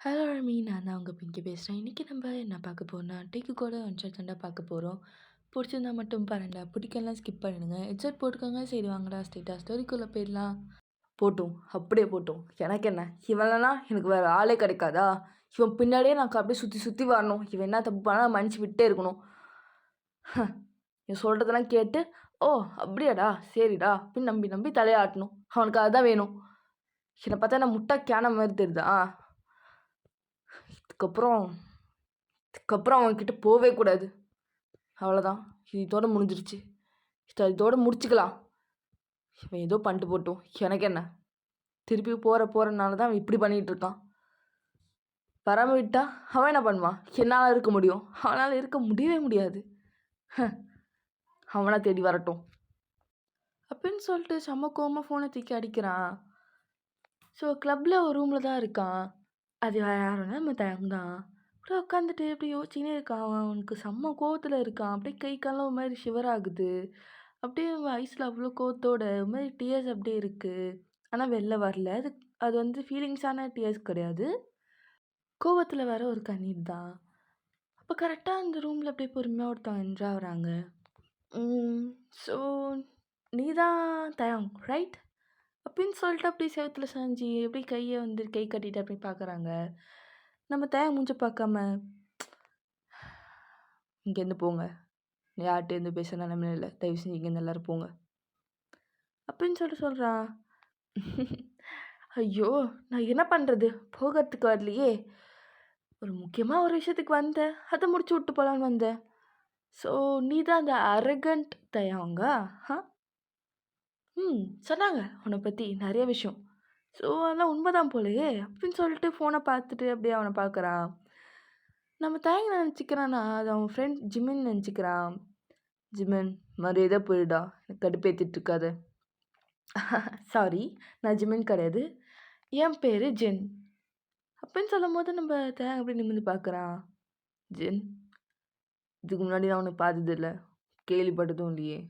Hello அர்மி நான் தான் உங்கள் பிங்கி பேசுகிறேன். இன்றைக்கி நம்ம என்ன பார்க்க போறோம்னா, டேக்கு கூட ஒன்ஷாட் தாண்டா பார்க்க போகிறோம். பிடிச்சிருந்தா மட்டும் பாருங்களா, பிடிக்கலாம் ஸ்கிப் பண்ணிடுங்க. ஹெட்செட் போட்டுக்கோங்க. சரி வாங்கடா ஸ்ட்ரெயிட்டாக ஸ்டோரிக்குள்ளே போயிடலாம். போட்டும், அப்படியே போட்டும். எனக்கு என்ன, இவன்லனா எனக்கு வேறு ஆளே கிடைக்காதா? இவன் பின்னாடியே நான் அப்படியே சுற்றி சுற்றி வரணும். இவன் என்ன தப்பு பண்ணால் மன்னிச்சு விட்டே இருக்கணும். இவன் சொல்கிறதெல்லாம் கேட்டு, ஓ அப்படியாடா சரிடா அப்படின்னு நம்பி நம்பி தலையாட்டணும். அவனுக்கு அதுதான் வேணும். என்னை பார்த்தா நான் முட்டை கேன மாதிரி தெரியுதா? இதுக்கப்புறம் இதுக்கப்புறம் அவன்கிட்ட போவே கூடாது. அவ்வளோதான், இதோட முடிஞ்சிருச்சு. இதோட முடிச்சுக்கலாம். இவன் ஏதோ பண்ணிட்டு போட்டும், எனக்கு என்ன. திருப்பி போகிறனால தான் அவன் இப்படி பண்ணிகிட்டு இருக்கான். வராமல் விட்டா அவன் என்ன பண்ணுவான்? என்னால் இருக்க முடியும், அவனால் இருக்க முடியவே முடியாது. அவனை தேடி வரட்டும் அப்படின்னு சொல்லிட்டு செம்ம கோவமாக ஃபோனை தூக்கி அடிக்கிறான். ஸோ கிளப்பில் ஒரு ரூமில் தான் இருக்கான். அது வேறு யாருன்னா நம்ம தயங்க தான். அப்படியே உட்காந்துட்டு அப்படியே யோசிச்சுனே இருக்கான். அவனுக்கு செம்ம கோவத்தில் இருக்கான். அப்படியே கை காலம் ஒரு மாதிரி ஷிவர் ஆகுது. அப்படியே ஐஸில் அவ்வளோ கோவத்தோட ஒரு மாதிரி டியர்ஸ் அப்படியே இருக்குது. ஆனால் வெளில வரல. அது வந்து ஃபீலிங்ஸான டியர்ஸ் கிடையாது, கோவத்தில் வர ஒரு கண்ணீர் தான். அப்போ கரெக்டாக அந்த ரூமில் அப்படியே பொறுமையாக ஒருத்தவங்க என்ட்ரா வராங்க. ஸோ நீ தான் தயாங் ரைட் அப்படின்னு சொல்லிட்டு அப்படியே செவத்துல சாஞ்சி எப்படி கையை வந்து கை கட்டிட்டு அப்படி பார்க்குறாங்க. நம்ம தயாங் மூஞ்ச பார்க்காம, இங்கேருந்து போங்க, யார்கிட்டேருந்து பேச நிலமையில இல்லை, தயவு செஞ்சு இங்கேருந்து எல்லோரும் போங்க அப்படின்னு சொல்லிட்டு சொல்கிறான். ஐயோ நான் என்ன பண்ணுறது, போகிறதுக்கு வரலையே. ஒரு முக்கியமாக ஒரு விஷயத்துக்கு வந்தேன், அதை முடிச்சு விட்டு போகலான்னு வந்தேன். ஸோ நீ தான் அந்த அரகண்ட் தயாங்க? சொன்னாங்க உன்னை பற்றி நிறைய விஷயம். ஸோ அதெல்லாம் உண்மைதான் போலையே அப்படின்னு சொல்லிட்டு ஃபோனை பார்த்துட்டு அப்படியே அவனை பார்க்குறான். நம்ம தயங்க நினச்சிக்கிறான்னா அது அவன் ஃப்ரெண்ட் ஜிமின் நினச்சிக்கிறான். ஜிமின் மரியாதை போயிடா, எனக்கு கடுப்பேற்றிட்டு இருக்காது. சாரி, நான் ஜிமின் கிடையாது, என் பேர் ஜென் அப்படின்னு சொல்லும் போது நம்ம தயாங்க அப்படி நிமிர்ந்து பார்க்குறான். ஜென், இதுக்கு முன்னாடி நான் உனக்கு பார்த்ததில்லை, கேள்விப்பட்டதும் இல்லையே.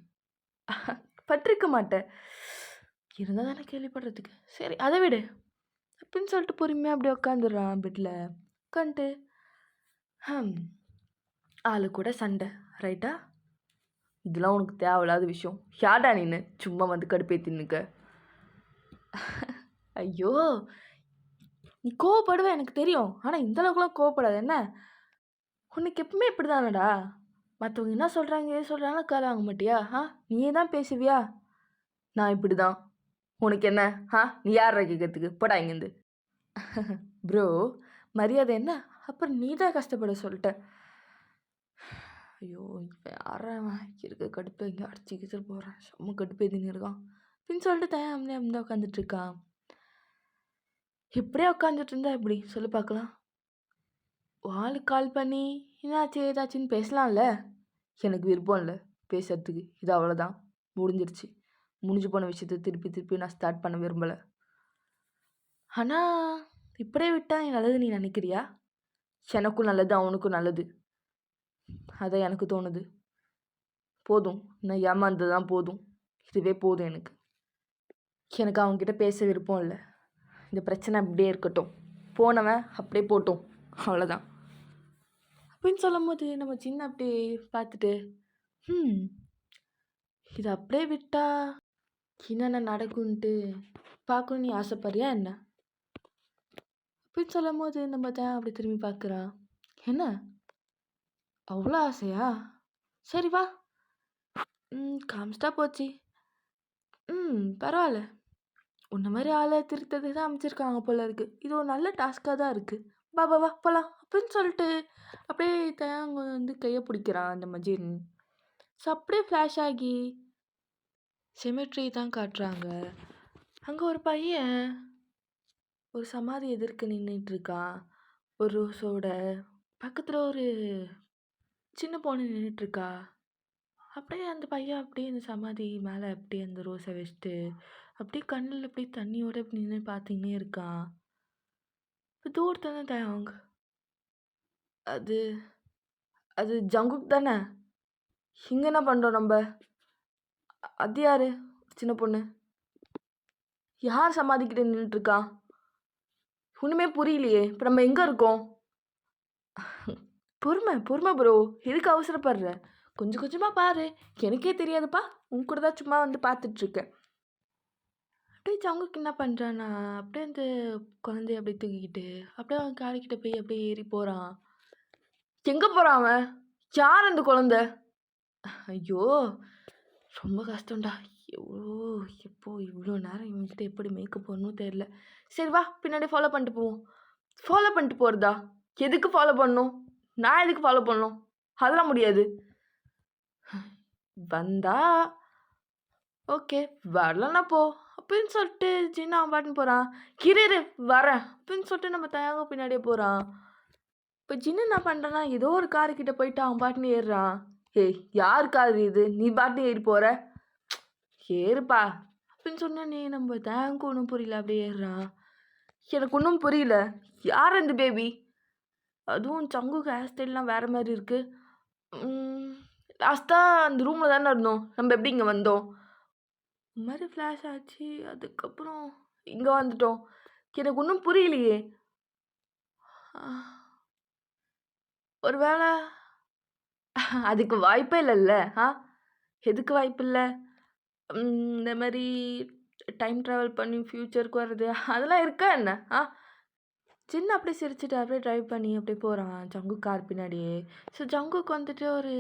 பட்டிருக்க மாட்டேன், இருந்தால் தானே கேள்விப்படுறதுக்கு. சரி அதை விடு அப்படின்னு சொல்லிட்டு பொறுமையாக அப்படியே உட்காந்துடுறான் பெட்டில். உட்காந்துட்டு ஆளு கூட சண்டை ரைட்டா, இதெல்லாம் உனக்கு தேவையில்லாத விஷயம். யாடா நீன்னு சும்மா வந்து கடுப்பேத்தின்னுக்க. ஐயோ நீ கோவப்படுவேன் எனக்கு தெரியும், ஆனால் இந்தளவுக்குலாம் கோவப்படாது என்ன. உனக்கு எப்பவுமே இப்படி தானடா, மற்றவங்க என்ன சொல்கிறாங்க ஏது சொல்கிறாங்க காலை வாங்க மாட்டியா? நீயே தான் பேசுவியா? நான் இப்படி தான், உனக்கு என்ன? நீ யார் கேட்கறதுக்கு, போடா இங்கேருந்து. ப்ரோ மரியாதை என்ன, அப்புறம் நீ தான் கஷ்டப்பட சொல்லிட்ட. ஐயோ இப்போ யாராவன் இருக்க கடுப்பு இங்கே அடிச்சுக்கிட்டு போகிறேன், செம்ம கடுப்பு எதுன்னு இருக்கான் அப்படின்னு சொல்லிட்டு தயாமலே வந்து உட்காந்துட்ருக்கான். இப்படியே உட்காந்துட்டு இருந்தா எப்படி சொல்லி பார்க்கலாம். ஆளுக்கு கால் பண்ணி என்னாச்சு ஏதாச்சுன்னு பேசலாம்ல. எனக்கு விருப்பம் இல்லை பேசுறதுக்கு, இது அவ்வளோதான், முடிஞ்சிருச்சு. முடிஞ்சு போன விஷயத்த திருப்பி திருப்பி நான் ஸ்டார்ட் பண்ண விரும்பலை. ஆனால் இப்படியே விட்டால் நீ நல்லது நீ நினைக்கிறியா? எனக்கும் நல்லது அவனுக்கும் நல்லது, அதான் எனக்கு தோணுது. போதும், நான் ஏமாந்தது தான் போதும், இதுவே போதும் எனக்கு. எனக்கு அவங்ககிட்ட பேச விருப்பம் இல்லை. இந்த பிரச்சனை அப்படியே இருக்கட்டும், போனவன் அப்படியே போட்டும், அவ்வளோதான் அப்படின்னு சொல்லும் போது நம்ம சின்ன அப்படியே பார்த்துட்டு இது அப்படியே விட்டா என்னென்ன நடக்கும்ன்ட்டு பார்க்கணும் நீ ஆசைப்படுறியா என்ன அப்படின்னு சொல்லும் போது நம்ம தான் அப்படி திரும்பி பார்க்குறா. என்ன அவ்வளோ ஆசையா? சரி வா. காமிச்சிட்டா போச்சு. பரவாயில்ல, உன்ன மாதிரி ஆளை திருத்தது தான் அமைச்சிருக்காங்க போல இருக்குது. இது ஒரு நல்ல டாஸ்க்காக தான் இருக்குது. வா வா வா போகலாம் அப்படின்னு சொல்லிட்டு அப்படியே தேங்க வந்து கையை பிடிக்கிறான் அந்த மஜின். ஸோ அப்படியே ஃப்ளாஷ் ஆகி செமெட்ரி தான் காட்டுறாங்க. அங்கே ஒரு பையன் ஒரு சமாதி எதிர்க்க நின்றுட்டுருக்கான். ஒரு ரோஸோட பக்கத்தில் ஒரு சின்ன பொண்ணு நின்றுட்டுருக்கா. அப்படியே அந்த பையன் அப்படியே அந்த சமாதி மேலே அப்படியே அந்த ரோஸை வச்சுட்டு அப்படியே கண்ணில் அப்படியே தண்ணியோட அப்படி நின்று பார்த்துக்கினே இருக்கான். இப்போ தூரத்தில் தான் தயவாங்க. அது அது ஜங்குக் தானே? இங்கே என்ன பண்ணுறோம் நம்ம? அது யார்? சின்ன பொண்ணு யார் சமாதிக்கிட்ட நின்றுட்டுருக்கா? ஒண்ணுமே புரியலையே! இப்ப நம்ம எங்க இருக்கோம்? பொறுமை, பொறுமை ப்ரோ. எதுக்கு அவசரப்படுற? கொஞ்சம் கொஞ்சமா பாரு. எனக்கே தெரியாதுப்பா. உன் கூட தான் சும்மா வந்து பார்த்துட்டுருக்கேன். அப்படியே ஜங்குக் என்ன பண்றான்னா, அப்படியே அந்த குழந்தைய அப்படியே தூக்கிக்கிட்டு, அப்படியே அவன் காலுக்கிட்ட போய் அப்படியே ஏறி போறான். எங்க போறான் அவன்? யார் அந்த குழந்தை? ஐயோ! ரொம்ப கஷ்டம்டா. எவ்ளோ எப்போ இவ்ளோ நேரம் இவன்கிட்ட எப்படி மேய்க்க போறணும்னு தெரியல. சரி வா, பின்னாடி ஃபாலோ பண்ணிட்டு போவோம். ஃபாலோ பண்ணிட்டு போறதா? எதுக்கு ஃபாலோ பண்ணணும்? நான் எதுக்கு ஃபாலோ பண்ணணும்? அதெல்லாம் முடியாது. வந்தா ஓகே. வரலன்னா போ. அப்படின்னு சொல்லிட்டு ஜின்னு அவன் பாட்டுன்னு போறான். இரு வரேன். அப்படின்னு சொல்லிட்டு நம்ம தயாங்க பின்னாடியே போறான். இப்ப ஜின்னு என்ன பண்றான்னா, ஏதோ ஒரு காரு கிட்ட போயிட்டு அவன் பாட்டுன்னு ஏறுறான். ஏய் யார் கார் இது? நீ பாட்டுன்னு ஏறி போற? ஏறுப்பா. அப்படின்னு சொன்னோனே நம்ம தயாவுக்கு ஒண்ணும் புரியல. அப்படியே ஏறுறான். எனக்கு ஒண்ணும் புரியல. யார் அந்த பேபி? அதுவும் சங்குக்கு ஹேர் ஸ்டைல்லாம் வேற மாரி இருக்கு. லாஸ்ட்டா அந்த ரூம்ல தானே இருந்தோம். நம்ம எப்படி இங்க வந்தோம்? ஒரு மாரி ஃப்ளாஷ் ஆச்சு. அதுக்கப்புறம் இங்க வந்துட்டோம். எனக்கு ஒண்ணும் புரியலையே! அ ஒரு வேள அதுக்கு வாய்ப்பே இல்லல்ல. எதுக்கு வாய்ப்பில்ல? இந்த மாரி டைம் ட்ராவல் பண்ணி ஃப்யூச்சருக்கு வர்றது அதெல்லாம் இருக்கா என்ன? சின்னு அப்படியே சிரிச்சுட்டு அப்படியே டிரைவ் பண்ணி அப்படியே போறான். ஜங்குக் கார் பின்னாடியே. ஸோ ஜங்குக் வந்துட்டு ஒரு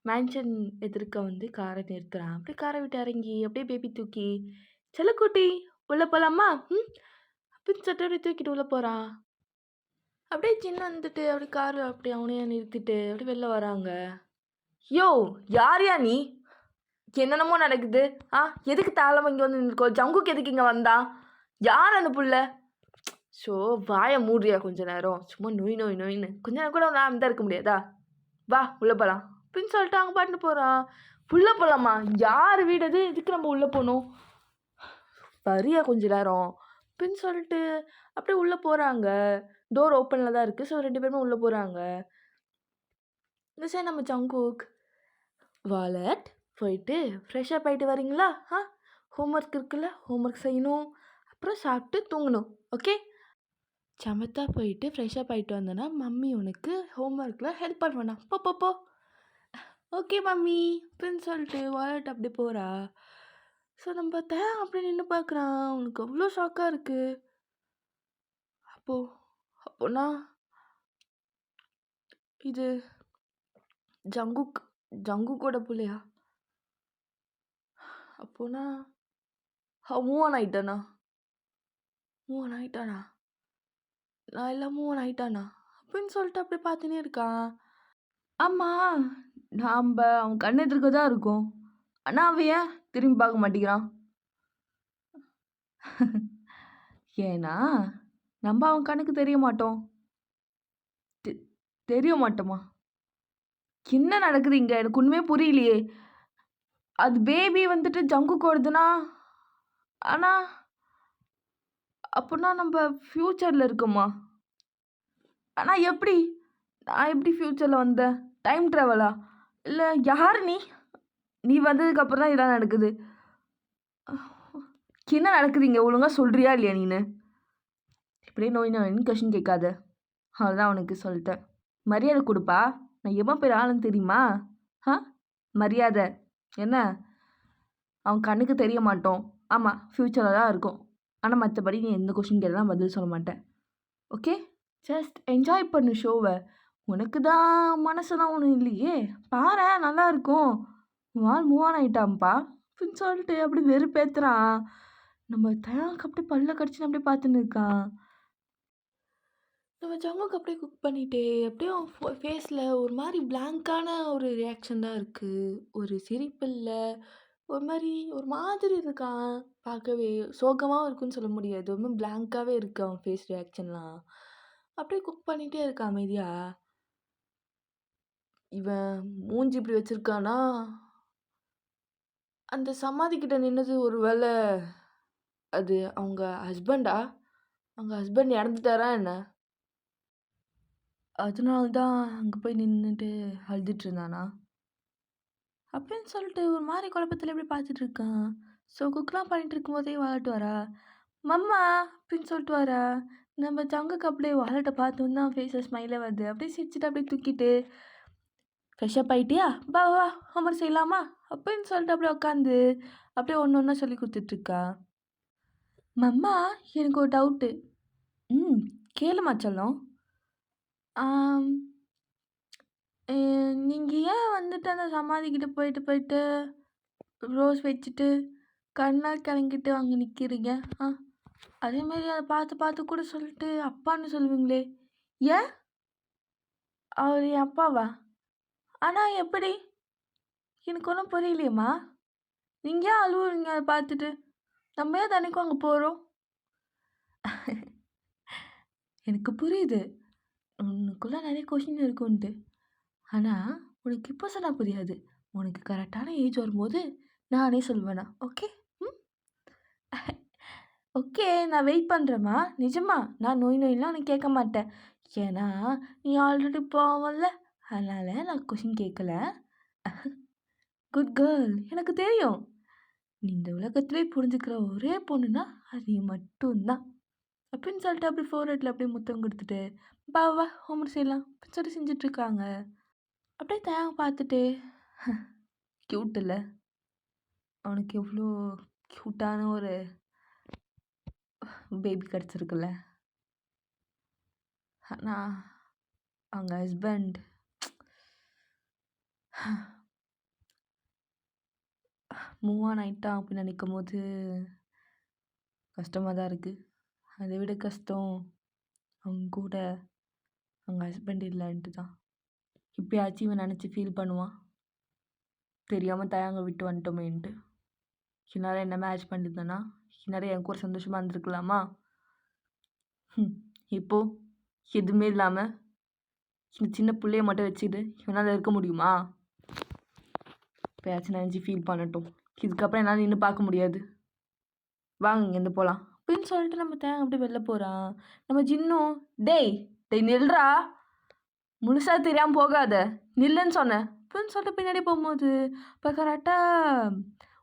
மேன்ஷன் எதிர்க்க வந்து கார நிறுத்துறான். அப்படியே கார விட்டு இறங்கி அப்படியே பேபி தூக்கி, "செல்லக்குட்டி உள்ள போலாமா? ம்." அப்படின்னு சொல்லிட்டு அப்படியே தூக்கிட்டு உள்ள போறான். அப்படியே சின்னு வந்துட்டு அப்படியே கார் அப்படியே அவனையே நிறுத்திட்டு அப்படியே வெளில வராங்க. "யோவ்! யார்யா நீ? என்னென்னமோ நடக்குது. எதுக்கு தேவையில்லாம இங்க வந்து நின்னுருக்கோம்? ஜங்குக் எதுக்கு இங்க வந்தான்? யார் அந்த புள்ள?" ஷோ! வாய மூடுறியா கொஞ்ச நேரம்? சும்மா நொய் நொய் நொய்ன்னு. கொஞ்ச நேரம் கூட உன்னால அமைதியா இருக்க முடியாதா? வா உள்ள போலாம். அப்படின்னு சொல்லிட்டு அவங்க பாட்டுன்னு போறான். உள்ள போலாமா? யார் வீடு அது? எதுக்கு நம்ம உள்ள போணும்? வரியா கொஞ்ச நேரம். அப்படின்னு சொல்லிட்டு அப்படியே உள்ள போறாங்க. டோர் ஓப்பன்ல தான் இருக்கு. ஸோ 2 பேருமே உள்ள போறாங்க. இந்த சைடு நம்ம ஜங்குக், வாலட் போயிட்டு ஃப்ரெஷ் அப் ஆயிட்டு வரீங்களா? ஹோம் ஒர்க் இருக்குல்ல? ஹோம் ஒர்க் செய்யணும். அப்புறம் சாப்பிட்டு தூங்கணும். ஓகே? சமத்தா போயிட்டு ஃப்ரெஷ் அப் ஆயிட்டு வந்தேன்னா, மம்மி உனக்கு ஹோம் ஒர்க்ல ஹெல்ப் பண்ணுவேனா? போ போ போ. ஓகே மம்மி அப்படின்னு சொல்லிட்டு வாலட் அப்படி போறா. ஸோ நம்ம அப்படியே நின்று பார்க்குறான். அவனுக்கு அவ்வளோ ஷாக்காக இருக்கு. அப்போனா இது ஜங்குக் ஜங்குக்கோட புள்ளையா? அப்போனா மூவ் ஆன் ஆயிட்டானா? மூவ் ஆன் ஆயிட்டானா? நான் எல்லாம் மூவ் ஆன் ஆயிட்டானா? அப்படின்னு சொல்லிட்டு அப்படியே பார்த்துனே இருக்கான். ஆமா. நாம்ப அவன் கண் எதிர்க்க தான் இருக்கோம். ஆனா அவன் ஏன் திரும்பி பார்க்க மாட்டேங்கிறான்? ஏன்னா, நம்ம அவன் கண்ணுக்கு தெரிய மாட்டோம். தெ தெரிய மாட்டோமா? என்ன நடக்குது இங்க? எனக்கு ஒண்ணுமே புரியலையே! அது பேபி வந்துட்டு ஜங்குக்கோடதுன்னா, ஆனா அப்பன்னா நம்ப ஃப்யூச்சர்ல இருக்கோமா? ஆனா எப்படி? நான் எப்படி ஃப்யூச்சர்ல வந்தேன்? டைம் ட்ராவலா? இல்ல யாரு நீ? நீ வந்ததுக்கு அப்புறம் தான் இதெல்லாம் நடக்குது. என்ன நடக்குது இங்க? ஒழுங்கா சொல்றியா இல்லையா நீனு? இப்படியே நோய் நோயின்னு கொஸ்டின் கேட்காத. அவ்வளோதான் அவனுக்கு சொல்லிட்டேன். மரியாதை குடுப்பா. நான் எவ்வளோ பெரிய ஆளுன்னு தெரியுமா? ஆ? மரியாதை. என்ன? அவன் கண்ணுக்கு தெரிய மாட்டோம். ஆமா, ஃப்யூச்சர்ல தான் இருக்கும். ஆனா மத்தபடி நீ எந்த கொஸ்டின் கேட்டாலும் பதில் சொல்ல மாட்டேன். ஓகே? ஜஸ்ட் என்ஜாய் பண்ணு ஷோவ. உனக்கு தான் மனசுலாம் ஒண்ணும் இல்லையே! பாரேன் நல்லா இருக்கும். உன் ஆள் மூவ் ஆன் ஆயிட்டான்ப்பா. அப்படின்னு சொல்லிட்டு அப்படியே வெறுப்பேத்துறான். நம்ம தயாக்கு அப்படியே பல்ல கடிச்சுன்னு அப்படியே பார்த்துன்னு இருக்கான். நம்ம ஜங்குக்கு அப்படியே குக் பண்ணிட்டே, அப்படியே அவன் ஃபேஸில் ஒரு மாதிரி பிளாங்க்கான ஒரு ரியாக்ஷன் தான் இருக்குது. ஒரு சிரிப்பு இல்லை. ஒரு மாதிரி இருக்கான். பார்க்கவே சோகமாகவும் இருக்குன்னு சொல்ல முடியாது. ஒரு மாதிரி பிளாங்க்காகவே இருக்கு அவன் ஃபேஸ் ரியாக்ஷன்லாம். அப்படியே குக் பண்ணிகிட்டே இருக்கான் அமைதியா. இவன் மூஞ்சி இப்படி வச்சிருக்கானா, அந்த சமாதி கிட்ட நின்னது ஒரு வேளை அது அவங்க ஹஸ்பண்டா? அவங்க ஹஸ்பண்ட் இறந்துட்டாரா என்ன? அதனால தான் அங்கே போய் நின்றுட்டு அழுதுட்டு இருந்தானா? அப்படின்னு சொல்லிட்டு ஒரு மாதிரி குழப்பத்தில் எப்படி பார்த்துட்டு இருக்கான். ஸோ குக்லாம் பண்ணிட்டு இருக்கும்போதே வாலாட்டு வரா. மம்மா அப்படின்னு சொல்லிட்டு வரா. நம்ம ஜங்குக்கு அப்படியே வாலெட்ட பார்த்தோன்னா ஃபேஸில் ஸ்மைலே வருது. அப்படியே சிரிச்சுட்டு அப்படியே தூக்கிட்டு, "ஃப்ரெஷ் அப் ஆயிட்டியா? வா வா ஹோம்வொர்க் செய்யலாமா?" அப்படின்னு சொல்லிட்டு அப்படியே உட்காந்து அப்படியே ஒண்ணு ஒண்ணா சொல்லிக் குடுத்துட்டுருக்கா. "மம்மா எனக்கு ஒரு டவுட்டு." "ம் கேளும்மா செல்லம்." ஆம். நீங்க ஏன் வந்துட்டு அந்த சமாதிக்கிட்ட போயிட்டு போயிட்டு ரோஸ் வச்சுட்டு, கண்ணெல்லாம் கலங்கிட்டு அங்க நிக்கிறீங்க? அதேமாரி அத பார்த்து பார்த்து கூட சொல்லிட்டு அப்பான்னு சொல்லுவீங்களே! ஏன்? அவரு என் அப்பாவா? ஆனா எப்படி? எனக்கு ஒன்னும் புரியலையேம்மா! நீங்க ஏன் அழுவுறீங்க அத பார்த்துட்டு? நம்ம ஏன் தினைக்கும் அங்க போறோம்? எனக்கு புரியுது. உனக்குள்ள நெறைய கொஸ்டின் இருக்குன்ட்டு. ஆனா, உனக்கு இப்ப சொன்னா புரியாது. உனக்கு கரெக்டான ஏஜ் வரும்போது நானே சொல்வேனா? ஓகே? ம். ஓகே. நான் வெயிட் பண்றேன்ம்மா. நிஜமா. நான் நொய் நொய்லாம் உன்ன கேட்க மாட்டேன். ஏன்னா, நீ ஆல்ரெடி பாவம்ல. அதனால நான் கொஸ்டின் கேட்கல. Good girl. எனக்கு தெரியும். நீ இந்த உலகத்திலே புரிஞ்சுக்கிற ஒரே பொண்ணுன்னா, அது நீ மட்டும் தான். அப்படின்னு சொல்லிட்டு அப்படியே ஃபோர்ஹெட்ல அப்படியே முத்தம் குடுத்துட்டு, "வா வா ஹோம்வொர்க் செய்யலாம்." அப்படின்னு சொல்லி செஞ்சுட்ருக்காங்க. அப்படியே தேவ பார்த்துட்டு, கியூட் இல்ல? அவனுக்கு எவ்வளோ கியூட்டான ஒரு பேபி கிடச்சிருக்குல்ல. ஆனா, அவங்க ஹஸ்பண்ட் மூவ் ஆன் ஆயிட்டான் அப்படின்னு நினைக்கும்போது கஷ்டமா தான் இருக்கு. அதை விட கஷ்டம் அவங்க கூட அவங்க ஹஸ்பண்ட் இல்லன்ட்டு தான். இப்பயாச்சும் இவன் நினச்சி ஃபீல் பண்ணுவான். தெரியாமல் தயங்க விட்டு வந்துட்டோமேன்ட்டு. இந்நேரம் என்ன மேரேஜ் பண்ணியிருந்தேன்னா, இந்நேரம் என் கூட சந்தோஷமாக இருந்திருக்கலாமா? இப்போ எதுவுமே இல்லாமல் இந்த சின்ன பிள்ளைய மட்டும் வச்சுக்கிட்டு இவனால் இருக்க முடியுமா? இப்பயாச்சும் நினச்சி ஃபீல் பண்ணட்டும். இதுக்கப்புறம் என்னால் நின்று பார்க்க முடியாது. வாங்க இங்கேருந்து போகலாம் அப்படின்னு சொல்லிட்டு நம்ம தேங்க அப்படியே வெளில போகிறான். நம்ம ஜின்னும், டேய் டேய் நில்றா, முழுசாக தெரியாமல் போகாத, நில்லுன்னு சொன்னேன் அப்படின்னு சொல்லிட்டு பின்னாடி போகும்போது இப்போ கரெக்டாக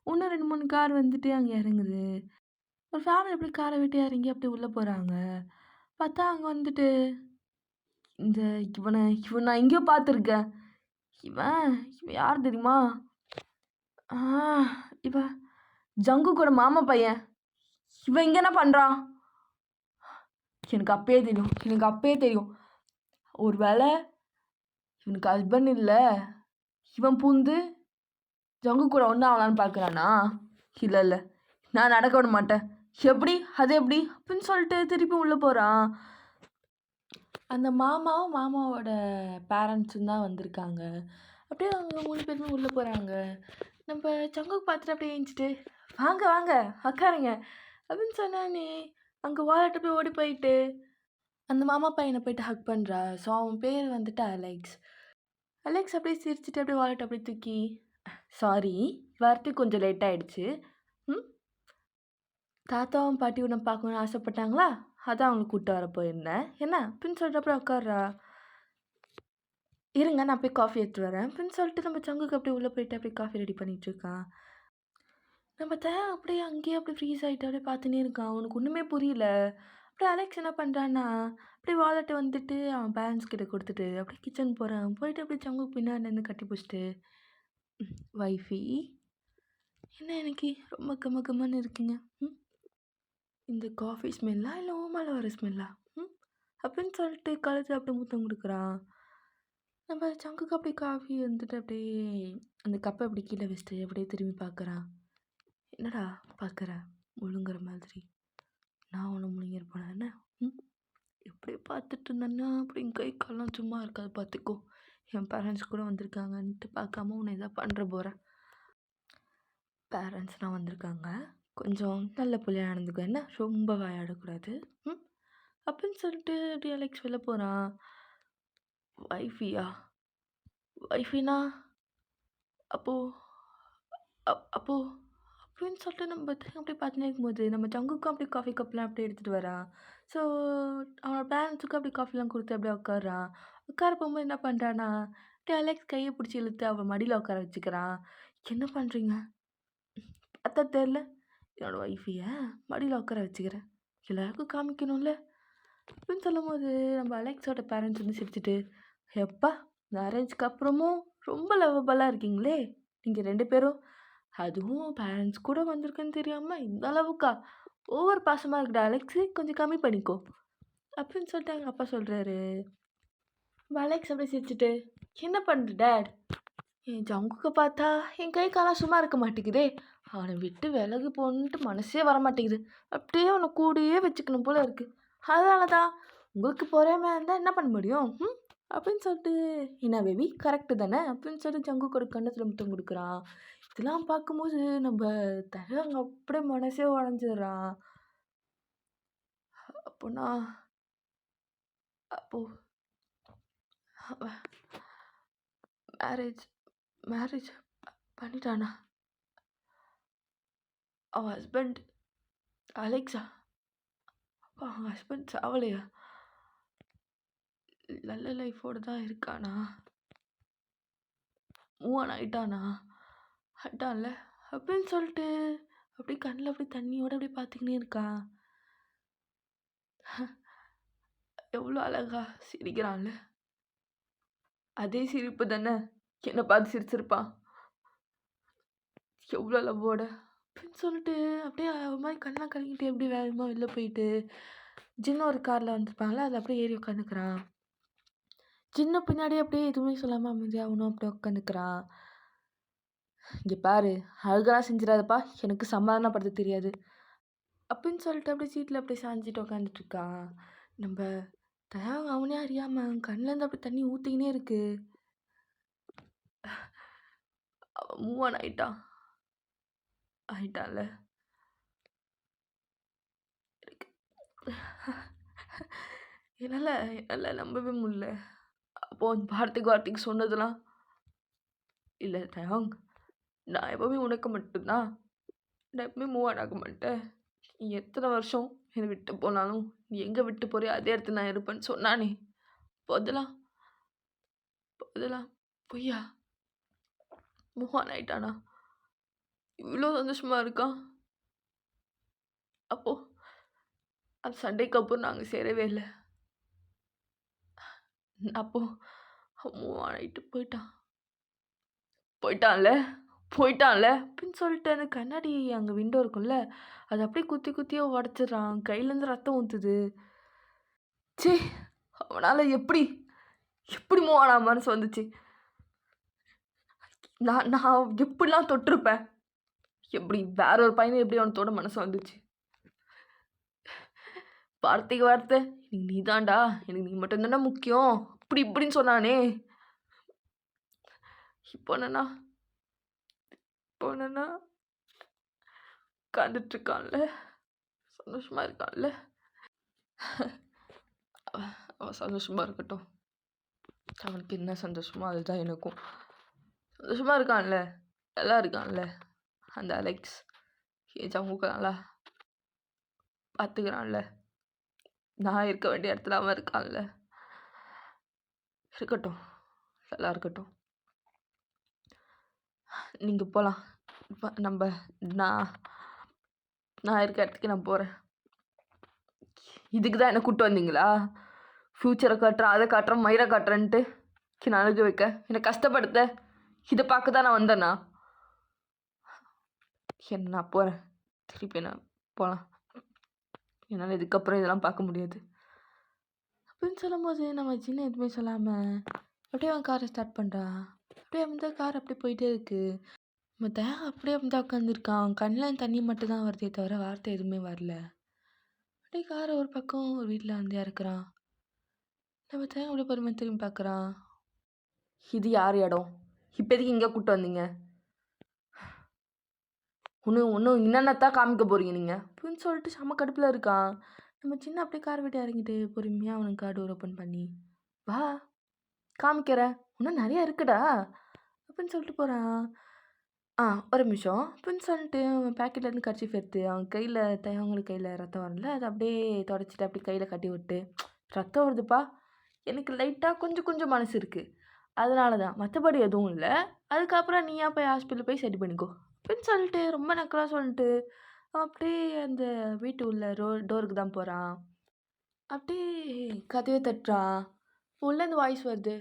இன்னும் 2, 3 கார் வந்துட்டு அங்கே இறங்குது. ஒரு ஃபேமிலி அப்படி காரை விட்டு இறங்கி அப்படி உள்ளே போகிறாங்க. பார்த்தா அங்கே வந்துட்டு இந்த இவனை நான் எங்கேயோ பார்த்துருக்கேன். இவன் இவன் யார் தெரியுமா? இவன் ஜங்கு கூட மாமா பையன். இவன் இங்கே என்ன பண்ணுறான்? எனக்கு அப்பயே தெரியும். ஒரு வேளை இவனுக்கு ஹஸ்பண்ட் இல்லை, இவன் பூந்து ஜங்கு கூட ஒன்றா ஆகலான்னு பார்க்குறானா? இல்லை நான் நடக்க விட மாட்டேன். எப்படி? அது எப்படி? அப்படின்னு சொல்லிட்டு திருப்பி உள்ளே போகிறான். அந்த மாமாவும் மாமாவோட பேரண்ட்ஸும் தான் வந்திருக்காங்க. அப்படியே அவங்க 3 பேருமே உள்ளே போகிறாங்க. நம்ம ஜங்குக்கு பார்த்துட்டு அப்படியே எழுந்துச்சிட்டு, வாங்க வாங்க உக்காருங்க அப்படின்னு சொன்னானே, அங்கே வாலெட்டு போய் ஓடி போயிட்டு அந்த மாமா பையனை போயிட்டு ஹக் பண்ணுறா. ஸோ அவன் பேர் வந்துட்டு அலெக்ஸ். அலெக்ஸ் அப்படியே சிரிச்சுட்டு அப்படியே வாலெட் அப்படியே தூக்கி, சாரி வரத்துக்கு கொஞ்சம் லேட் ஆகிடுச்சு. தாத்தாவும் பாட்டி உன்னை பார்க்கணுன்னு ஆசைப்பட்டாங்களா, அதான் அவங்களை கூப்பிட்டு வர போயிருந்தேன். என்ன அப்படின்னு சொல்லிட்டு அப்படியே உட்கார்றா. இருங்க நான் போய் காஃபி எடுத்துகிட்டு வரேன் அப்படின்னு சொல்லிட்டு நம்ம சங்குக்கு அப்படியே உள்ளே போயிட்டு அப்படியே காஃபி ரெடி பண்ணிகிட்ருக்கான். நம்ம அப்படியே அங்கேயே அப்படியே ஃப்ரீஸ் ஆகிட்டு அப்படியே பார்த்துன்னே இருக்கான். அவனுக்கு ஒன்றுமே புரியல. அப்படியே அலெக்ஸ் என்ன பண்ணுறான்னா, அப்படியே வாலெட்டை வந்துட்டு அவன் பேரண்ட்ஸ் கிட்ட கொடுத்துட்டு அப்படியே கிச்சன் போகிறான். போயிட்டு அப்படியே சங்குக்கு பின்னாடி இருந்து கட்டி பிடிச்சிட்டு, வைஃபி என்ன எனக்கு ரொம்ப கம்மன்னு இருக்குங்க. இந்த காஃபி ஸ்மெல்லா இல்லை ஓமால வர ஸ்மெல்லா? அப்படின்னு சொல்லிட்டு கழுத்து அப்படியே முத்தம் கொடுக்குறான். நம்ம சங்குக்கு அப்படியே காஃபி வந்துட்டு அப்படியே அந்த கப்பை அப்படி கீழே வச்சுட்டு அப்படியே திரும்பி பார்க்குறான். என்னடா பார்க்குற முழுங்குற மாதிரி? நான் ஒன்று முழுங்கிருப்பேன் என்ன? எப்படி பார்த்துட்டு இருந்தேன்னா அப்படி கை கால்லாம் சும்மா இருக்காது பார்த்துக்கோ. என் பேரண்ட்ஸ் கூட வந்திருக்காங்கன்ட்டு பார்க்காம உன்னை இதாக பண்ணுற போகிறேன். பேரண்ட்ஸ்லாம் வந்திருக்காங்க, கொஞ்சம் நல்ல பிள்ளையா நடந்துக்கோ என்ன, ரொம்ப வாயாடக்கூடாது அப்படின்னு சொல்லிட்டு அப்படி அலெக்ஸ் வெளில போகிறான். வைஃபினா அப்போது அப்போது அப்படின்னு சொல்லிட்டு நம்ம அப்படியே பார்த்துனே இருக்கும்போது நம்ம ஜங்குக்கும் அப்படியே காஃபி கப்லாம் அப்படியே எடுத்துகிட்டு வரான். ஸோ அவனோட பேரண்ட்ஸுக்கும் அப்படியே காஃபிலாம் கொடுத்து அப்படியே உட்காரான். உட்கார போகும்போது என்ன பண்ணுறான்னா, அப்படியே அலெக்ஸ் கையை பிடிச்சி இழுத்து அவன் மடியில் உட்கார வச்சுக்கிறான். என்ன பண்ணுறீங்க? பார்த்தா தெரில, என்னோடய ஒய்ஃபையை மடியில் உட்கார வச்சுக்கிறேன், எல்லாருக்கும் காமிக்கணும்ல. அப்படின்னு சொல்லும்போது நம்ம அலெக்ஸோட பேரண்ட்ஸ் வந்து சிரிச்சுட்டு, எப்பா மேரேஜ்க்கு அப்புறமும் ரொம்ப லவ்வபுளாக இருக்கீங்களே நீங்கள் 2 பேரும். அதுவும் பேரண்ட்ஸ் கூட வந்திருக்குன்னு தெரியாமல் இந்த அளவுக்கா? ஓவர் பாசமாக இருக்குடா அலெக்ஸு, கொஞ்சம் கம்மி பண்ணிக்கோ அப்படின்னு சொல்லிட்டு எங்கள் அப்பா சொல்கிறாரு. அலெக்ஸ் அப்படியே சிரிச்சுட்டு, என்ன பண்ணுற டேட்? என் ஜங்குக்க பார்த்தா என் கை காலம் சும்மா இருக்க மாட்டேங்குதே. அவனை விட்டு விலகு போன்ட்டு மனசே வர மாட்டேங்குது. அப்படியே அவனை கூடயே வச்சுக்கணும் போல இருக்கு. அதனால தான் உங்களுக்கு பொறாம இருந்தால் என்ன பண்ண முடியும் அப்படின்னு சொல்லிட்டு, என்ன பேபி கரெக்டு தானே அப்படின்னு சொல்லிட்டு ஜங்குக்கோட கண்ணத்தில் முத்தம் கொடுக்குறான். இதெல்லாம் பார்க்கும்போது நம்ம தரங்க அப்படியே மனசே உடஞ்சிடுறான். அப்போனா அப்போ மேரேஜ் மேரேஜ் பண்ணிட்டானா அவன் ஹஸ்பண்ட்? அலெக்ஸா? அப்பா அவன் ஹஸ்பண்ட் சாவலையா? நல்ல லைஃபோடு தான் இருக்கானா? Move on ஆகிட்டானா? ஆட்டான்ல அப்படின்னு சொல்லிட்டு அப்படியே கண்ணில் அப்படியே தண்ணியோடு அப்படியே பார்த்துக்கினே இருக்கா. எவ்வளோ அழகா சிரிக்கிறான்ல. அதே சிரிப்பு தானே என்னை பார்த்து சிரிச்சிருப்பான். எவ்வளோ லவ்வோட அப்படின்னு சொல்லிட்டு அப்படியே ஒரு மாதிரி கண்ணெலாம் கலங்கிட்டு எப்படி வேகமாக வெளில போயிட்டு ஜின்ன ஒரு காரில் வந்திருப்பாங்களே அதில் அப்படியே ஏறி உட்காந்துக்கிறான். சின்ன பின்னாடி அப்படியே எதுவுமே சொல்லாமல் அமைதியாக அவனும் அப்படியே உட்காந்துக்கிறான். இங்கே பாரு அழுகலாம் செஞ்சிடாதப்பா, எனக்கு சமாதானப்படுத்த தெரியாது அப்படின்னு சொல்லிட்டு அப்படியே சீட்டில் அப்படியே சாஞ்சிட்டு உட்காந்துட்ருக்கான். நம்ம தயாங்க அவனே அறியாமல் அவன் கண்ணிலேருந்து அப்படி தண்ணி ஊற்றிக்கினே இருக்கு. அவன் மூவ் ஆன் ஆயிட்டான்ல. என்னால் நம்பவே முடியல. அப்போது அந்த வார்த்தைக்கு சொன்னதெல்லாம் இல்லை தயாங், நான் எப்போவுமே உனக்கு மட்டும்தான், நான் எப்பவுமே மூவ் ஆன் ஆக மாட்டேன். நீ எத்தனை வருஷம் என்னை விட்டு போனாலும் நீ எங்கே விட்டு போறியோ அதே இடத்துல நான் இருப்பேன்னு சொன்னானே, அதெல்லாம் பொய்யா? மூவ் ஆன் ஆயிட்டானா? இவ்வளோ சந்தோஷமாக இருக்கான். அப்போது அந்த சண்டைக்கு அப்புறம் நாங்கள் சேரவே இல்லை. அப்போது மூவ் ஆன் ஆகிட்டு போயிட்டான்ல அப்படின்னு சொல்லிட்டு அந்த கண்ணாடி அங்கே விண்டோ இருக்கும்ல, அதை அப்படியே குத்தியோ உடச்சிட்றான். கையிலேருந்து ரத்தம் ஊற்றுது. சே, அவனால் எப்படி மூவ் ஆன மனசு வந்துச்சு? நான் எப்படிலாம் தொட்டிருப்பேன்? எப்படி வேற ஒரு பையனை எப்படி அவனை தொட மனசு வந்துச்சு? வார்த்தைக்கு வார்த்தை எனக்கு நீ தான்டா, எனக்கு நீ மட்டும்தானே முக்கியம் இப்படின்னு சொன்னானே. இப்போ என்னன்னா உட்காந்துட்டு இருக்கான்ல, சந்தோஷமா இருக்கான்ல. அவன் சந்தோஷமா இருக்கட்டும். அவனுக்கு என்ன சந்தோஷமோ அதுதான் எனக்கும். சந்தோஷமா இருக்கான்ல, நல்லா இருக்கான்ல அந்த அலெக்ஸ். ஜம்முக்கு நல்லா பார்த்துக்கிறான்ல. நான் இருக்க வேண்டிய இடத்துல அவன் இருக்கான்ல. இருக்கட்டும், நல்லா இருக்கட்டும். நீங்கள் போகலாம். நான் இருக்க இடத்துக்கு நான் போகிறேன். இதுக்கு தான் என்ன கூப்பிட்டு வந்தீங்களா? ஃப்யூச்சரை காட்டுறேன், அதை காட்டுறேன், மயிரை காட்டுறேன்ட்டு நான் அழுக வைக்க, என்னை கஷ்டப்படுத்த, இதை பார்க்க தான் நான் வந்தேண்ணா. நான் போகிறேன், திருப்பி நான் போகலாம். என்னால் இதுக்கப்புறம் இதெல்லாம் பார்க்க முடியாது அப்படின்னு சொல்லும்போது நம்ம சின்ன எதுவுமே சொல்லாமல் அப்படியே அவன் காரை ஸ்டார்ட் பண்ணுறான். அப்படியே வந்து கார் அப்படியே போயிட்டே இருக்குது. மற்ற அப்படியே வந்து உட்காந்துருக்கான். கண்ணில் தண்ணி மட்டும் தான் வருதே தவிர வார்த்தை எதுவுமே வரல. அப்படியே காரை ஒரு பக்கம் ஒரு வீட்டில் வந்து இறக்குறான். நம்ம தேங்க அப்படியே பொறுமையாக திரும்பி பார்க்குறான். இது யார் இடம்? இப்போதைக்கு இங்கே கூப்பிட்டு வந்தீங்க? இன்னும் என்னென்னத்தான் காமிக்க போகிறீங்க நீங்கள் அப்படின்னு சொல்லிட்டு செம்ம கடுப்பில் இருக்கான். நம்ம சின்ன அப்படியே கார் விட்டு இறங்கிட்டு பொறுமையாக அவனுக்கு கார் டோர் ஓப்பன் பண்ணி, வா காமிக்கிறேன், இன்னும் நிறையா இருக்குடா அப்படின்னு சொல்லிட்டு போகிறான். ஒரு நிமிஷம் அப்படின்னு சொல்லிட்டு அவன் பேக்கெட்லேருந்து கர்ச்சீஃப் எடுத்து அவன் கையில் அவங்களுக்கு கையில் ரத்தம் வரல, அதை அப்படியே தொடச்சிட்டு அப்படியே கையில் கட்டி விட்டு, ரத்தம் வருதுப்பா, எனக்கு லைட்டாக கொஞ்சம் மனசு இருக்குது, அதனால தான், மற்றபடி எதுவும் இல்லை, அதுக்கப்புறம் நீயா போய் ஹாஸ்பிட்டல் போய் சரி பண்ணிக்கோ அப்படின்னு சொல்லிட்டு ரொம்ப நக்கலாக சொல்லிட்டு அப்படியே அந்த வீட்டு உள்ள டோருக்கு தான் போகிறான். அப்படியே கதவை தட்டுறான். உள்ளேருந்து வாய்ஸ் வருது.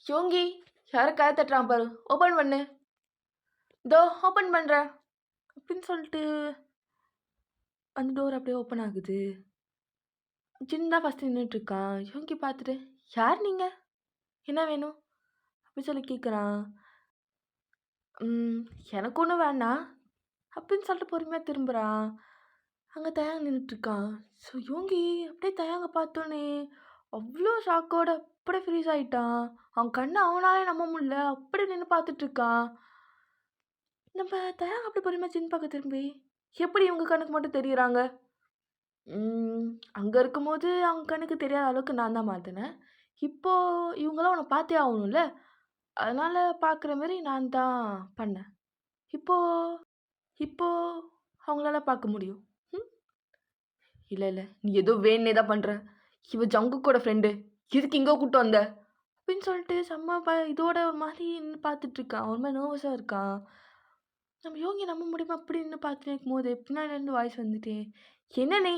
யோங்கி, யாரோ கதவை தட்டுறான் பாரு, ஓப்பன் பண்ணு. இதோ ஓப்பன் பண்ணுறேன் அப்படின்னு சொல்லிட்டு அந்த டோர் அப்படியே ஓப்பன் ஆகுது. ஜின் தான் ஃபஸ்ட்டு நின்றுட்டுருக்கான். யோங்கி பார்த்துட்டு, யார் நீங்கள், என்ன வேணும் அப்படின்னு சொல்லி கேட்குறான். எனக்கு ஒன்றும் வேண்டாம் அப்படின்னு சொல்லிட்டு பொறுமையாக திரும்புகிறான். அங்கே தயாங்க நின்றுட்டுருக்கான். ஸோ யோங்கி அப்படியே தயாங்க பார்த்தோன்னே அவ்வளோ ஷாக்கோட அப்படியே ஃப்ரீஸ் ஆகிட்டான். அவன் கண்ணை அவனாலே நம்ப முடியல. அப்படியே நின்று பார்த்துட்ருக்கான். நம்ம தயாங்க அப்படி பொறுமையாக சின்ன பக்கம் திரும்பி, எப்படி இவங்க கண்ணுக்கு மட்டும் தெரியுறாங்க? அங்கே இருக்கும்போது அவங்க கண்ணுக்கு தெரியாத அளவுக்கு நான் தான் மாற்றினேன். இப்போது இவங்களாம் உன்னை பார்த்தே ஆகணும்ல, அதனால் பார்க்குற மாரி நான் தான் பண்ணேன். இப்போ அவங்களால பார்க்க முடியும். இல்லை நீ ஏதோ வேணே தான் பண்ணுற. இவ ஜங்குக்கோட ஃப்ரெண்டு, எதுக்கு இங்கே கூப்பிட்டு வந்த அப்படின்னு சொல்லிட்டு செம்ம இதோட ஒரு மாதிரி நின்று பார்த்துட்ருக்கான். ஒரு மாதிரி நர்வஸாக இருக்கான். நம்ம யோகி நம்ப முடியுமா அப்படி நின்று பார்த்துட்டு இருக்கும்போது பின்னாடிலேருந்து வாய்ஸ் வந்துட்டே, என்ன நீ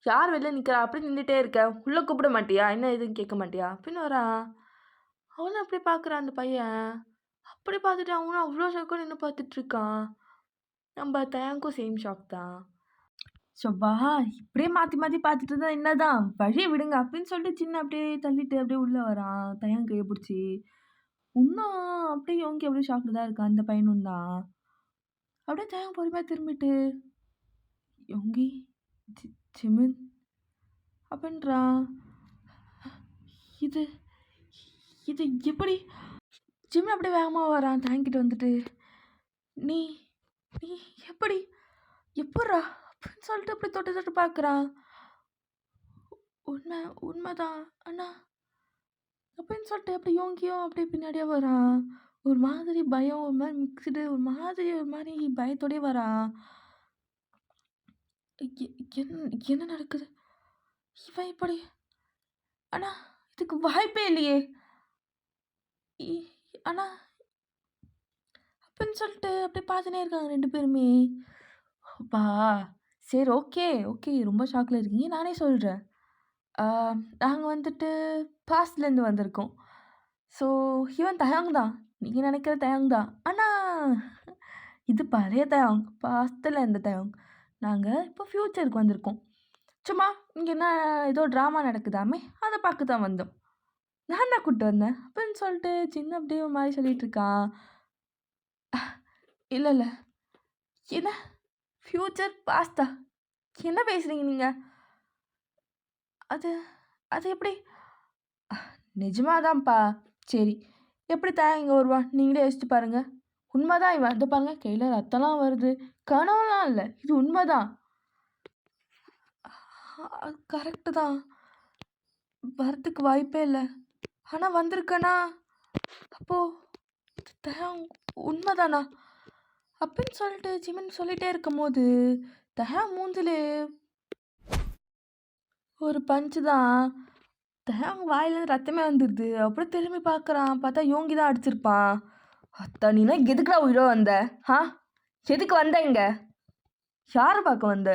யார் வெளில நிற்கிறா, அப்படி நின்றுட்டே இருக்க, உள்ளே கூப்பிட மாட்டியா, என்ன எதுன்னு கேட்க மாட்டியா அப்படின்னு வரான். அவனும் அப்படியே பார்க்குறான் அந்த பையன். அப்படி பார்த்துட்டு அவனும் அவ்வளோ ஷாக்காக நின்று பார்த்துட்ருக்கான். நம்ம தயாங்கும் சேம் ஷாக் தான். ஸோப்பா, இப்படியே மாற்றி மாற்றி பார்த்துட்டு இருந்தா என்னதான், வழியை விடுங்க அப்படின்னு சொல்லிட்டு சின்ன அப்படியே தள்ளிட்டு அப்படியே உள்ளே வரான். தயாங்க கையை பிடிச்சி. இன்னும் அப்படியே யோங்கி அப்படியே ஷாக்கில் தான் இருக்கான். அந்த பையனும் தான். அப்படியே தயாங்க பொறுமையாக திரும்பிட்டு, யோங்கி, ஜிமின் அப்படின்றான். இது இது எப்படி? ஜிமின் அப்படியே வேகமாக வரான் தயங்கிட்டு வந்துட்டு, நீ நீ எப்படி எப்பட்றா அப்படின்னு சொல்லிட்டு அப்படி தொட்டு தொட்டு பார்க்குறான். உண்மைதான் அண்ணா அப்படின்னு சொல்லிட்டு அப்படி யோங்கியும் அப்படியே பின்னாடியே வரான். ஒரு மாதிரி பயம், ஒரு மாதிரி மிக்ஸ்டு, ஒரு மாதிரி பயத்தோடயே வரான். என்ன நடக்குது? இவன் இப்படி, அண்ணா இதுக்கு வாய்ப்பே இல்லையே அண்ணா அப்படின்னு சொல்லிட்டு அப்படியே பார்த்துனே இருக்காங்க 2 பேருமே. அப்பா சரி, ஓகே ரொம்ப ஷாக்கில் இருக்கீங்க, நானே சொல்கிறேன். நாங்கள் வந்துட்டு பாஸ்ட்லேருந்து வந்திருக்கோம். ஸோ இவன் தயாங் தான், நீங்கள் நினைக்கிற தயாங் தான். ஆனால் இது பழைய தயாங், பாஸ்ட்டில் இருந்த தயாங். நாங்கள் இப்போ ஃப்யூச்சருக்கு வந்திருக்கோம். சும்மா இங்கே என்ன ஏதோ ட்ராமா நடக்குதாமே, அதை பார்க்க தான் வந்தோம். நான் தான் கூப்பிட்டு வந்தேன் அப்படின்னு சொல்லிட்டு சின்ன அப்படியே ஒரு மாதிரி சொல்லிகிட்ருக்கான். இல்லை என்ன ஃப்யூச்சர் பாஸ்டா, என்ன பேசுகிறீங்க நீங்கள்? அது அது எப்படி? நிஜமாதான்ப்பா. சரி, எப்படி தான் இங்கே வருவான், நீங்களே யோசிச்சு பாருங்கள். உண்மைதான் இவன், இதை பாருங்கள் கையில் ரத்தம்லாம் வருது, கனவுலாம் இல்லை, இது உண்மைதான். கரெக்டு தான், வரத்துக்கு வாய்ப்பே இல்லை. ஆனால் வந்திருக்கேனா, அப்போது தயாங் உண்மைதானா அப்படின்னு சொல்லிட்டு ஜிமின் சொல்லிகிட்டே இருக்கும்போது தயாங் மூஞ்சிலே ஒரு பஞ்சு தான். தயாங் வாயிலேருந்து ரத்தமே வந்துடுது. அப்படியே திரும்பி பார்க்குறான். பார்த்தா யோங்கி தான் அடிச்சிருப்பான். அத்தா, நீனா எதுக்குடா உயிரோ வந்த? எதுக்கு வந்த இங்க? யாரை பார்க்க வந்த?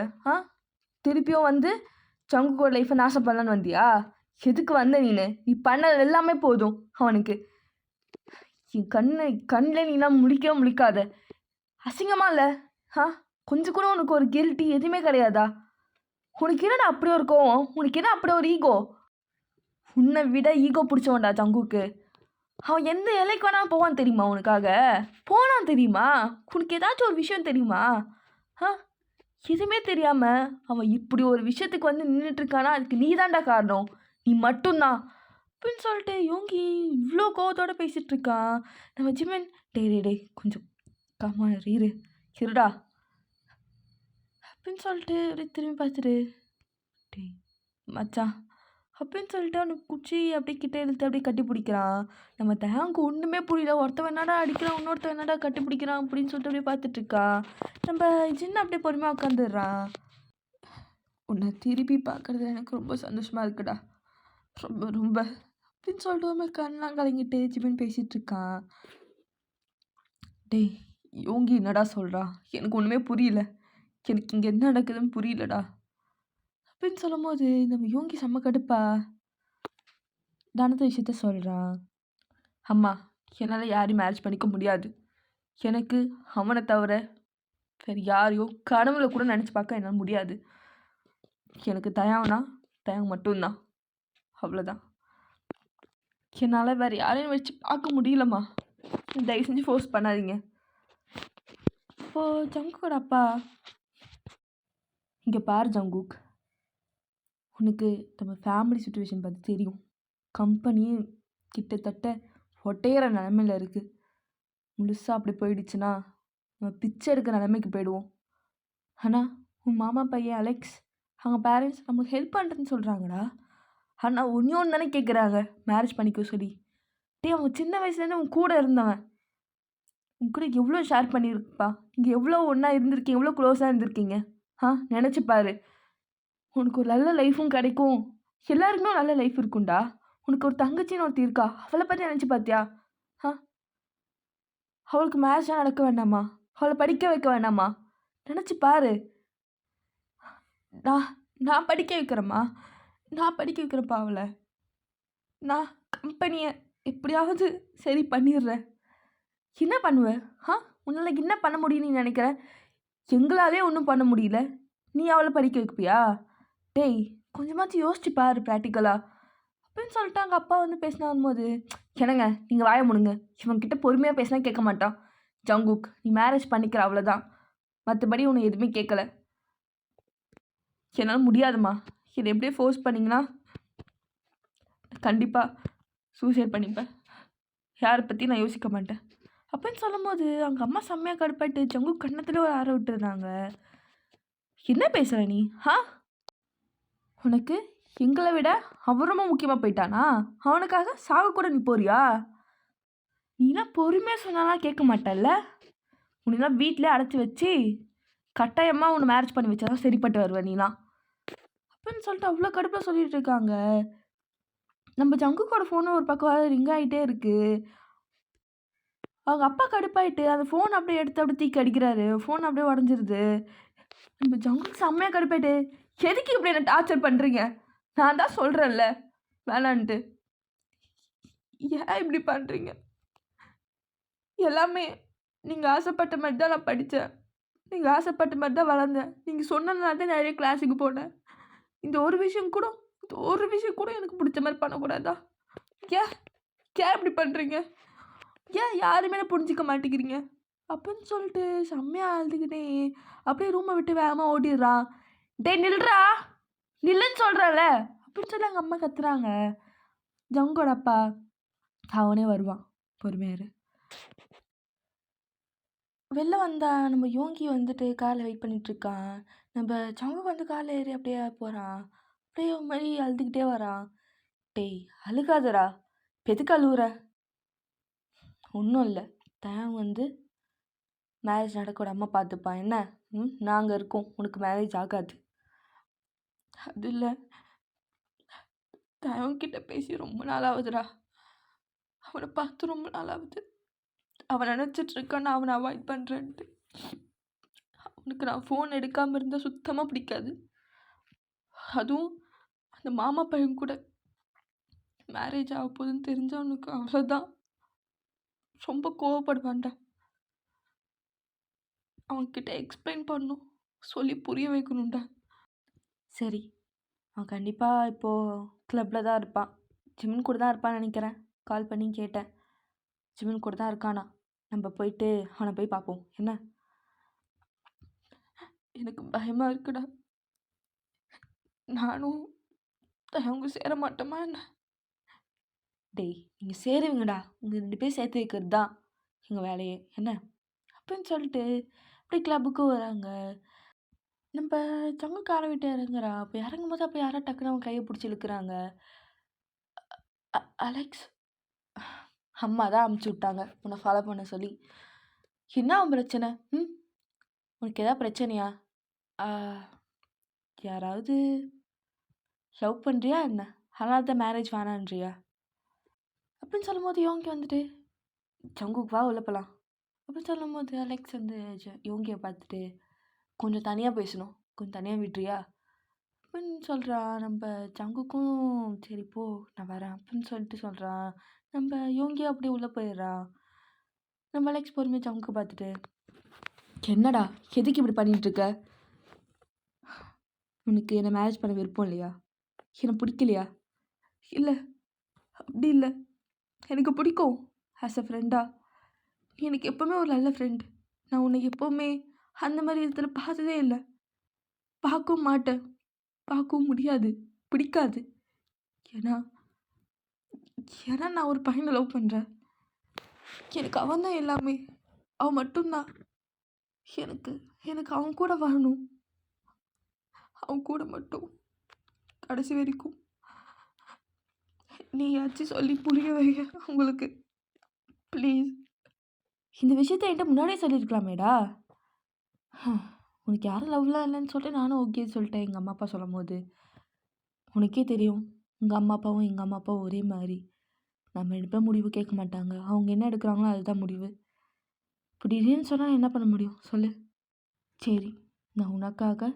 திருப்பியும் வந்து ஜங்குக்கோட லைஃப்பை நாசம் பண்ணலான்னு வந்தியா? எதுக்கு வந்த நீனு? நீ பண்ணது எல்லாமே போதும் அவனுக்கு. என் கண்ணில் நீலாம் முழிக்கவே முழிக்காத. அசிங்கமா இல்லை? கொஞ்சம் கூட உனக்கு ஒரு கில்ட்டி எதுவுமே கிடையாதா? உனக்கு என்னடா அப்படி ஒரு கோவம்? உனக்கு என்ன அப்படி ஒரு ஈகோ? உன்னை விட ஈகோ பிடிச்சவன்டா ஜங்குக்கு. அவன் எந்த எல்லைக்கு வேணாலும் போவான் தெரியுமா? உனக்காக போனான் தெரியுமா? உனக்கு ஏதாச்சும் ஒரு விஷயம் தெரியுமா? எதுவுமே தெரியாமல் அவன் இப்படி ஒரு விஷயத்துக்கு வந்து நின்றுட்டுருக்கானா, அதுக்கு நீ தான்டா காரணம், நீ மட்டும்தான் அப்படின்னு சொல்லிட்டு யோங்கி இவ்வளோ கோவத்தோடு பேசிகிட்டு இருக்கான். நம்ம ஜிமின், டே கொஞ்சம் காமா இருடா அப்படின்னு சொல்லிட்டு அப்படியே திரும்பி பார்த்துட்டு, டே மச்சான் அப்படின்னு சொல்லிட்டு அவனுக்கு குச்சி அப்படியே கிட்டே இழுத்து அப்படியே கட்டி பிடிக்கிறான். நம்ம தயாங்கு ஒன்றுமே புரியல. ஒருத்தவன் என்னடா அடிக்கிறான், இன்னொருத்தவன் என்னடா கட்டி பிடிக்கிறான் அப்படின்னு சொல்லிட்டு அப்படியே பார்த்துட்ருக்கான். நம்ம சின்ன அப்படியே பொறுமையாக உட்காந்துடுறான். உன்னை திருப்பி பார்க்குறது எனக்கு ரொம்ப சந்தோஷமாக இருக்குடா, ரொம்ப ரொம்ப அப்படின்னு சொல்லிட்டு அவன் கண்ணெலாம் கலங்கிட்டு ஜிமின் பேசிகிட்ருக்கான். டேய் யோங்கி என்னடா சொல்கிறா, எனக்கு ஒன்றுமே புரியல, எனக்கு இங்கே என்ன நடக்குதுன்னு புரியலடா அப்படின்னு சொல்லும்போது நம்ம யோங்கி செம்ம கடுப்பா தனத்த விஷயத்த சொல்கிறான். அம்மா, என்னால் யாரையும் மேரேஜ் பண்ணிக்க முடியாது. எனக்கு அவனை தவிர வேறு யாரையும் கனவுல கூட நினச்சி பார்க்க என்னால் முடியாது. எனக்கு தயாவுனா தயாங் மட்டும்தான், அவ்வளோதான். என்னால் வேறு யாரையும் வச்சு பார்க்க முடியலம்மா. தயவு செஞ்சு ஃபோர்ஸ் பண்ணாதீங்க. இப்போது ஜங்குக்கோட அப்பா, இங்கே பாரு ஜங்குக், உனக்கு நம்ம ஃபேமிலி சுச்சுவேஷன் பற்றி தெரியும். கம்பெனி கிட்டத்தட்ட ஒட்டையிற நிலமையில் இருக்குது. முழுசாக அப்படி போயிடுச்சுன்னா நம்ம பிச்சை எடுக்க நிலைமைக்கு போயிடுவோம். ஆனால் உன் மாமா பையன் அலெக்ஸ், அவங்க பேரண்ட்ஸ் நமக்கு ஹெல்ப் பண்ணுறேன்னு சொல்கிறாங்கடா. ஆனால் ஒன்று தானே கேட்குறாங்க, மேரேஜ் பண்ணிக்க சொல்லி. அவங்க சின்ன வயசுலேருந்து உன் கூட இருந்தவன், உன் கூட எவ்வளோ ஷேர் பண்ணியிருப்பா. நீங்கள் எவ்வளோ ஒன்றா இருந்திருக்கீங்க, எவ்வளோ க்ளோஸாக இருந்திருக்கீங்க. நினச்சி பாரு, உனக்கு ஒரு நல்ல லைஃப்பும் கிடைக்கும். எல்லாருக்குமே நல்ல லைஃப் இருக்கும்டா. உனக்கு ஒரு தங்கச்சின்னு ஒருத்தி இருக்கா, அவளை பற்றி நினச்சி பார்த்தியா? அவளுக்கு மேரேஜாக நடக்க வேண்டாமா? அவளை படிக்க வைக்க வேண்டாமா? நினச்சி பாரு. நான் படிக்க வைக்கிறேம்மா, நான் படிக்க வைக்கிறப்பா அவளை. நான் கம்பெனியை எப்படியாவது சரி பண்ணிடுறேன். என்ன பண்ணுவேன்? உன்னால் என்ன பண்ண முடியும் நீ நினைக்கிற? எங்களாலே ஒன்றும் பண்ண முடியல, நீ அவளை படிக்க வைப்பியா? டேய், கொஞ்சமாச்சும் யோசிச்சு பாரு ப்ராக்டிக்கலாக அப்படின்னு சொல்லிட்டு அவங்க அப்பா வந்து பேசினான் போது, என்னங்க நீங்கள் வாய முடுங்க, இவன்கிட்ட பொறுமையாக பேசினா கேட்க மாட்டான். ஜங்குக், நீ மேரேஜ் பண்ணிக்கிற அவ்வளோதான், மற்றபடி உன்னை எதுவுமே கேட்கல. என்னால் முடியாதுமா, இதை எப்படியே ஃபோர்ஸ் பண்ணிங்கன்னா கண்டிப்பாக சூசைட் பண்ணிப்பேன். யாரை பற்றி நான் யோசிக்க மாட்டேன் அப்படின்னு சொல்லும் போது அவங்க அம்மா செம்மையாக கடுப்பாயிட்டு ஜங்குக் கண்ணத்தில் ஒரு ஆற விட்டுருந்தாங்க. என்ன பேசுகிற நீ? உனக்கு எங்களை விட அவன் ரொம்ப முக்கியமாக போயிட்டானா? அவனுக்காக சாக கூட நீ போறியா? நீலாம் பொறுமையாக சொன்னாலாம் கேட்க மாட்டல்ல. உன்னெல்லாம் வீட்டிலே அடைச்சி வச்சு கட்டாயமாக உன்னை மேரேஜ் பண்ணி வச்சாதான் சரிப்பட்டு வருவேன் நீலாம் அப்படின்னு சொல்லிட்டு அவ்வளோ கடுப்பில் சொல்லிட்டு இருக்காங்க. நம்ம ஜங்குக்கோட ஃபோனு ஒரு பக்கம் ரிங் ஆகிட்டே இருக்குது. அவங்க அப்பா கடுப்பாயிட்டு அந்த ஃபோன் அப்படியே எடுத்து அப்படியே தூக்கி அடிக்கிறாரு. ஃபோன் அப்படியே உடஞ்சிருது. நம்ம ஜங்குக்கு செம்மையாக கடுப்பாயிட்டு, எதுக்கு இப்படி என்ன டார்ச்சர் பண்ணுறீங்க? நான் தான் சொல்கிறேன்ல வேணான்ட்டு, ஏன் இப்படி பண்ணுறீங்க? எல்லாமே நீங்கள் ஆசைப்பட்ட மாதிரி தான் நான் படித்தேன், நீங்கள் ஆசைப்பட்ட மாதிரி தான் வளர்ந்தேன், நீங்கள் சொன்னதுனால தான் நிறைய கிளாஸுக்கு போனேன். இந்த ஒரு விஷயம் கூட எனக்கு பிடிச்ச மாதிரி பண்ணக்கூடாதா? ஏன் இப்படி பண்ணுறீங்க? ஏன் யாருமே புரிஞ்சிக்க மாட்டேங்கிறீங்க அப்படின்னு சொல்லிட்டு செம்மையாக அழுதுகிட்டே அப்படியே ரூமை விட்டு வேகமாக ஓடிடுறான். டே நில்றா, நில்லுன்னு சொல்கிறல அப்படின்னு சொல்லி எங்கள் அம்மா கத்துறாங்க. ஜங்கோட அப்பா அவனே வருவான், பொறுமையாரு. வெளில வந்தா நம்ம யோங்கி வந்துட்டு காரில் வெயிட் பண்ணிகிட்ருக்கான். நம்ம ஜங்கு வந்து காரில் ஏறி அப்படியே போகிறான். அப்படியே ஒரு மாதிரி அழுதுகிட்டே வரான். டேய் அழுகாதரா, எதுக்கு அழுகுற? ஒன்றும் இல்லை, தயாங் வந்து மேரேஜ் நடக்கூட அம்மா பார்த்துப்பான். என்ன நாங்கள் இருக்கோம், உனக்கு மேரேஜ் ஆகாது. அது இல்லை, தயாங்கிட்ட பேசி ரொம்ப நாள் ஆகுதுடா, அவனை பார்த்து ரொம்ப நாள் ஆகுது. அவன் நினச்சிட்ருக்கான் நான் அவனை அவாய்ட் பண்ணுறேன்ட்டு. அவனுக்கு நான் ஃபோன் எடுக்காமல் இருந்தால் சுத்தமாக பிடிக்காது. அதுவும் அந்த மாமா பையன் கூட மேரேஜ் ஆக போகுதுன்னு தெரிஞ்சவனுக்கு அவ்வளோதான், ரொம்ப கோவப்படுவான்டா. அவன்கிட்ட எக்ஸ்பிளைன் பண்ணணும், சொல்லி புரிய வைக்கணும்டா. சரி, அவன் கண்டிப்பாக இப்போது கிளப்பில் தான் இருப்பான், ஜிமின் கூட தான் இருப்பான்னு நினைக்கிறேன். கால் பண்ணி கேட்டேன், ஜிமின் கூட தான் இருக்கானா, நம்ம போயிட்டு அவனை போய் பார்ப்போம். என்ன? எனக்கு பயமாக இருக்குடா, நானும் அவங்க சேர மாட்டோமா என்ன? டேய் நீங்கள் சேருவீங்கடா, உங்கள் 2 பேர் சேர்த்து வைக்கிறது தான் எங்கள் வேலையே. என்ன அப்படின்னு சொல்லிட்டு அப்படி கிளப்புக்கு வராங்க. நம்ம ஜங்குக்கார விட்டு இறங்குறா. அப்போ இறங்கும் போது அப்போ யாரோ டக்குன்னு அவன் கையை பிடிச்சி இழுக்கிறாங்க. அலெக்ஸ், அம்மா தான் அமுச்சு விட்டாங்க உன்னை ஃபாலோ பண்ண சொல்லி. என்ன அவன் பிரச்சனை? உனக்கு எதாவது பிரச்சனையா? யாராவது லவ் பண்ணுறியா என்ன? அதனால தான் மேரேஜ் வேணான்றியா அப்படின்னு சொல்லும் போது யோங்கி வந்துட்டு, ஜங்குக்கு வா உள்ள போகலாம் அப்படின்னு சொல்லும் போது அலெக்ஸ் வந்து யோங்கியை பார்த்துட்டு, கொஞ்சம் தனியாக பேசணும், கொஞ்சம் தனியாக விட்றியா அப்படின்னு சொல்கிறான். நம்ம ஜங்குக்கும் சரி போ நான் வரேன் அப்படின்னு சொல்லிட்டு சொல்கிறான். நம்ம யோங்கியும் அப்படியே உள்ளே போயிடுறான். நம்ம அலெக்ஸ் பொறுமையாக ஜங்குக்கு பார்த்துட்டு என்னடா எதுக்கு இப்படி பண்ணிட்டு இருக்க? உனக்கு என்னை மேரேஜ் பண்ண விருப்பம் இல்லையா? என்னை பிடிக்கலையா? இல்லை அப்படி இல்லை, எனக்கு பிடிக்கும் ஆஸ் அ ஃப்ரெண்டா. எனக்கு எப்போவுமே ஒரு நல்ல ஃப்ரெண்ட். நான் உன்னை எப்போவுமே அந்த மாதிரி இடத்துல பார்த்ததே இல்லை, பார்க்கவும் மாட்டேன், பார்க்கவும் முடியாது, பிடிக்காது. ஏன்னா ஏன்னா நான் ஒரு பையனை லவ் பண்ணுறேன். எனக்கு அவன் தான் எல்லாமே, அவன் மட்டும்தான். எனக்கு எனக்கு அவன் கூட வாழணும், அவன் கூட மட்டும் கடைசி வரைக்கும். நீயாச்சும் சொல்லி புரிய வைங்க அவங்களுக்கு ப்ளீஸ். இந்த விஷயத்த என்கிட்ட முன்னாடியே சொல்லியிருக்கலாமேடா. உனக்கு யாரும் லவ்லாம் இல்லைன்னு சொல்லிட்டு நானும் ஓகே சொல்லிட்டேன் எங்கள் அம்மா அப்பா சொல்லும் போது. உனக்கே தெரியும் உங்கள் அம்மா அப்பாவும் எங்கள் அம்மா அப்பாவும் ஒரே மாதிரி. நம்ம எடுப்ப முடிவு கேட்க மாட்டாங்க, அவங்க என்ன எடுக்கிறாங்களோ அதுதான் முடிவு. இப்படி இல்லைன்னு சொன்னால் என்ன பண்ண முடியும் சொல்லு? சரி நான் உனக்காக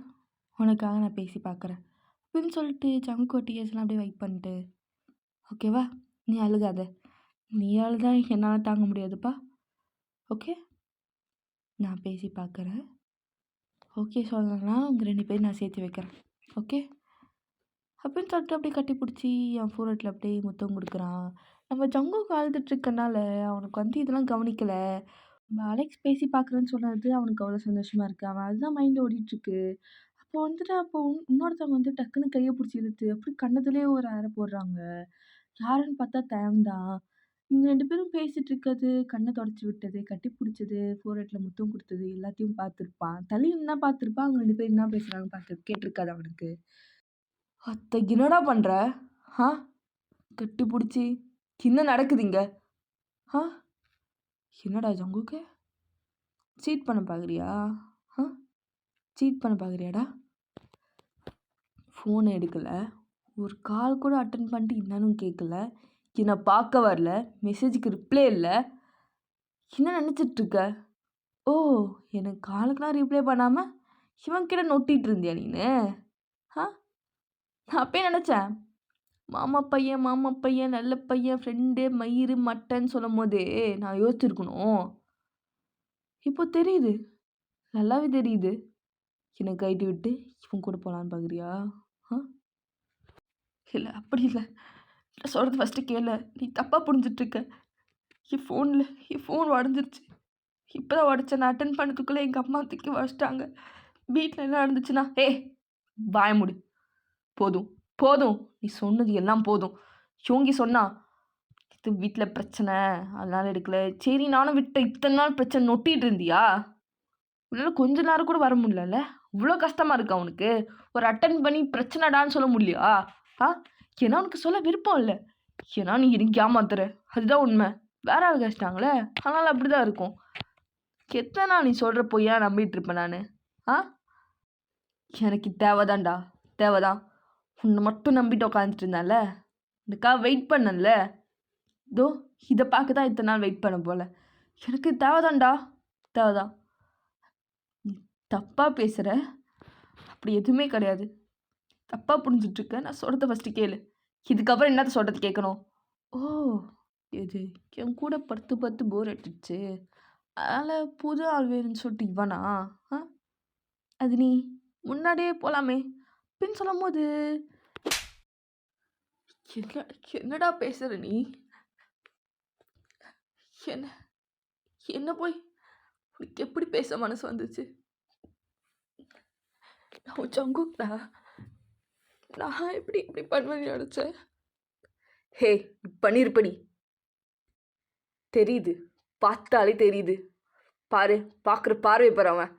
நான் பேசி பார்க்குறேன் அப்படின்னு சொல்லிட்டு ஜங்கு டிஎஸ்லாம் அப்படியே வெயிட் பண்ணிட்டு, ஓகேவா நீ அழுகாத, நீ அழுதா என்னால் தாங்க முடியாதுப்பா. ஓகே நான் பேசி பார்க்குறேன், ஓகே சொல்லலைன்னா உங்கள் 2 பேரும் நான் சேர்த்து வைக்கிறேன், ஓகே அப்படின்னு சொல்லிட்டு அப்படியே கட்டி பிடிச்சி என் ஃபோரட்டில் அப்படியே முத்தம் கொடுக்குறான். நம்ம ஜங்குக்கு அழுதுட்ருக்கனால அவனுக்கு வந்து இதெல்லாம் கவனிக்கலை. நம்ம அலெக்ஸ் பேசி பார்க்குறேன்னு சொன்னது அவனுக்கு அவ்வளோ சந்தோஷமாக இருக்குது. அவன் அதுதான் மைண்டில் ஓடிட்டுருக்கு. அப்போ வந்துட்டு அப்போ இன்னொருத்தவங்க வந்து டக்குன்னு கையை பிடிச்சி இழுத்து அப்படி கண்ணத்துலேயே ஒரு அரை போடுறாங்க. யாருன்னு பார்த்தா தான். இவங்க 2 பேரும் பேசிகிட்டு இருக்கிறது, கண்ணை தொடச்சி விட்டது, கட்டி பிடிச்சது, ஃபோரட்டில் முத்தம் கொடுத்தது எல்லாத்தையும் பார்த்துருப்பான். தள்ளி என்ன பார்த்துருப்பான், அவங்க 2 பேரும் என்ன பேசுகிறாங்க பார்த்து கேட்டிருக்காது அவனுக்கு. அத்தை என்னடா பண்ணுற? ஆ கட்டி பிடிச்சி என்ன நடக்குது இங்கே? ஆ என்னடா ஜங்குக்கு சீட் பண்ண பார்க்குறியா? ஆ சீட் பண்ண பார்க்குறியாடா? ஃபோனை எடுக்கலை, ஒரு கால் கூட அட்டன் பண்ணிட்டு என்னன்னு கேட்கல, என்னை பார்க்க வரல, மெசேஜுக்கு ரிப்ளை இல்லை, என்ன நினச்சிட்ருக்க? ஓ எனக்கு காலுக்கெலாம் ரிப்ளை பண்ணாமல் இவன்கிட்ட நொட்டிகிட்டு இருந்தியா நீனு? ஆ நான் அப்பயே நினச்சேன், மாமா பையன் நல்ல பையன் ஃப்ரெண்டு மயிறு மட்டன் சொல்லும் போதே நான் யோசிச்சிருக்கணும். இப்போ தெரியுது, நல்லாவே தெரியுது. என்னை கைட்டு விட்டு இவன் கூட போகலான்னு பார்க்குறியா? ஆ இல்லை அப்படி இல்லை, நான் சொல்கிறது ஃபஸ்ட்டு கேளு. நீ தப்பாக புரிஞ்சிட்ருக்க. என் ஃபோன் உடஞ்சிருச்சு. இப்போ தான் உடச்சேன். நான் அட்டன் பண்ணதுக்குள்ளே எங்கள் அம்மா தூக்கி உடச்சிட்டாங்க. வீட்டில் என்ன நடந்துச்சுன்னா வாய மூடு, போதும் போதும், நீ சொன்னது எல்லாம் போதும். யோங்கி சொன்னா இது வீட்டில் பிரச்சனை அதனால எடுக்கல. சரி நானும் விட்டேன். இத்தனை நாள் பிரச்சனை நொட்டிகிட்டு இருந்தியா? உன்னால் கொஞ்ச நேரம் கூட வர முடியல. இவ்வளோ கஷ்டமாக இருக்கு அவனுக்கு. ஒரு அட்டன் பண்ணி பிரச்சனைடான்னு சொல்ல முடியலையா? ஏன்னா உனக்கு சொல்ல விருப்பம் இல்லை, ஏன்னா நீ எனக்கு ஏமாத்துற, அதுதான் உண்மை. வேற ஆள் கஷ்டாங்களே, அதனால் அப்படி தான் இருக்கும். எத்தனை நாள் நீ சொல்கிற பொய்யா நம்பிட்டு இருப்பேன் நான்? எனக்கு தேவைதான்டா, தேவைதான். உன்னை மட்டும் நம்பிட்டு உட்காந்துட்டு இருந்தால, இதுக்காக வெயிட் பண்ணல. இதோ இதை பார்க்க தான் இத்தனை நாள் வெயிட் பண்ண போல. எனக்கு தேவைதான்டா, தேவைதான். நீ தப்பாக பேசுகிற, அப்படி எதுவுமே கிடையாது. தப்பாக புரிஞ்சிட்ருக்க. நான் சொல்கிறத ஃபஸ்ட்டு கேளு, இதுக்கப்புறம் என்னத்த சொல்கிறது கேட்கணும்? ஓ இது என் கூட படுத்து போர் அடிச்சிடுச்சு, அதனால் புது ஆள் வேணும்னு சொல்லிட்டு இவனா? அது நீ முன்னாடியே போகலாமே அப்படின்னு சொல்லும் போது, என்னடா பேசுகிற நீ? என்ன போய் உனக்கு எப்படி பேச மனசு வந்துச்சு? நான் ஜங்குக்டா, நான் எப்படி இப்படி பண்ணுவேன்னு நினச்சேன். ஹே பண்ணிருப்படி, தெரியுது, பார்த்தாலே தெரியுது. பாரு, பார்க்குற பார்வை பாரு. அவன்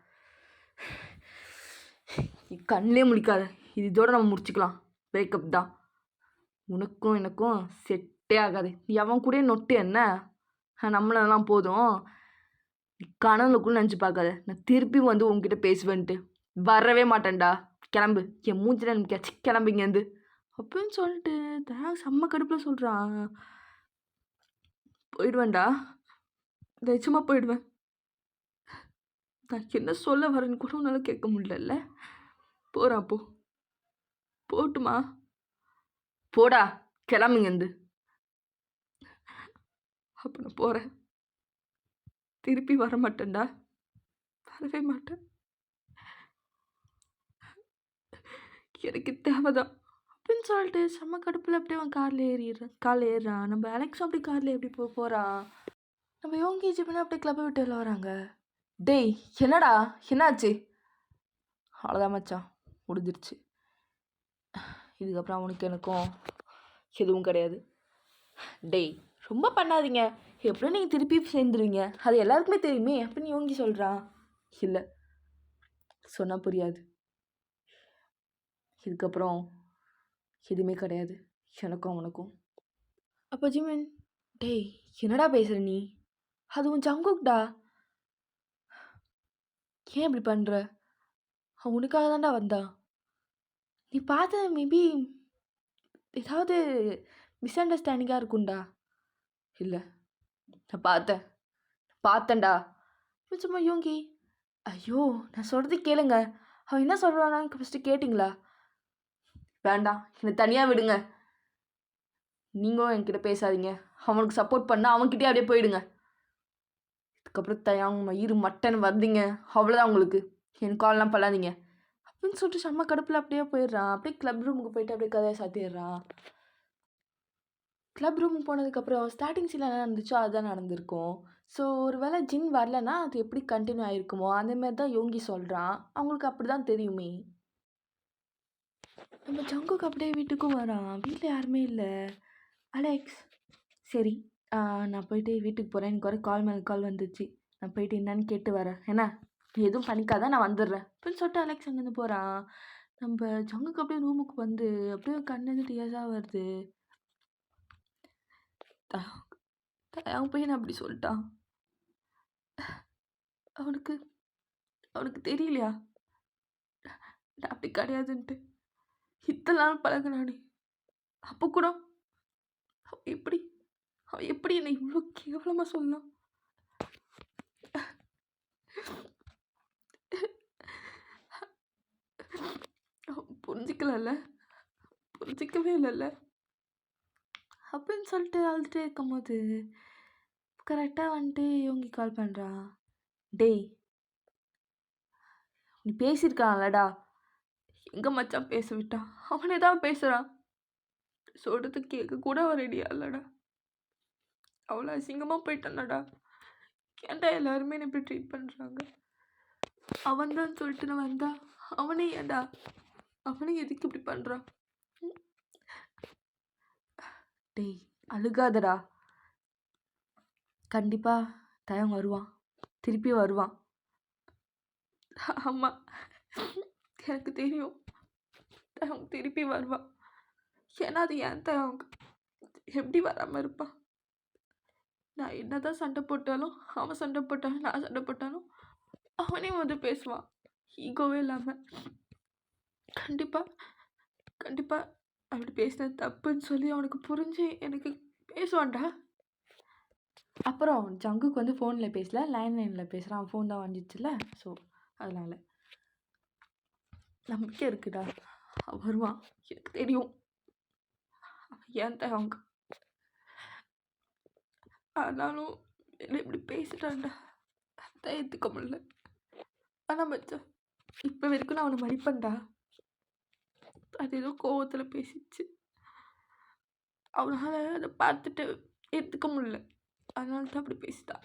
கண்ணிலே முடிக்காத, இது இதோட நம்ம முடிச்சுக்கலாம். பிரேக்கப் தான். உனக்கும் எனக்கும் செட்டே ஆகாது. நீ அவன் கூட நொட்டு என்ன, நம்மளெல்லாம் போதும். கனவுக்குள்ள நினச்சி பார்க்காத நான் திருப்பி வந்து உங்ககிட்ட பேசுவேன்ட்டு. வரவே மாட்டேன்டா, கிளம்பு, என் மூஞ்சில் எனக்கு கிளம்பிங்கேருந்து அப்படின்னு சொல்லிட்டு செம்ம கடுப்பில் சொல்கிறான். போயிடுவேன்டா, நிச்சயமாக போயிடுவேன். நான் என்ன சொல்ல வரேன்னு கூட உன்னால் கேட்க முடியல. போகிறான் அப்போ போட்டுமா? போடா, கிளம்புங்கந்து. அப்போ நான் போகிறேன். திருப்பி வர மாட்டேன்டா, வரவே மாட்டேன். எனக்கு தேவைதான் அப்படின்னு சொல்லிட்டு செம்ம கடுப்பில் அப்படியே அவன் காரில் ஏறுறான். நம்ம அலெக்ஸும் அப்படி காரில் எப்படி போகிறான். நம்ம யோங்கி ஜிப்னா அப்படியே கிளப்பை விட்டு வெளில வராங்க. டேய் என்னடா, என்னாச்சு? அவ்வளோதான் மச்சான், முடிஞ்சிருச்சு. இதுக்கப்புறம் அவனுக்கு எனக்கும் எதுவும் கிடையாது. டேய் ரொம்ப பண்ணாதீங்க, எப்படியும் நீங்கள் திருப்பி சேர்ந்துருவீங்க, அது எல்லாருக்குமே தெரியுமே அப்படின்னு யோங்கி சொல்கிறான். இல்லை, சொன்னால் புரியாது. இதுக்கப்புறம் எதுவுமே கிடையாது எனக்கும் அவனுக்கும். அப்போ ஜிமின், டேய் என்னடா பேசுகிற நீ? அதுவும் ஜங்குக்டா, ஏன் இப்படி பண்ணுற? அவனுக்காக தான்டா வந்தான். நீ பார்த்தது மேபி ஏதாவது மிஸ் அண்டர்ஸ்டாண்டிங்காக இருக்கும்டா. இல்லை, நான் பார்த்தேன்டா சும்மா யோங்கி. ஐயோ, நான் சொல்கிறது கேளுங்க, அவன் என்ன சொல்கிறானா ஃபஸ்ட்டு கேட்டிங்களா? வேண்டாம், என்னை தனியாக விடுங்க. நீங்களும் என்கிட்ட பேசாதீங்க. அவனுக்கு சப்போர்ட் பண்ணால் அவன்கிட்டே அப்படியே போயிடுங்க. இதுக்கப்புறம் தயாங்க மயிறு மட்டன் வந்தீங்க அவ்வளோதான் உங்களுக்கு. என் கால்லாம் பண்ணாதீங்க அப்படின்னு சொல்லிட்டு செம்ம கடுப்பில் அப்படியே போயிடுறான். அப்படியே கிளப் ரூமுக்கு போயிட்டு அப்படியே கதையை சாத்திடுறான். கிளப் ரூமுக்கு போனதுக்கப்புறம் ஸ்டார்டிங் சீனில் என்ன நடந்துச்சோ அதுதான் நடந்திருக்கும். ஸோ ஒரு வேளை ஜின் வரலன்னா அது எப்படி கண்டினியூ ஆகிருக்குமோ அந்தமாரி தான் யோங்கி சொல்கிறான். அவங்களுக்கு அப்படி தான் தெரியுமே. நம்ம ஜங்குக்கு அப்படியே வீட்டுக்கும் வரான். வீட்டில் யாருமே இல்லை. அலெக்ஸ், சரி நான் போயிட்டு வீட்டுக்கு போகிறேன், எனக்கு வர கால் மேலே கால் வந்துச்சு, நான் போயிட்டு என்னன்னு கேட்டு வரேன், என்ன நீ எதுவும் பண்ணிக்காத, நான் வந்துடுறேன் அப்படின்னு சொல்லிட்டு அலெக்ஸ் அங்கேருந்து போகிறான். நம்ம ஜங்குக்கு அப்படியே ரூமுக்கு வந்து அப்படியே கண்ணு டீயர்ஸாக வருது. அவன் போய் நான் அப்படி சொல்லிட்டான். அவனுக்கு தெரியலையா நான் அப்படி கிடையாதுன்ட்டு? இத்தனை நாள் பழகினானே, அப்போ கூட அவன் எப்படி என்னை இவ்வளோ கேவலமாக சொல்லலாம்? புரிஞ்சிக்கவே இல்லைல்ல அப்படின்னு சொல்லிட்டு அழுதுகிட்டே இருக்கும்போது கரெக்டாக வந்துட்டு யோங்கி கால் பண்ணுறான். டேய் நீ பேசியிருக்கான்லடா, எங்கே மச்சான் பேச விட்டான்? அவனே தான் பேசுகிறான், சொல்கிறது கேட்க கூட அவன் ரெடியா இல்லைடா. அவ்வளோ அசிங்கமாக போயிட்டானடா. ஏன்டா எல்லாருமே என்ன இப்படி ட்ரீட் பண்ணுறாங்க? அவன் தான் சொல்லிட்டு நான் வந்தா அவனே ஏன்டா, அவனே எதுக்கு இப்படி பண்ணுறான்? டேய் அழுகாதடா, கண்டிப்பாக தயம் வருவான், திருப்பி வருவான். ஆமாம் எனக்கு தெரியும், தயம் திருப்பி வருவான். ஏன்னா அது ஏன் தயம் எப்படி வராமல் இருப்பான்? நான் என்ன தான் சண்டை போட்டாலும், அவன் சண்டை போட்டாலும், நான் சண்டை போட்டாலும் அவனே வந்து பேசுவான், ஈகோவே இல்லாமல். கண்டிப்பாக அப்படி பேசினது தப்புன்னு சொல்லி அவனுக்கு புரிஞ்சு எனக்கு பேசுவான்டா. அப்புறம் ஜங்குக்கு வந்து ஃபோனில் பேசல, லைனில் பேசுகிறான். ஃபோன் தான் வந்துச்சுல, ஸோ அதனால் நம்பிக்கை இருக்குடா, வருவான், எனக்கு தெரியும். ஏன் அவங்க ஆனாலும் என்ன இப்படி பேசிட்டான்டா, அதான் ஏற்றுக்க முடியல. ஆனால் மச்சான் இப்போ வரைக்கும் நான் அவனை மதிப்பேன்டா. அது ஏதோ கோவத்தில் பேசிச்சு, அவனால் அதை பார்த்துட்டு ஏற்றுக்க முடியல, அதனால தான் அப்படி பேசிட்டான்.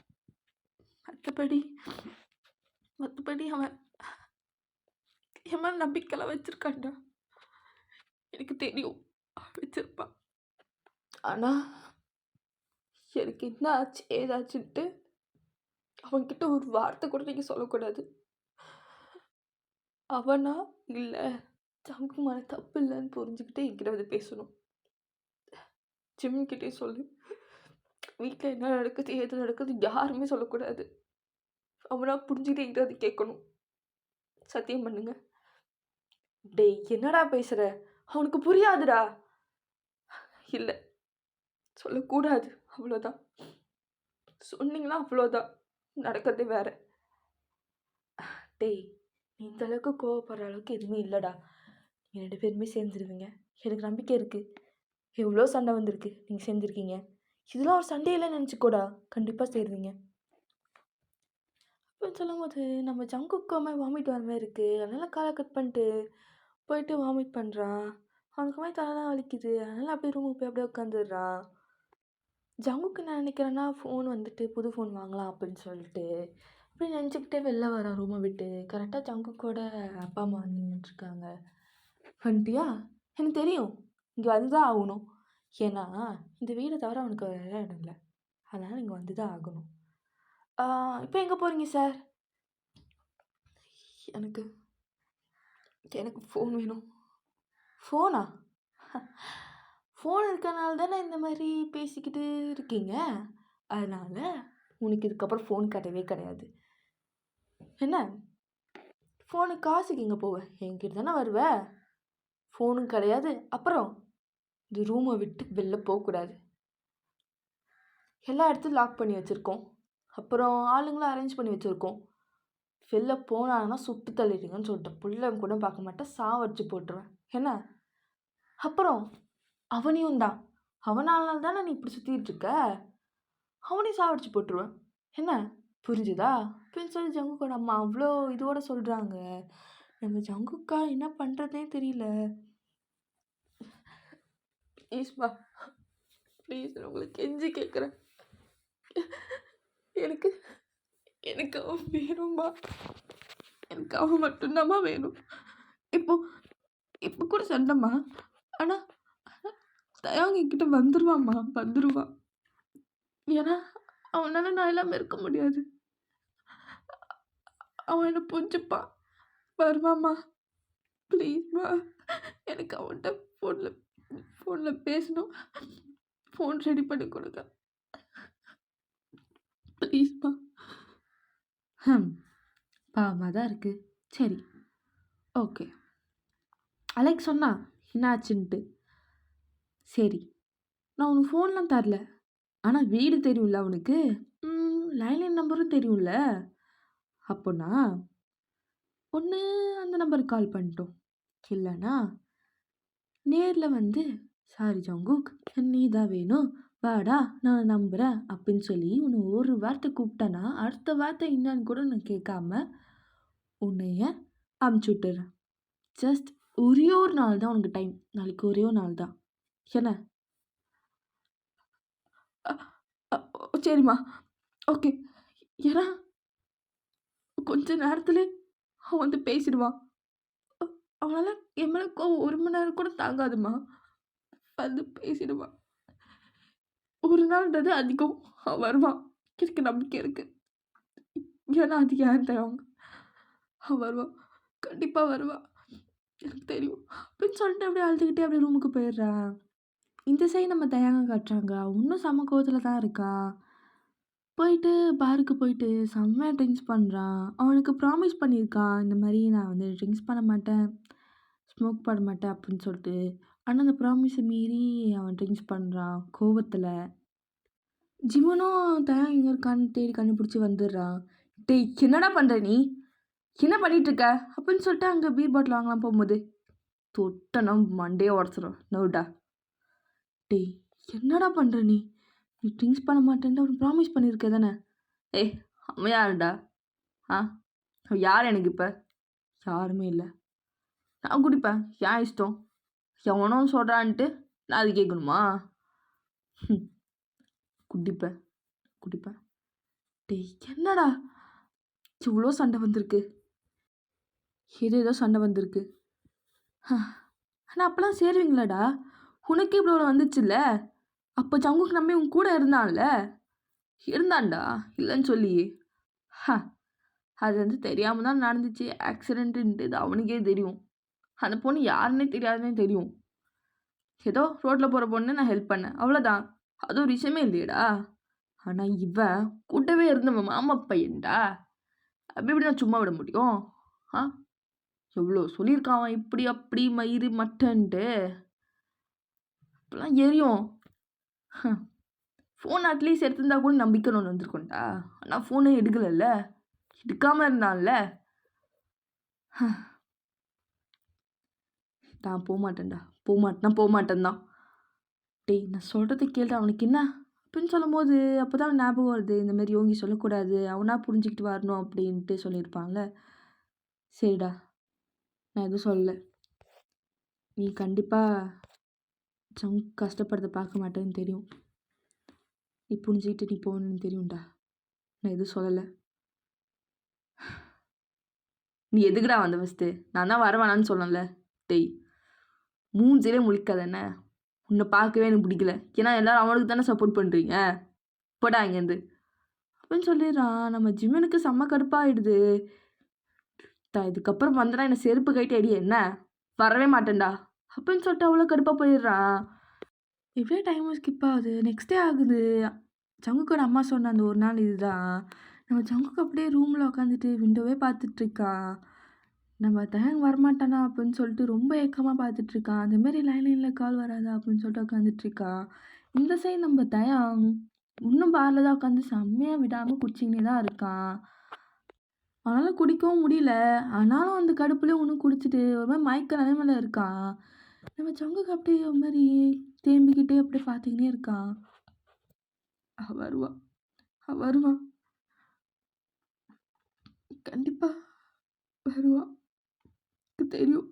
மற்றபடி அவன் என் மேலே நம்பிக்கைலாம் வச்சுருக்கான்டா, எனக்கு தெரியும் வச்சுருப்பான். ஆனால் எனக்கு என்ன ஆச்சு ஏதாச்சுன்ட்டு அவன்கிட்ட ஒரு வார்த்தை கூட நீங்கள் சொல்லக்கூடாது. அவனா இல்லை ஜங்குமான தப்பு இல்லைன்னு புரிஞ்சுக்கிட்டே என்கிட்ட வந்து பேசணும். ஜிம்கிட்டே சொல்லு, வீட்டில் என்ன நடக்குது ஏது நடக்குது யாருமே சொல்லக்கூடாது. அவனா புரிஞ்சுக்கிட்டு என்கிட்ட வந்து கேட்கணும். சத்தியம் பண்ணுங்க. டேய் என்னடா பேசுகிற, அவனுக்கு புரியாதுடா. இல்லை சொல்லக்கூடாது, அவ்வளோதான். சொன்னீங்களா அவ்வளோதான், நடக்கிறதே வேற. டேய் நீ இந்த அளவுக்கு கோவப்படுற அளவுக்கு எதுவுமே இல்லைடா. நீங்கள் 2 பேருமே சேர்ந்துருவீங்க. எனக்கு நம்பிக்கை இருக்குது. எவ்வளோ சண்டை வந்திருக்கு. நீங்கள் சேர்ந்துருக்கீங்க. இதெல்லாம் ஒரு சண்டையெல்லாம் நினச்சிக்கோடா. கண்டிப்பாக சேருவீங்க. அப்படின்னு சொல்லும்போது நம்ம ஜங்குக்குமே வாமிட் வர மாதிரி இருக்குது. அதனால் காலை கட் பண்ணிட்டு போயிட்டு வாமிட் பண்ணுறான். அவனுக்கு மாதிரி தலைலாம் வலிக்குது. அதனால் அப்படியே ரூமுக்கு போய் அப்படியே உட்காந்துடுறான். ஜங்குக்கு நான் நினைக்கிறேன்னா ஃபோன் வந்துட்டு புது ஃபோன் வாங்கலாம் அப்படின்னு சொல்லிட்டு அப்படி நினச்சிக்கிட்டே வெளில வரான் ரூமை விட்டு. கரெக்டாக ஜங்குக்கோட அப்பா அம்மா வந்து நின்றுட்டுருக்காங்க. வந்துட்டியா? எனக்கு தெரியும் இங்கே வந்து தான் ஆகணும். ஏன்னா இந்த வீடை தவிர அவனுக்கு வேற இடம் இல்லை. அதனால் இங்கே வந்து தான் ஆகணும். இப்போ எங்கே போகிறீங்க சார்? எனக்கு எனக்கு ஃபோன் வேணும். ஃபோனா? ஃபோன் இருக்கனால தானே இந்த மாதிரி பேசிக்கிட்டு இருக்கீங்க. அதனால் உனக்கு இதுக்கப்புறம் ஃபோன் கிடையவே கிடையாது. என்ன ஃபோனுக்கு காசுக்கு எங்கே போவேன்? என்கிட்ட தானே வருவ. ஃபோனும் கிடையாது. அப்புறம் இந்த ரூமை விட்டு வெளில போகக்கூடாது. எல்லா இடத்துலையும் லாக் பண்ணி வச்சுருக்கோம். அப்புறம் ஆளுங்களும் அரேஞ்ச் பண்ணி வச்சுருக்கோம். வெளில போனாங்கன்னா சுட்டு தள்ளிடுங்கன்னு சொல்லிட்டேன். புள்ள கூட பார்க்க மாட்டேன். சாவடிச்சு போட்டுருவேன். என்ன அப்புறம் அவனையும் தான். அவனால தானே நீ இப்படி சுற்றிட்டு இருக்க. அவனையும் சாவடிச்சு போட்டுருவேன். என்ன புரிஞ்சுதா? அப்படின்னு சொல்லி ஜங்குக்கோட அம்மா அவ்வளோ இதோட சொல்கிறாங்க. நம்ம ஜங்குக்கா என்ன பண்ணுறதே தெரியல. ப்ளீஸ்மா, ப்ளீஸ் உங்களுக்கு கெஞ்சி கேட்குறேன். எனக்கு எனக்கு அவன் வேணும்மா. எனக்கு அவன் மட்டும்தாம்மா வேணும். இப்போ கூட சண்டைம்மா. ஆனால் தயாங்க என்கிட்ட வந்துடுவாம்மா. வந்துடுவான். ஏன்னா அவனால் நான் இல்லாமல் இருக்க முடியாது. அவன் என்னை புரிஞ்சுப்பான். வருவாம்மா. ப்ளீஸ்மா, எனக்கு அவன்கிட்ட ஃபோனில் பேசணும். ஃபோன் ரெடி பண்ணி கொடுங்க ப்ளீஸ்மா. பாவமாக தான் இருக்குது. சரி, ஓகே. அலெக்ஸ் சொன்னா என்னாச்சுன்ட்டு. சரி, நான் உனக்கு ஃபோன்லாம் தரல. ஆனால் வீடு தெரியும்ல அவனுக்கு. லைன்லைன் நம்பரும் தெரியும்ல. அப்போனா ஒன்று அந்த நம்பருக்கு கால் பண்ணிட்டோம். இல்லைனா நேரில் வந்து சாரி ஜங்குக், நீ தான் வேணும், வாடா நான் நம்புகிறேன் அப்படின்னு சொல்லி உன்னை ஒரு வார்த்தை கூப்பிட்டேன்னா அடுத்த வார்த்தை என்னன்னு கூட நான் கேட்காம உன்னைய அமுச்சு விட்டுறேன். ஜஸ்ட் ஒரே ஒரு நாள் தான் உனக்கு டைம். நாளைக்கு ஒரே ஒரு நாள் தான். என்ன? சரிம்மா, ஓகே. ஏன்னா கொஞ்ச நேரத்துல அவன் வந்து பேசிடுவான். அவனால் என் மேலே கோவம் 1 மணி நேரம் கூட தாங்காதுமா. வந்து பேசிடுவான். ஒரு நாள்ன்றது அதிகம். அவன் வருவான். எனக்கு நம்பிக்கை இருக்கு. ஏன்னா அது ஏன் தருவாங்க. அவன் வருவான், கண்டிப்பாக வருவான், எனக்கு தெரியும் அப்படின்னு சொல்லிட்டு அப்படியே அழுதுகிட்டே அப்படியே ரூமுக்கு போயிடுறான். இந்த சைடு நம்ம தயாங்க காட்டுறாங்க. இன்னும் செம்ம கோவத்தில் தான் இருக்கா. போயிட்டு பாருக்கு போயிட்டு செம்மையாக ட்ரிங்க்ஸ் பண்ணுறான். அவனுக்கு ப்ராமிஸ் பண்ணியிருக்கான், இந்த மாதிரி நான் வந்து ட்ரிங்க்ஸ் பண்ண மாட்டேன், ஸ்மோக் பண்ண மாட்டேன் அப்படின்னு சொல்லிட்டு. ஆனால் அந்த ப்ராமிஸை மீறி அவன் ட்ரிங்க்ஸ் பண்ணுறான் கோவத்தில். ஜிவனும் தயாங்க எங்கே இருக்கான்னு தேடி கண்டுபிடிச்சி வந்துடுறான். டேய் என்னடா பண்ணுற நீ? என்ன பண்ணிகிட்ருக்க அப்படின்னு சொல்லிட்டு அங்கே பீர் பாட்டில் வாங்கலாம் போகும்போது தொட்டனா மண்டையே உடச்சிடும். நோட்டா. டேய் என்னடா பண்ணுற நீ? நீ ட்ரிங்க்ஸ் பண்ண மாட்டேன்ட்டு அவன் ப்ராமிஸ் பண்ணியிருக்க தானே? ஏய் அவன் யாருடா? யார் எனக்கு இப்போ? யாருமே இல்லை. நான் குடிப்பேன், ஏன் இஷ்டம். எவனோ சொல்கிறான்ட்டு நான் அது கேட்கணுமா? குடிப்பேன் குடிப்பேன். டேய் என்னடா இவ்வளோ சண்டை வந்திருக்கு. ஏதோ சண்டை வந்திருக்கு. ஆனால் அப்போலாம் சேருவீங்களாடா? உனக்கு இப்படி ஒரு வந்துச்சுல்ல. அப்போ ஜங்குக்கு நம்பி உன் கூட இருந்தான்ல. இருந்தான்டா, இல்லைன்னு சொல்லி. அது வந்து தெரியாமல் தான் நடந்துச்சு, ஆக்சிடென்ட்டுன்ட்டு. இது அவனுக்கே தெரியும். அந்த பொண்ணு யாருன்னே தெரியாதுன்னே தெரியும். ஏதோ ரோட்டில் போகிற பொண்ணு நான் ஹெல்ப் பண்ணேன், அவ்வளோதான். அது ஒரு விஷயமே இல்லையடா. ஆனால் இவன் கூட்டவே இருந்தவன் மாமா பையன்டா. அப்படி எப்படி நான் சும்மா விட முடியும்? எவ்வளோ சொல்லியிருக்கான் அவன், இப்படி அப்படி மயிறு மட்டன்ட்டு. இப்பெல்லாம் எரியும். ஃபோன் அட்லீஸ்ட் எடுத்திருந்தா கூட நம்பிக்கை ஒன்று வந்திருக்கோண்டா. ஆனால் ஃபோனே எடுக்கலைல்ல, எடுக்காமல் இருந்தான்ல. நான் போமாட்டேன்டா, போமாட்டேன் தான். டேய் நான் சொல்கிறத கேளுடா, அவனுக்கு என்ன அப்படின்னு சொல்லும்போது அப்போ தான் ஞாபகம் வருது, இந்த மாதிரி யோகி சொல்லக்கூடாது, அவனா புரிஞ்சுக்கிட்டு வரணும் அப்படின்ட்டு சொல்லியிருப்பான்ல. சரிடா, நான் எதுவும் சொல்லலை. நீ கண்டிப்பாக கஷ்டப்படுறத பார்க்க மாட்டேன்னு தெரியும். நீ புரிஞ்சுக்கிட்டு நீ போகணுன்னு தெரியும்டா. நான் எதுவும் சொல்லலை. நீ எதுக்குடா வந்த ஃபஸ்ட்டு? நான் தான் வர வேணான்னு சொன்னேன்ல. டேய் மூஞ்சிலே முழிக்காத என்ன? உன்னை பார்க்கவே எனக்கு பிடிக்கல. ஏன்னா எல்லாரும் அவனுக்கு தானே சப்போர்ட் பண்ணுறீங்க. போடா இங்கேருந்து அப்படின்னு சொல்லிடுறான். நம்ம ஜிம்மனுக்கு செம்ம கடுப்பாயிடுது. இதுக்கப்புறம் வந்தனா என்னை செருப்பு கைட்டு அடி என்ன? வரவே மாட்டேன்டா அப்படின்னு சொல்லிட்டு அவ்வளோ கடுப்பாக போயிடுறான். இப்படியே டைமும் ஸ்கிப் ஆகுது. நெக்ஸ்ட் டே ஆகுது. ஜங்குக்கோட அம்மா சொன்ன அந்த ஒரு நாள் இதுதான். நம்ம ஜங்குக்கு அப்படியே ரூமில் உட்காந்துட்டு விண்டோவே பார்த்துட்ருக்கான். நம்ம தயங் வரமாட்டானா அப்படின்னு சொல்லிட்டு ரொம்ப ஏக்கமாக பார்த்துட்ருக்கான். அந்தமாரி லைனில் கால் வராதா அப்படின்னு சொல்லிட்டு உட்காந்துட்ருக்கான். இந்த சைடு நம்ம தயங் இன்னும் பாரில் தான் உட்காந்து செம்மையாக விடாமல் குடிச்சிக்கினே தான் இருக்கான். அவனால் குடிக்கவும் முடியல. ஆனாலும் அந்த கடுப்புலேயும் இன்னும் குடிச்சிட்டு ஒரு மாதிரி மயக்க நிலைமையில இருக்கான். நம்ம ஜங்குக்கு அப்படியே ஒரு மாதிரி தேம்பிக்கிட்டே அப்படியே பார்த்துக்கினே இருக்கான். வருவான் கண்டிப்பாக வருவான், தெரியும்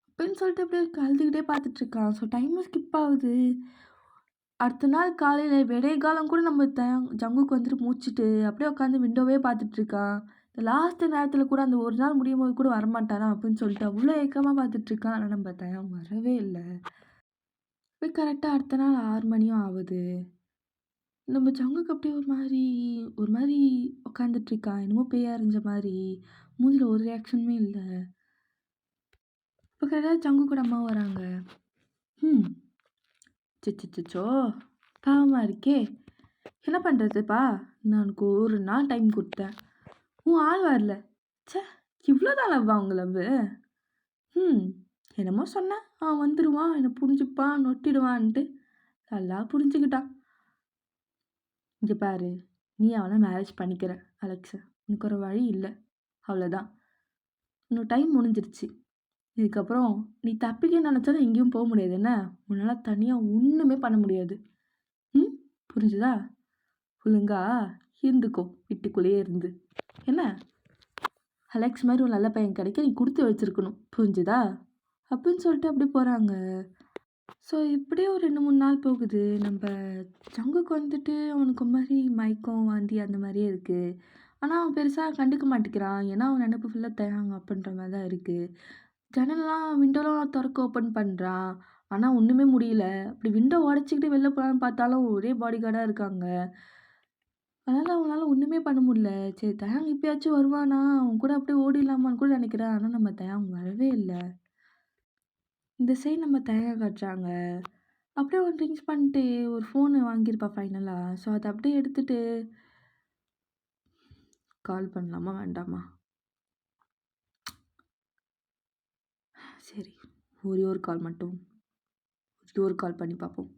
அப்படின்னு சொல்லிட்டு அப்படியே கழுதுகிட்டே பார்த்துட்ருக்கான். ஸோ டைமும் ஸ்கிப் ஆகுது. அடுத்த நாள் காலையில் விடைய காலம் கூட நம்ம ஜங்குக்கு வந்துட்டு மூச்சிட்டு அப்படியே உட்காந்து விண்டோவே பார்த்துட்ருக்கான். இந்த லாஸ்ட்டு நேரத்தில் கூட அந்த ஒரு நாள் முடியும் போது கூட வரமாட்டானா அப்படின்னு சொல்லிட்டு அவ்வளோ ஏக்கமாக பார்த்துட்ருக்கான். ஆனால் நம்ம தயம் வரவே இல்லை. போய் கரெக்டாக அடுத்த நாள் 6 மணியும் ஆகுது. நம்ம ஜங்குக்கு அப்படியே ஒரு மாதிரி உட்காந்துட்ருக்கான். என்னமோ பேய் அறிஞ்ச மாதிரி. மூஞ்சில் ஒரு ரியாக்ஷனுமே இல்லை. இப்போ கரெக்டாக ஜங்குக்கூட அம்மா வராங்க. சிச்சோ பாவமாக இருக்கே, என்ன பண்ணுறதுப்பா? நான் உனக்கு ஒரு நாள் டைம் கொடுத்தேன், உன் ஆள் வரல. சே, இவ்வளோ தான் லவ்வா உங்க லவ்வு? என்னமோ சொன்னேன், அவன் வந்துடுவான், என்னை புரிஞ்சுப்பான், நொட்டிடுவான்ட்டு நல்லா புரிஞ்சுக்கிட்டான். இங்கே பாரு, நீ அவனை மேரேஜ் பண்ணிக்கிற அலெக்ஸ, உனக்கு ஒரு வழி இல்லை, அவ்வளோதான். இன்னும் டைம் முடிஞ்சிருச்சு. இதுக்கப்புறம் நீ தப்பிக்க நினச்சாலும் எங்கேயும் போக முடியாது. என்ன, உன்னால் தனியாக ஒன்றுமே பண்ண முடியாது. புரிஞ்சுதா? ஒழுங்கா இருந்துக்கோ வீட்டுக்குள்ளேயே இருந்து. என்ன, அலெக்ஸ் மாதிரி ஒரு நல்ல பையன் கிடைக்க நீ கொடுத்து வச்சுருக்கணும். புரிஞ்சுதா? அப்படின்னு சொல்லிட்டு அப்படி போகிறாங்க. ஸோ இப்படியே ஒரு 2-3 நாள் போகுது. நம்ம ஜங்குக்கு வந்துட்டு அவனுக்கு மாதிரி மயக்கம் வாந்தி அந்த மாதிரியே இருக்குது. ஆனால் அவன் பெருசாக கண்டுக்க மாட்டேங்கிறான். ஏன்னா அவன் நினைப்பு ஃபுல்லாக தயாங்க அப்படின்ற மாதிரி தான் இருக்குது. ஜன்னல்லாம் விண்டோலாம் திறக்க ஓப்பன் பண்ணுறான். ஆனால் ஒன்றுமே முடியல. அப்படி விண்டோ உடச்சிக்கிட்டு வெளில போகலான்னு பார்த்தாலும் ஒரே பாடி கார்டாக இருக்காங்க. அதனால் அவங்களால ஒன்றுமே பண்ண முடியல. சரி தயாங் இப்போயாச்சும் வருவானா, அவன் கூட அப்படியே ஓடிடலாமான்னு கூட நினைக்கிறேன். ஆனால் நம்ம தயாங் வரவே இல்லை. இந்த சைடு நம்ம தயாங் காட்டுறாங்க. அப்படியே ஒரு ட்ரிங்க்ஸ் பண்ணிட்டு ஒரு ஃபோனு வாங்கியிருப்பா ஃபைனலாக. ஸோ அதை அப்படியே எடுத்துகிட்டு கால் பண்ணலாமா வேண்டாமா? சரி, ஒரே ஒரு கால் மட்டும் ஒரு கால் பண்ணி பார்ப்போம்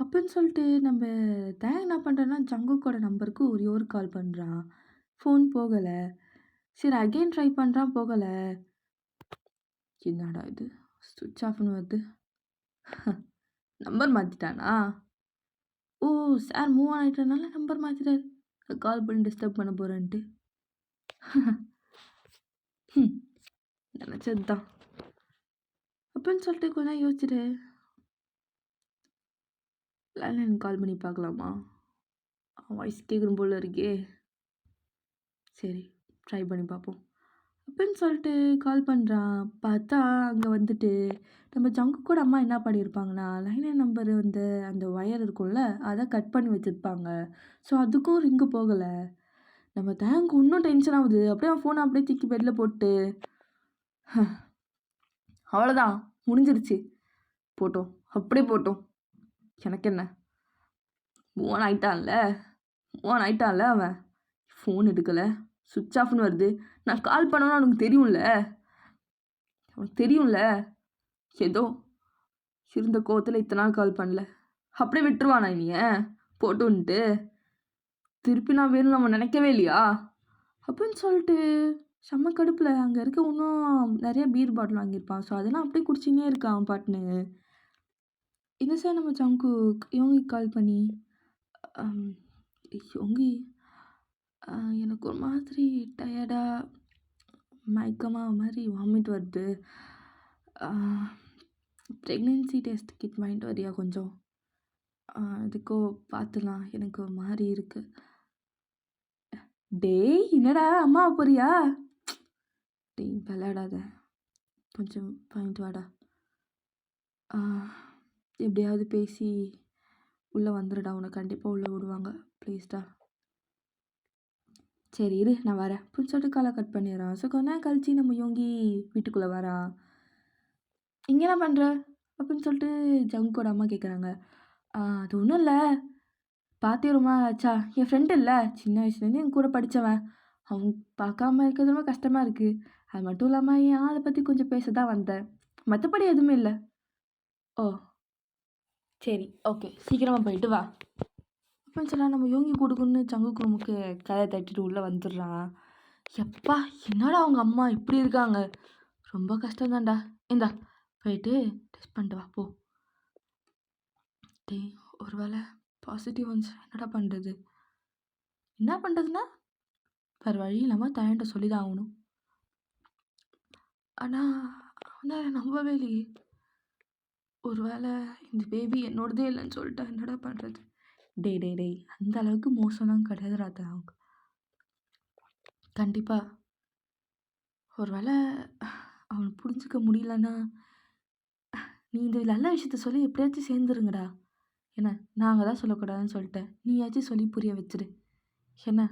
அப்படின்னு சொல்லிட்டு நம்ம தயாங் என்ன பண்ணுறேன்னா ஜங்குக்கோட நம்பருக்கு ஒரே ஒரு கால் பண்ணுறான். ஃபோன் போகலை. சரி அகெயின் ட்ரை பண்ணுறான், போகலை. என்னடா இது சுவிட்ச் ஆஃப்னு வருது. நம்பர் மாற்றிட்டானா? ஓ சார் மூவ் ஆன் ஆகிட்டனால நம்பர் மாற்றிட்டாரு. கால் பண்ணி டிஸ்டர்ப் பண்ண போகிறேன்ட்டு. நினச்சது தான் அப்படின்னு சொல்லிட்டு கொஞ்சம் யோசிச்சுட்டு லேண்ட்லைன் கால் பண்ணி பார்க்கலாமா? வாய்ஸ் கேட்குற போல் இருக்கே. சரி ட்ரை பண்ணி பார்ப்போம் அப்படின்னு சொல்லிட்டு கால் பண்ணுறான். பார்த்தா அங்கே வந்துட்டு நம்ம ஜங்குக்கோட அம்மா என்ன பண்ணியிருப்பாங்கன்னா, லைன் நம்பர் வந்து அந்த ஒயர் இருக்கும்ல அதை கட் பண்ணி வச்சுருப்பாங்க. ஸோ அதுக்கும் ரிங்கு போகலை. நம்ம தேங்க் இன்னும் டென்ஷன் ஆகுது. அப்படியே அவன் ஃபோனை அப்படியே தூக்கி பெட்டில் போட்டு அவ்வளோதான் முடிஞ்சிருச்சு, போட்டோம் அப்படியே போட்டோம், எனக்கு என்ன, மூவ் ஆன் ஆயிட்டான்ல அவன். ஃபோன் எடுக்கலை, சுவிட்ச் ஆஃப்னு வருது. நான் கால் பண்ணணும்னு அவனுக்கு தெரியும்ல. ஏதோ இருந்த கோவத்தில் இத்தனை நாள் கால் பண்ணல, அப்படியே விட்டுருவானா நீ போட்டுன்ட்டு? திருப்பி நான் வேணும் நம்ம நினைக்கவே இல்லையா அப்படின்னு சொல்லிட்டு செம்ம கடுப்புல. அங்க இருக்க இன்னும் நெறைய பீர் பாட்டில் வாங்கியிருப்பான். ஸோ, அதெல்லாம் அப்படியே குடிச்சுன்னே இருக்கான் அவன் பாட்டுன்னு. இந்த சைடு நம்ம ஜங்குக் இவங்களுக்கு கால் பண்ணி, அம் யோங்கி எனக்கு ஒரு மாதிரி டயர்டா, மயக்கமா ஒரு மாரி வாமிட் வருது. அ பிரெக்னன்சி டெஸ்ட் கிட் வாங்கிட்டு வரியா கொஞ்சம்? எதுக்கோ பார்த்துடலாம். எனக்கு ஒரு மாரி இருக்கு. டேய்! என்னடா அம்மாவ போறியா? டேய் விளையாடாத. கொஞ்சம் வாங்கிட்டு வாடா. ஆ எப்படியாவது பேசி உள்ள வந்துருடா. உன்ன கண்டிப்பா உள்ள விடுவாங்க. ப்ளீஸ்டா. சரி இரு நான் வரேன். அப்படின்னு சொல்லிட்டு கால கட் பண்ணிடுறான். ஸோ கொஞ்ச நேரம் கழிச்சு நம்ம யோங்கி வீட்டுக்குள்ள வரான். இங்க என்ன பண்ற? அப்படின்னு சொல்லிட்டு ஜங்குக்கோட அம்மா கேட்குறாங்க. அது ஒன்றும் இல்ல. பார்த்தே ரொம்ப நாள் ஆச்சா? என் ஃப்ரெண்ட் இல்ல. சின்ன வயசுலேருந்து என் கூட படிச்சவன். அவன் பார்க்காம இருக்கிறது ரொம்ப கஷ்டமா இருக்கு. அது மட்டும் இல்லாம என் ஆள பத்தி கொஞ்சம் பேச தான் வந்தேன். மத்தபடி எதுவுமே இல்ல. ஓ! சரி. ஓகே. சீக்கிரமா போயிட்டு வா. அப்படின்னு சொன்னா நம்ம யோங்கி குடுகுடுன்னு ஜங்குக் ரூமுக்கு கதவ தட்டிட்டு உள்ள வந்துடுறான். எப்பா! என்னடா உங்க அம்மா இப்படி இருக்காங்க? ரொம்ப கஷ்டம் தான்டா. இந்தா போயிட்டு டெஸ்ட் பண்ணிட்டு வா போ. டேய் ஒரு வேளை பாசிட்டிவ் வந்துச்சுன்னா என்னடா பண்றது? என்ன பண்றதுன்னா? வேற வழி இல்லாம தாயாட்ட சொல்லி தான் ஆகணும். ஆனா அவன் தான் என்ன நம்பவே இல்லையே. ஒரு வேளை இந்த பேபி என்னோடதே இல்லைன்னு சொல்லிட்டா என்னடா பண்றது? டேய் அந்த அளவுக்கு மோசம்லாம் கிடையாதுடா தயாங். கண்டிப்பா. ஒரு வேளை அவனுக்கு புரிஞ்சுக்க முடியலன்னா, நீ இந்த நல்ல விஷயத்த சொல்லி எப்படியாச்சும் சேர்ந்துருங்கடா. என்ன நாங்க தான் சொல்லக்கூடாதுன்னு சொல்லிட்டேன். நீயாச்சும் சொல்லி புரிய வச்சுரு. என்ன?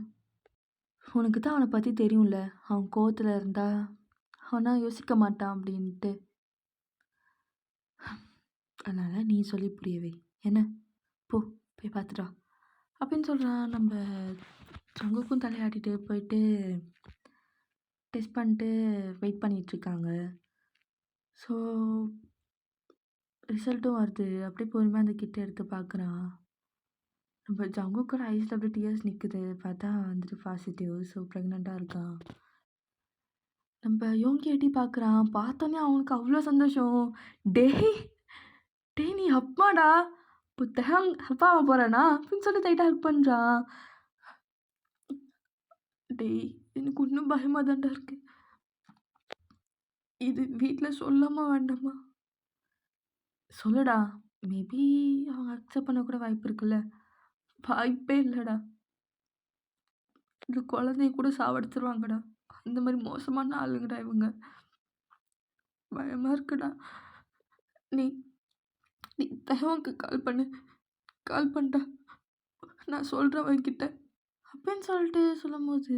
உனக்கு தான் அவன பத்தி தெரியும்ல. அவன் கோவத்துல இருந்தா, அவனா யோசிக்க மாட்டான் அப்படின்ட்டு. அதனால நீ சொல்லி புரிய வை. என்ன? போ போய் பார்த்துட்டு வா. அப்படின்னு சொல்றான். நம்ம ஜங்குக்கும் தலையாட்டிட்டு போயிட்டு டெஸ்ட் பண்ணிட்டு வெயிட் பண்ணிட்டுருக்காங்க. ஸோ ரிசல்ட்டும் வருது. அப்படியே பொறுமையா அந்த கிட்ட எடுத்து பார்க்குறான். நம்ம ஜங்குக்கோட ஐஸ்ல அப்படியே டியர்ஸ் நிக்குது. பார்த்தா வந்துட்டு பாசிட்டிவ். ஸோ ப்ரெக்னென்ட்டா இருக்கான். நம்ம யோங்கி எட்டி பார்க்குறான். பார்த்தோன்னே அவனுக்கு அவ்வளோ சந்தோஷம். டேய்! டேய் நீ அப்பாடா! இப்போ தெஹாங் அப்பா ஆக போறானா? அப்படின்னு சொல்லி லைட்டா ஹக் பண்றான். டேய்! எனக்கு இன்னும் பயமா தான்டா இருக்கு. இது வீட்ல சொல்லாமா வேண்டாமா? சொல்லுடா. மேபி அவங்க அக்செப்ட் பண்ண கூட வாய்ப்பு இருக்குல்ல. வாய்ப்பே இல்லடா. இந்த குழந்தைய கூட சாவடிச்சுருவாங்கடா. அந்த மாரி மோசமான ஆளுங்கடா இவங்க. பயமா இருக்குடா. நீ நீ தெஹாங்க்கு கால் பண்ணு. கால் பண்ணுடா. நான் சொல்றேன் அவன்கிட்ட. அப்படின்னு சொல்லிட்டு சொல்லும்போது,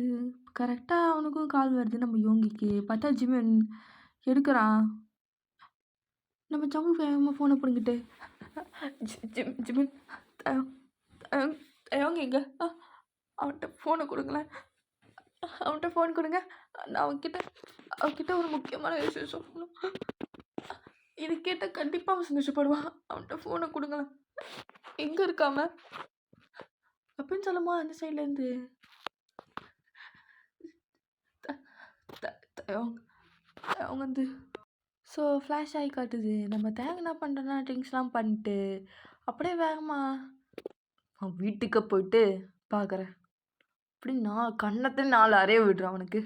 கரெக்ட்டா அவனுக்கும் கால் வருது நம்ம யோங்கிக்கு. பார்த்தா ஜிமின் எடுக்குறான். நம்ம ஜங்கு வேகமா ஃபோன புடுங்கிட்டு, ஜிமின் தயோங் தயோங் தயோங் எங்க? அவன்ட்ட ஃபோன குடுங்களேன். அவன்ட்ட ஃபோன் குடுங்க. நான் அவன்கிட்ட ஒரு முக்கியமான விஷயம் சொல்லணும். இது கேட்டா கண்டிப்பா அவன் சந்தோஷப்படுவான். அவன்ட்ட ஃபோன குடுங்களேன். எங்க இருக்கான் அவன்? அப்படின்னு சொல்லும்போது அந்த சைட்லேருந்து தயோங் அவங்க வந்து ஸோ ஃப்ளாஷ் ஆகி காட்டுது. நம்ம தேங்க என்ன பண்ணுறோன்னா ட்ரிங்க்ஸ்லாம் பண்ணிட்டு அப்படியே வேகமா அவன் வீட்டுக்கு போயிட்டு பார்க்குறேன். அப்படி நான் கண்ணத்தை 4 அறைய விடுறான் அவனுக்கு.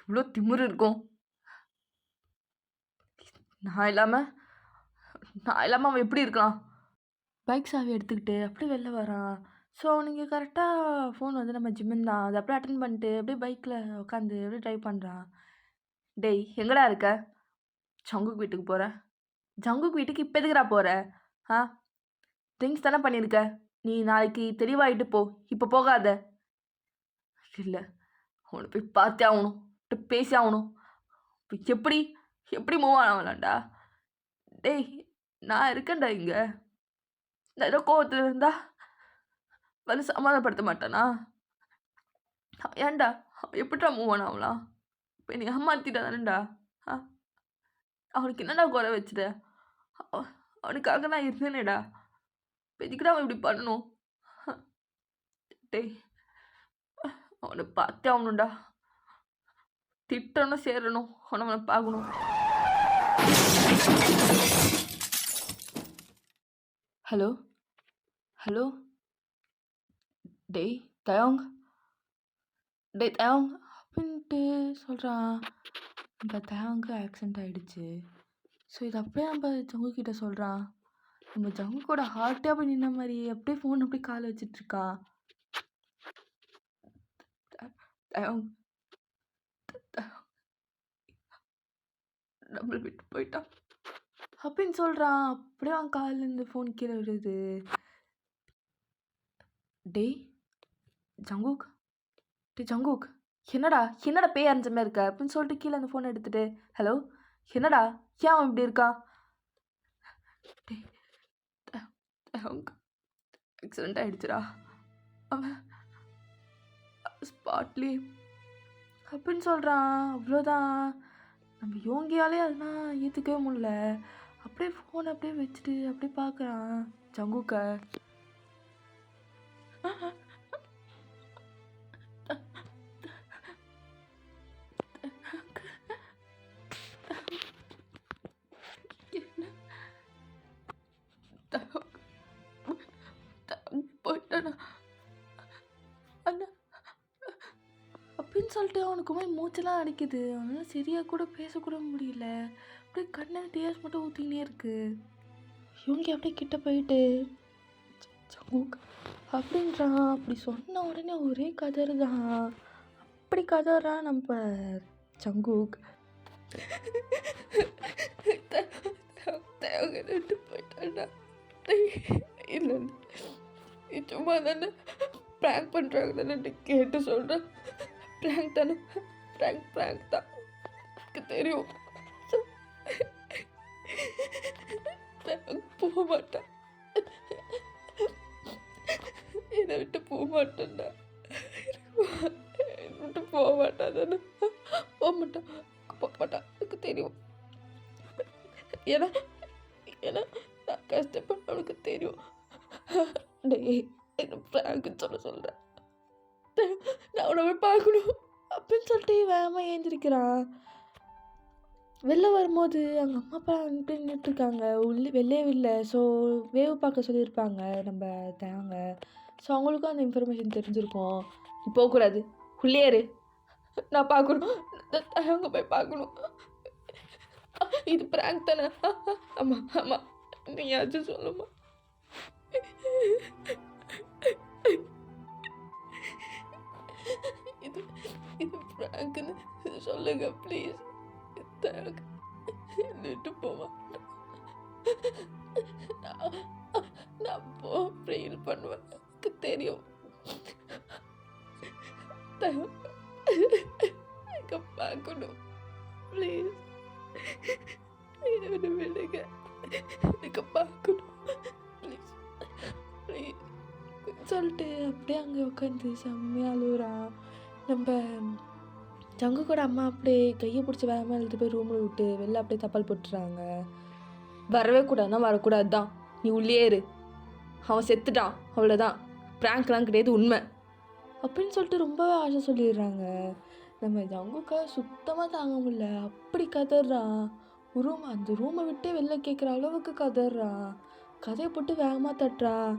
இவ்வளோ திமிரு இருக்கும். நான் இல்லாமல் அவன் எப்படி இருக்கான்? பைக் சாவி எடுத்துக்கிட்டு அப்படியே வெளில வரான். ஸோ அவனுக்கு கரெக்டாக ஃபோன் வந்து நம்ம ஜிம்மின் தான். அதை அப்படியே அட்டன் பண்ணிட்டு அப்படியே பைக்கில் உட்காந்து அப்படியே ட்ரைவ் பண்ணுறான். டேய் எங்கடா இருக்க? ஜங்குக் வீட்டுக்கு போகிறேன். ஜங்குக் வீட்டுக்கு இப்போ எதுக்குடா போகிற? ட்ரிங்க்ஸ் தானே பண்ணியிருக்க. நீ நாளைக்கு தெளிவாயிட்டு போ. இப்போ போகாத. இல்லை அவனை போய் பார்த்தே ஆகணும். பேசி ஆகணும். எப்படி எப்படி மூவ் ஆகலாம்டா? டேய் நான் இருக்கேன்டா இங்கே. நான் ஏதோ கோவத்தில் இருந்தா வந்து சமாதானப்படுத்த மாட்டானா? ஏன்டா எப்படிடா மூவ் ஆன் ஆகலாம்? இப்போ நீ அம்மாத்திட்டா தானேடா? அவனுக்கு என்னடா குறை வச்சுட? அவனுக்காக நான் இருந்தேனேடா. எதுக்குடா அவன் இப்படி பண்ணணும்? டேய் அவனை பார்த்தே ஆகணும்டா. திட்டணும் சேரணும் அவனை பார்க்கணும். ஹலோ ஹலோ டேய் தயோங் அப்படின்ட்டு சொல்கிறான். நம்ம தயாங்கு ஆக்சிடென்ட் ஆகிடுச்சு. ஸோ இது அப்படியே நம்ம ஜங்கு கிட்ட சொல்கிறான். நம்ம ஜங்குக்கோட ஹார்ட்டே அப்படி நின்ன மாதிரி அப்படியே ஃபோன் அப்படியே காலை வச்சிட்ருக்கா. தயாங் நம்மளை விட்டு போயிட்டான் அப்படின்னு சொல்கிறான். அப்படியே அவன் காலிலேருந்து ஃபோன் கீழே விடுது. டேய் ஜங்குக் ஜங்குக் என்னடா பேய் அரைஞ்ச மாதிரி இருக்க அப்படின்னு சொல்லிட்டு கீழே அந்த ஃபோனை எடுத்துட்டு, ஹலோ என்னடா ஏன் அவன் இப்படி இருக்கான்? ஆக்சிடென்ட் ஆகிடுச்சுடா அவன் ஸ்பாட்லேயே அப்படின்னு சொல்கிறான். அவ்வளோதான். நம்ம யோங்கியாலே அதெல்லாம் ஏற்றுக்கவே முடியல. அப்படியே ஃபோனை அப்படியே வச்சுட்டு அப்படியே பார்க்குறான் ஜங்குக்கை. போயிட்டானா அண்ணா அப்படின்னு சொல்லிட்டு அவனுக்குமே மூச்செல்லாம் அடிக்குது. அவனால் சரியாக கூட பேசக்கூட முடியல. அப்படியே கண்ணை டேஸ் மட்டும் ஊற்றினே இருக்கு. இவங்க அப்படியே கிட்ட போயிட்டு ஜங்குக் அப்படின்றான். அப்படி சொன்ன உடனே ஒரே கதறு தான். அப்படி கதறான் நம்ம ஜங்குக். விட்டு போயிட்டான்டா. இல்லை சும்மா தானே ப்ராங்க் பண்ணுறாங்க தானே கேட்டு சொல்கிறேன். ப்ராங்க் தானே ப்ராங்க் தான் எனக்கு தெரியும். போக மாட்டான், என்னை விட்டு போக மாட்டேன்டா. என்னை விட்டு போக மாட்டான் தானே போக மாட்டான் எனக்கு தெரியும். ஏன்னா நான் கஷ்டப்பட அவனுக்கு தெரியும். டேய் என்ன ப்ராங்க்னு சொல்கிறேன். நான் அவனை பார்க்கணும் அப்படின்னு சொல்லிட்டு வேகமாக ஏந்திரிக்கிறான். வெளில வரும்போது அவங்க அம்மா அப்பா வந்துட்டு நின்றுட்டுருக்காங்க. வெளிலே இல்லை. ஸோ வேவு பார்க்க சொல்லியிருப்பாங்க நம்ம தேங்க. ஸோ அவங்களுக்கும் அந்த இன்ஃபர்மேஷன் தெரிஞ்சிருக்கும். நீ போகக்கூடாது, உள்ளே இரு, நான் பார்க்கணும், அவங்க போய் பார்க்கணும். இது ப்ராங்க் தானே? ஆமாம் நீயாச்சும் சொல்லுமா. இது ப்ராங்க்னு சொல்லுங்க ப்ளீஸ். விட்டு போவேன். நான் ஃபீல் பண்ணுவேன், எனக்கு தெரியும். எனக்கு பார்க்கணும் ப்ளீஸ், என்னை விடுங்க, எனக்கு பார்க்கணும் ப்ளீஸ் ப்ளீஸ் சொல்லிட்டு அப்படியே அங்கே உட்காந்து செம்மையாக அழுகுறான். நம்ம ஜங்கு கூட அம்மா அப்படியே கையை பிடிச்சி வேகமாக எழுதிட்டு போய் ரூமில் விட்டு வெளில அப்படியே தப்பால் போட்டுறாங்க. வரவே கூடாதுன்னா வரக்கூடாது தான், நீ உள்ளே இரு, அவன் செத்துட்டான், அவ்வளோதான், ப்ராங்க்லாம் கிடையாது, உண்மை அப்படின்னு சொல்லிட்டு ரொம்பவே ஆசை சொல்லிடுறாங்க. நம்ம ஜங்குக்கா சுத்தமாக தாங்க முடியல. அப்படி கதறான். அந்த ரூமை விட்டே வெளில கேட்குற அளவுக்கு கதறான். கதையை போட்டு வேகமாக தட்டுறான்.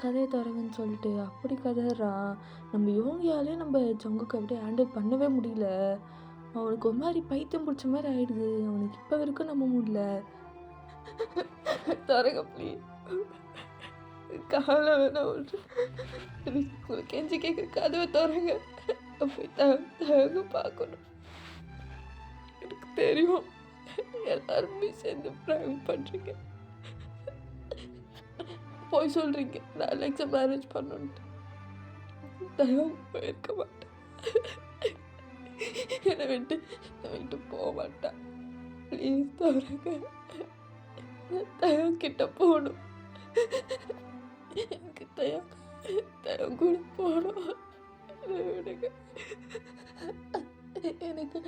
கதையை திறங்கன்னு சொல்லிட்டு அப்படி கதறான். நம்ம யோகியாலே நம்ம ஜங்குக்கு அப்படியே ஹேண்டில் பண்ணவே முடியல. அவனுக்கு ஒரு மாதிரி பைத்தியம் பிடிச்ச மாதிரி ஆயிடுது. அவனுக்கு இப்போ வரைக்கும் நம்ப முடியல. திறங்க ப்ளீஸ், காலை வேணா உங்களுக்கு கெஞ்சி கேட்க கதவை திறங்க, போய் தங்க பார்க்கணும். எனக்கு தெரியும் எல்லாருமே சேர்ந்து ப்ராங்க் பண்ணுறீங்க, போய் சொல்கிறீங்க நான் அலெக்ஸை மேரேஜ் பண்ணணுன்ட்டு. தயவு போயிருக்க மாட்டேன், என்னை விட்டு போக மாட்டேன். ப்ளீஸ் தவறுங்க, தயவு கிட்ட போகணும், எனக்கு தயவு கூட போகணும், என்னை விடுங்க, எனக்கு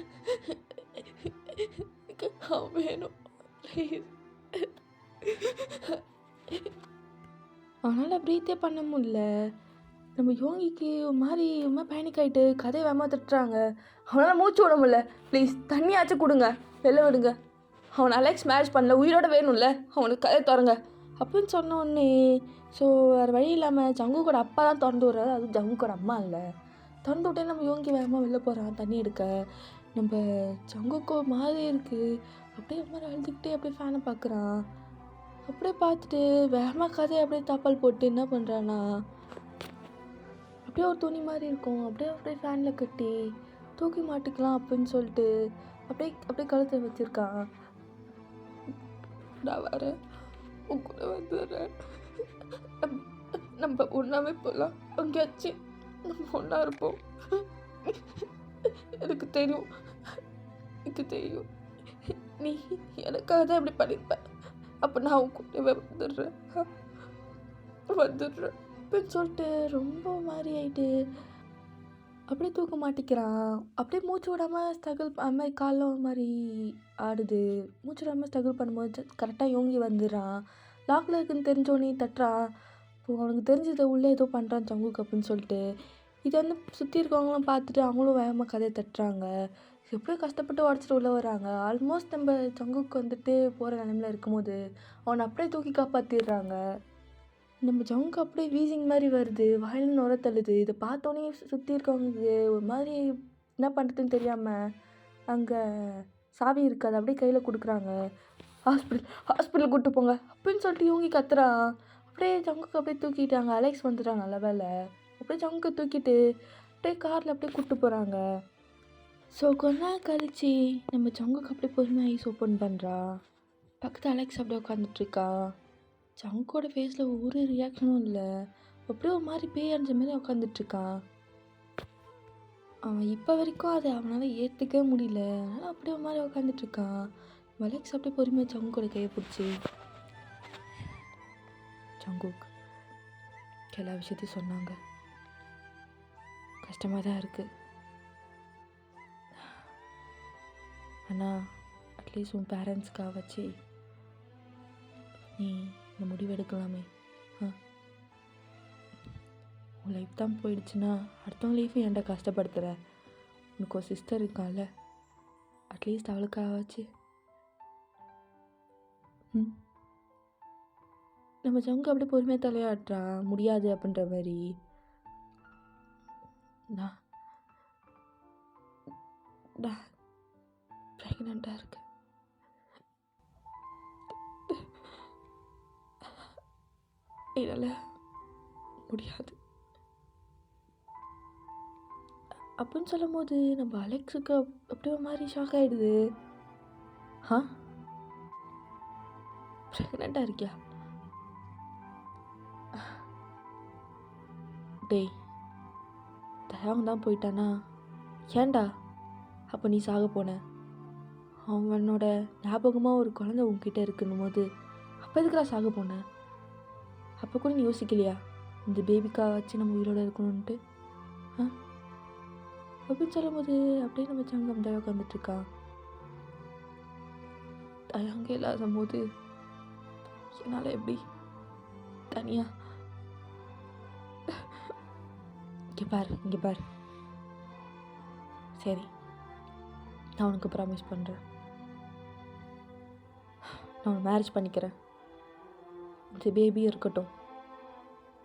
வேணும் ப்ளீஸ். அவனால் ப்ரீத்தே பண்ண முடியல. நம்ம யோகிக்கு ஒரு மாதிரி பேனிக் ஆகிட்டு கதையை வேகமாக திட்டுறாங்க. அவனால் மூச்சு விட முடியல. ப்ளீஸ் தண்ணியாச்சும் கொடுங்க, வெளில விடுங்க. அவன் அலெக்ஸ் மேரேஜ் பண்ணல, உயிரோட வேணும்ல, அவனுக்கு கதை திறங்க அப்படின்னு சொன்ன உடனே ஸோ வேறு வழி இல்லாமல் ஜங்குக்கோட அப்பா தான் திறந்து விட்றாரு. அதுவும் ஜங்குக்கோட அம்மா இல்லை. திறந்து விட்டே நம்ம யோகி வேகமாக வெளில போகிறான் தண்ணி எடுக்க. நம்ம ஜங்குக்கோ மாதிரி இருக்குது. அப்படியே ஒரு மாதிரி அழுதுகிட்டே அப்படியே ஃபேனை பார்க்குறான். அப்படியே பார்த்துட்டு வேகமாக கதையை அப்படியே தாப்பால் போட்டு என்ன பண்ணுறான்னா, அப்படியே ஒரு துணி மாதிரி இருக்கும், அப்படியே ஃபேனில் கட்டி தூக்கி மாட்டிக்கலாம் அப்படின்னு சொல்லிட்டு அப்படியே கழுத்தை வச்சுருக்கான். நான் வரேன், உன் கூட வந்துடுறேன், நம்ம ஒன்றாவே போகலாம், அங்கேயாச்சும் நம்ம ஒன்றா இருப்போம். எனக்கு தெரியும் நீ எனக்காக தான் இப்படி பண்ணியிருப்ப. அப்போ நான் உன் கூடவே வந்துடுறேன் அப்படின்னு சொல்லிட்டு ரொம்ப மாதிரி ஆகிட்டு அப்படியே தூக்க மாட்டிக்கிறான். அப்படியே மூச்சு விடாமல் ஸ்ட்ரகிள் அது மாதிரி காலில் ஒரு மாதிரி ஆடுது. மூச்சு விடாமல் ஸ்ட்ரகிள் பண்ணும்போது கரெக்டாக யோங்கி வந்துடுறான். லாக்கில் இருக்குன்னு தெரிஞ்சோடனே தட்டுறான். இப்போ அவனுக்கு தெரிஞ்சதை உள்ளே ஏதோ பண்ணுறான் ஜங்குக்கு அப்படின்னு சொல்லிட்டு. இதை வந்து சுற்றி இருக்கவங்களும் பார்த்துட்டு அவங்களும் வேகமாக கதையை தட்டுறாங்க. எப்படியோ கஷ்டப்பட்டு உடச்சிட்டு உள்ளே வராங்க. ஆல்மோஸ்ட் நம்ம ஜங்குக்கு வந்துட்டு போகிற நிலமையில இருக்கும்போது அவனை அப்படியே தூக்கி காப்பாற்றிடுறாங்க. நம்ம ஜங்கு அப்படியே வீசிங் மாதிரி வருது, வாயில நுர தள்ளுது. இதை பார்த்தோன்னே சுற்றி இருக்கவங்களுக்கு ஒரு மாதிரி என்ன பண்ணுறதுன்னு தெரியாமல் அங்கே சாவி இருக்காது, அப்படியே கையில் கொடுக்குறாங்க. ஹாஸ்பிட்டல் கூப்பிட்டு போங்க அப்படின்னு சொல்லிட்டு யோங்கி கத்துறான். அப்படியே ஜங்குக்கு அப்படியே தூக்கிட்டாங்க. அலெக்ஸ் வந்துட்டான், நல்ல வேலை. அப்படியே ஜங்குக்கு தூக்கிட்டு அப்படியே காரில் அப்படியே கூப்பிட்டு போகிறாங்க. ஸோ கொஞ்ச நாள் கழிச்சு நம்ம ஜங்குக்கு அப்படியே பொறுமையாக ஐஸ் ஓப்பன் பண்ணுறா. பக்கத்து அலெக்ஸ் அப்படியே உட்காந்துட்ருக்கா. ஜங்கோட ஃபேஸில் ஒரு ரியாக்ஷனும் இல்லை. அப்படியே ஒரு மாதிரி பேய் அடைஞ்ச மாதிரி உட்காந்துட்ருக்கான். அவன் இப்போ வரைக்கும் அதை அவனால் ஏற்றுக்கவே முடியல. அதனால் அப்படியே ஒரு மாதிரி உட்காந்துட்ருக்கான். அலெக்ஸ் அப்படியே பொறுமையாக ஜங்கோட கையை பிடிச்சி, ஜங்குக் எல்லா விஷயத்தையும் சொன்னாங்க, கஷ்டமாக தான் இருக்குது, ஆனால் அட்லீஸ்ட் உன் பேரண்ட்ஸ்க்காக வச்சு நீ இந்த முடிவு எடுக்கலாமே. உன் லைஃப் தான் போயிடுச்சுன்னா அடுத்தவங்க லைஃபும் ஏன்டா கஷ்டப்படுத்துகிற? உனக்கு ஒரு சிஸ்டர் இருக்கான்ல, அட்லீஸ்ட் அவளுக்காக வச்சு. நம்ம ஜங்கு அப்படியே பொறுமையாக தலையாட்டுறான், முடியாது அப்படின்ற மாதிரி. நான் ப்ரெக்னெண்ட்டாக இருக்கேன். என்னால் முடியாது அப்படின்னு சொல்லும் போது நம்ம அலெக்ஸுக்கு அப்படியே ஒரு மாதிரி ஷாக் ஆகிடுது. ப்ரெக்னெண்ட்டாக இருக்கியா? டேய், தயாங்க தான் போயிட்டானா? ஏன்டா அப்போ நீ சாக போன? அவனோட ஞாபகமாக ஒரு குழந்தை உங்ககிட்ட இருக்குன்னும் போது அப்போ எதுக்குடா சாக போனேன்? அப்போ கூட நீ யோசிக்கலையா இந்த பேபிக்காக வச்சு நம்ம உயிரோடு இருக்கணும்ன்ட்டு? அப்படின்னு சொல்லும் போது அப்படியே நம்ம சங்கம் தான் உட்காந்துட்ருக்கான். தயாங்க இல்லாத போது என்னால் எப்படி தனியாக? இங்கே பாரு, சரி நான் உனக்கு ப்ராமிஸ் பண்ணுறேன், நான் உன்னை மேரேஜ் பண்ணிக்கிறேன். இந்த பேபி இருக்கட்டும்,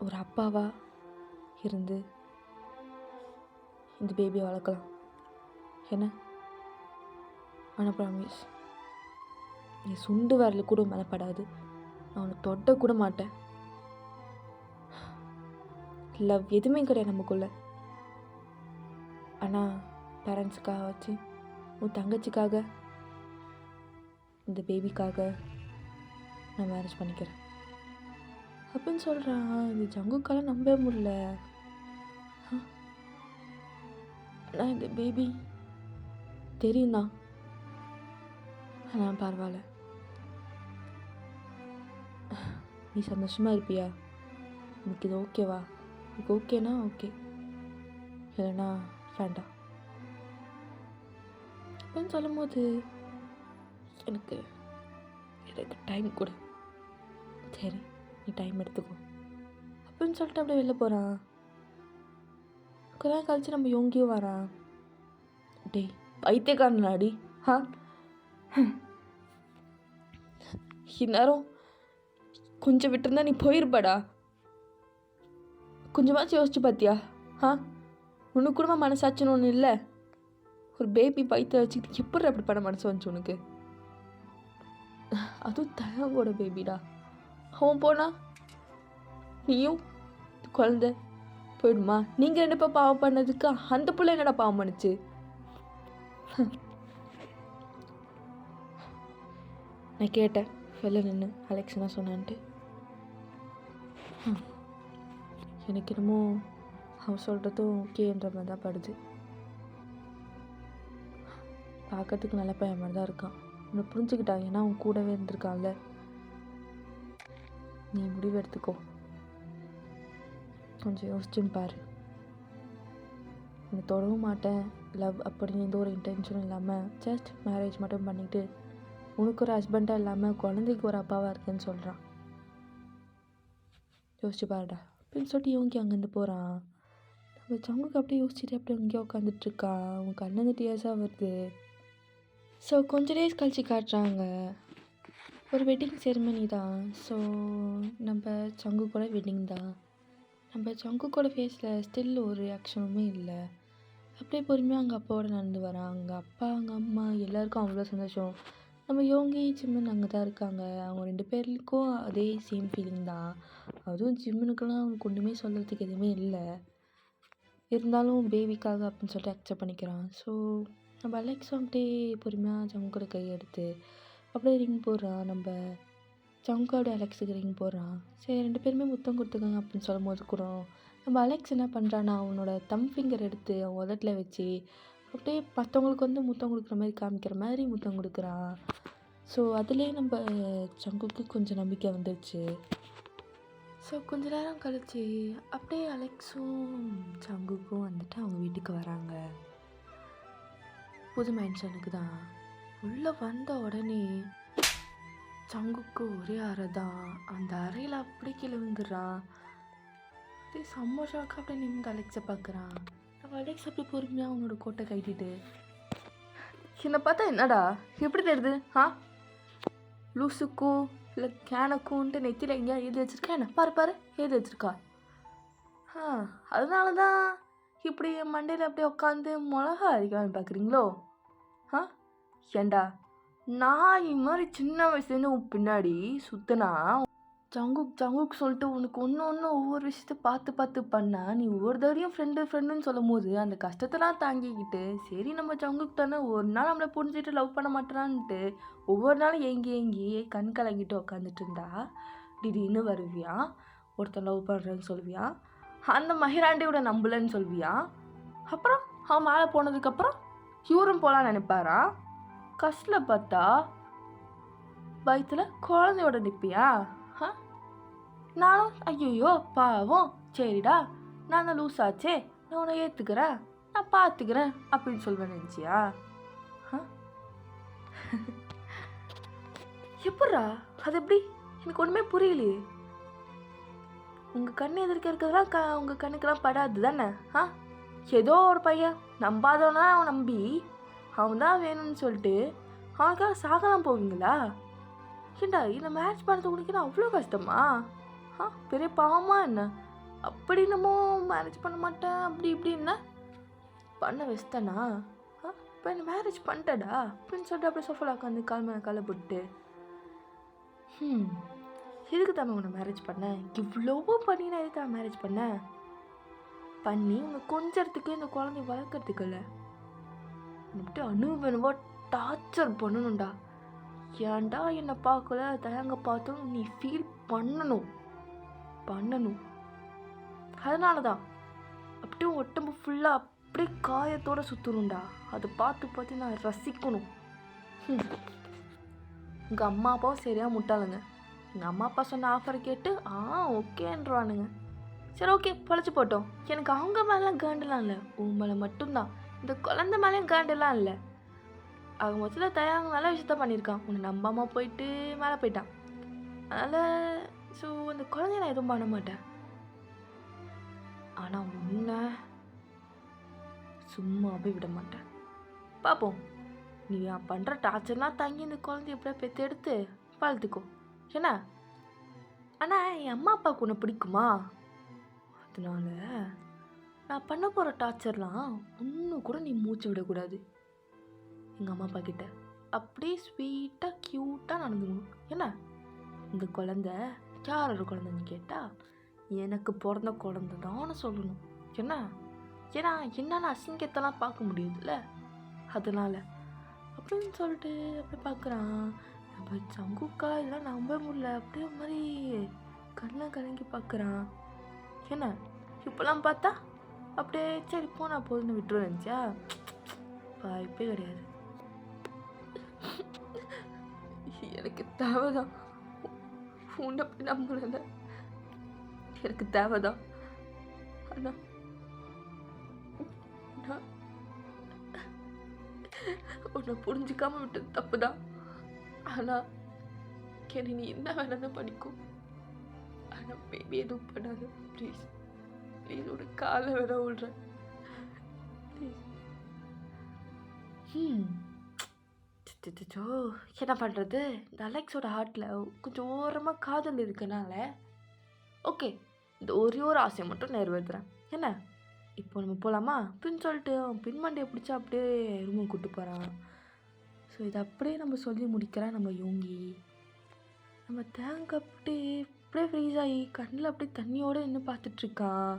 ஒரு அப்பாவாக இருந்து இந்த பேபியை வளர்க்கலாம் என்ன? ஆனால் ப்ராமிஸ், நீ சுண்டு வரல கூட மேலே படாது, நான் உன்னை தொட்ட கூட மாட்டேன். லவ் எதுவுமே கிடையாது நமக்குள்ள. ஆனால் பேரண்ட்ஸுக்காக வச்சு, உன் தங்கச்சிக்காக, இந்த பேபிக்காக நான் மேரேஜ் பண்ணிக்கிறேன் அப்படின்னு சொல்கிறான். இது ஜங்குக்கால நம்பவே முடியல. ஆனால் இந்த பேபி தெரியும்ண்ணா, ஆனால் பரவாயில்ல, நீ சந்தோஷமாக இருப்பியா? உனக்கு இது ஓகேவா? உனக்கு ஓகேனா ஓகே, இல்லைனா வேண்டாம் அப்படின்னு சொல்லும் போது எனக்கு டைம் கொடு. சரி, நீ டைம் எடுத்துக்கோ அப்படின்னு சொல்லிட்டு அப்படியே வெளில போகிறான். கொஞ்ச நேரம் கழிச்சு நம்ம யோங்கியும் வரான். டேய் பைத்தியக்காரனாடி. இந்நேரம் கொஞ்சம் விட்டுருந்தா நீ போயிருப்பாடா. கொஞ்சமாச்சும் யோசிச்சு பார்த்தியா? உனக்கு கூட மனசாச்சுன்னு ஒன்று இல்லை. ஒரு பேபி பைத்திய வச்சுக்கிட்டு எப்படி அப்படி பண்ண மனசு வந்துச்சு உனக்கு? அதுவும் தயங்கோட பேபிடா. அவன் போனா நீயும் குழந்தை போயிடுமா? நீங்கள் 2 பேர் பாவம் பண்ணதுக்கு அந்த பிள்ளை என்னடா பாவம் பண்ணுச்சு? நான் கேட்டேன் வெளில நின்று அலெக்ஸ் என்ன சொன்னான்ட்டு. எனக்கு என்னமோ அவன் சொல்கிறதும் ஓகேன்ற மாதிரி தான் படுது. பார்க்கறதுக்கு நல்ல பையன் மாதிரி தான் இருக்கான். உன்னை புரிஞ்சுக்கிட்டான், ஏன்னா அவன் கூடவே இருந்திருக்கான்ல. நீ முடிவு எடுத்துக்கோ, கொஞ்சம் யோசிச்சுன்னு பாரு. உன்னை தொடவும் மாட்டேன் லவ் அப்படின்னு எந்த ஒரு இன்டென்ஷனும் இல்லாமல் ஜஸ்ட் மேரேஜ் மட்டும் பண்ணிவிட்டு உனக்கு ஒரு ஹஸ்பண்டாக இல்லாமல் குழந்தைக்கு ஒரு அப்பாவாக இருக்குன்னு சொல்கிறான். யோசிச்சு பாருடா அப்படின்னு சொல்லிட்டு இவங்க அங்கேருந்து போகிறான். நம்ம சங்குக்கு அப்படியே யோசிச்சுட்டு அப்படியே அங்கேயே உட்காந்துட்ருக்கா. அவங்க கண்ணு டியர்ஸாக வருது. ஸோ கொஞ்சம் டேஸ் கழிச்சு காட்டுறாங்க, ஒரு வெட்டிங் செரிமனி தான். ஸோ நம்ம சங்கு கூட வெட்டிங் தான். நம்ம சங்கு கூட ஃபேஸில் ஸ்டில் ஒரு ரியாக்ஷனுமே இல்லை. அப்படியே பொறுமையாக அவங்க அப்பாவோட நடந்து வரான். அவங்க அப்பா அவங்க அம்மா எல்லாருக்கும் அவ்வளோ சந்தோஷம். நம்ம யோங்கி ஜிம்மன் அங்கே தான் இருக்காங்க. அவங்க 2 பேருக்கும் அதே சேம் ஃபீலிங் தான். அதுவும் ஜிம்மனுக்கெல்லாம் அவனுக்கு ஒன்றுமே சொல்கிறதுக்கு எதுவுமே இல்லை. இருந்தாலும் பேபிக்காக அப்படின்னு சொல்லிட்டு அக்செப்ட் பண்ணிக்கிறான். ஸோ நம்ம அலெக்ஸ் வந்துட்டு பொறுமையாக சங்கோட கையெடுத்து அப்படியே ரிங் போடுறான். நம்ம சங்கோட அலெக்ஸுக்கு ரிங் போடுறான். சரி 2 பேருமே முத்தம் கொடுத்துக்காங்க அப்படின்னு சொல்லும் போது கூட நம்ம அலெக்ஸ் என்ன பண்ணுறான்னா அவனோட தம் ஃபிங்கர் எடுத்து அவன் உதட்டில் வச்சு அப்படியே மற்றவங்களுக்கு வந்து முத்தம் கொடுக்குற மாதிரி காமிக்கிற மாதிரி முத்தம் கொடுக்குறான். ஸோ அதுலேயே நம்ம சங்குக்கு கொஞ்சம் நம்பிக்கை வந்துடுச்சு. ஸோ கொஞ்ச நேரம் கழிச்சு அப்படியே அலெக்ஸும் சங்குக்கும் வந்துட்டு அவங்க வீட்டுக்கு வராங்க. புது மென்ஷனுக்கு தான். உள்ளே வந்த உடனே சங்குக்கு ஒரே அறை தான். அந்த அறையில் அப்படி கீழே விழுந்துடுறான். அப்படியே செம்ம ஷாக்காக அப்படியே நின்று அலெக்ஸை பார்க்குறான். நம்ம அலெக்ஸ் அப்படி பொறுமையாக அவனோட கோட்டை கட்டிட்டு, என்னை பார்த்தா என்னடா எப்படி தெரியுது? லூசுக்கும் இல்லை கேனக்கும்ன்ட்டு நெத்தியில் எங்கேயா எழுதி வச்சுருக்கேன். என்ன பாரு பாரு எழுதி வச்சுருக்கா. அதனால தான் இப்படி என் மண்டையில் அப்படியே உட்காந்து மிளகா அரைக்கலான்னு பார்க்குறீங்களோ? ஏண்டா நான் இது மாதிரி சின்ன வயசுலேருந்து உன் பின்னாடி சுற்றினா சங்குக்கு சொல்லிட்டு உனக்கு ஒன்று ஒவ்வொரு விஷயத்த பார்த்து பண்ணா நீ ஒவ்வொரு தடவையும் ஃப்ரெண்டுன்னு சொல்லும் போது அந்த கஷ்டத்தெல்லாம் தாங்கிக்கிட்டு சரி நம்ம சங்குக்கு தானே ஒரு நாள் நம்மளை புரிஞ்சுட்டு லவ் பண்ண மாட்டேறான்ட்டு ஒவ்வொரு நாளும் ஏங்கி கண் கலங்கிட்டு உட்காந்துட்டு இருந்தா திடீர்னு வருவியா, ஒருத்தன் லவ் பண்ணுறேன்னு சொல்வியா, அந்த மகிராண்டியோட நம்பலன்னு சொல்வியா, அப்புறம் அவன் மேலே போனதுக்கப்புறம் இவரும் போகலான்னு நினைப்பாரா, கஷ்டில் பார்த்தா வயிற்றுல குழந்தையோட நிற்பியா? நானும் ஐயோ பாவம் சரிடா நான் தான் லூஸ் ஆச்சே நான் உன்னை ஏற்றுக்கிறேன் நான் பார்த்துக்கிறேன் அப்படின்னு சொல்வேன் நினச்சியா? எப்பட்றா அது எப்படி? எனக்கு ஒன்றுமே புரியலையே. உங்கள் கண்ணு எதிர்க்க இருக்கிறதுலாம் உங்கள் கண்ணுக்கெல்லாம் படாது தானே? ஏதோ ஒரு பையன் நம்பாதவனா அவன் நம்பி அவன் தான் வேணும்னு சொல்லிட்டு அவனுக்காக சாகலாம் போவீங்களா? ஏண்டா இந்த மேட்ச் பண்ணுறது உனக்கு அவ்வளோ கஷ்டமா? பெரிய பாவமா என்ன? அப்படி என்னமோ மேரேஜ் பண்ண மாட்டேன் அப்படி இப்படின்னா பண்ண வச்சுட்டானா? இப்போ என்ன மேரேஜ் பண்ணிட்டடா அப்படின்னு சொல்லிட்டு அப்படியே சோஃபாவில் உட்காந்து கால் மேலே காலை போட்டு எதுக்கு தான் உன்னை மேரேஜ் பண்ணேன்? இவ்வளவோ பண்ணி நான் எதுக்கு தான் மேரேஜ் பண்ணி உன்னை கொஞ்சத்துக்கு இந்த குழந்தைய வளர்க்குறதுக்கு இல்லை இப்படி அனுபவனவோ டார்ச்சர் பண்ணணும்டா. ஏன்டா என்னை பார்க்கல தயங்க பார்த்தோம் நீ ஃபீல் பண்ணணும். அதனால தான் அப்படியே உடம்பு ஃபுல்லாக அப்படியே காயத்தோடு சுற்றணும்டா. அதை பார்த்து நான் ரசிக்கணும். உங்கள் அம்மா அப்பாவும் சரியாக முட்டாளுங்க. எங்கள் அம்மா அப்பா சொன்ன ஆஃபரை கேட்டு ஓகேன்றானுங்க. சரி ஓகே பொழைச்சி போட்டோம். எனக்கு அவங்க மேலாம் காண்டெல்லாம் இல்லை, உன் மேலே மட்டும்தான். இந்த குழந்தை மேலேயும் காண்டெல்லாம் இல்லை. அவங்க மொத்தத்தில் தயாங்க நல்ல விஷயத்த பண்ணியிருக்கான். உன்னை நம்பாமல் போயிட்டு மேலே போயிட்டான். அதனால் ஸோ அந்த குழந்தைய நான் எதுவும் பண்ண மாட்டேன். ஆனால் சும்மாவே விட மாட்டேன். பார்ப்போம், நீ பண்ணுற டார்ச்சர்லாம் தாங்கி இந்த குழந்தைய எப்படியா பெற்று எடுத்து வளர்த்துக்கோ என்ன. ஆனால் என் அம்மா அப்பாவுக்கு உன்னை பிடிக்குமா? அதனால நான் பண்ண போகிற டார்ச்சர்லாம் இன்னும் கூட நீ மூச்சு விடக்கூடாது. எங்கள் அம்மா அப்பா கிட்ட அப்படியே ஸ்வீட்டாக க்யூட்டாக நடந்துக்கணும் என்ன. இந்த குழந்த யாரோட குழந்தைன்னு கேட்டால் எனக்கு பிறந்த குழந்தை தான் சொல்லணும் என்ன. ஏன்னா என்னால் அசிங்கத்தெல்லாம் பார்க்க முடியுதுல்ல, அதனால் அப்படின்னு சொல்லிட்டு அப்படியே பார்க்குறான். நம்ம சங்குக்கா இதெல்லாம் நம்ப முடியல, அப்படியே மாதிரி கண்ணை கலங்கி பார்க்குறான் என்ன. இப்போலாம் பார்த்தா அப்படியே சரி போனா போதுன்னு விட்டுருந்துச்சா, வாய்ப்பே கிடையாது. எனக்கு தேவைதான், உன்னை போய் நம்பல, எனக்கு தேவைதான். ஆனால் உன்னை புரிஞ்சிக்காம விட்டது தப்பு தான். ஆனால் என்னை நீ என்ன வேணாலும் பண்ணிக்கும், ஆனால் பேபி எதுவும் பண்ணாது ப்ளீஸ். ப்ளீஸ் ஒரு காலை வேற விடுறேன் ப்ளீஸ். என்ன பண்ணுறது, இந்த அலெக்ஸோட ஹார்ட்டில் கொஞ்சம் ஓரமாக காதல் இருக்கனால ஓகே இந்த ஒரே ஒரு ஆசையை மட்டும் நிறைவேற்றுறேன் என்ன. இப்போ நம்ம போகலாமா அப்படின்னு சொல்லிட்டு அவன் பின்மண்டியை பிடிச்சி அப்படியே ரூமுக்கு கூப்பிட்டு போகிறான். ஸோ இதை அப்படியே நம்ம சொல்லி முடிக்கிறேன். நம்ம யோங்கி நம்ம தேங்க அப்படியே ஃப்ரீஸ் ஆகி கண்ணில் அப்படியே தண்ணியோடு நின்று பார்த்துட்ருக்கான்.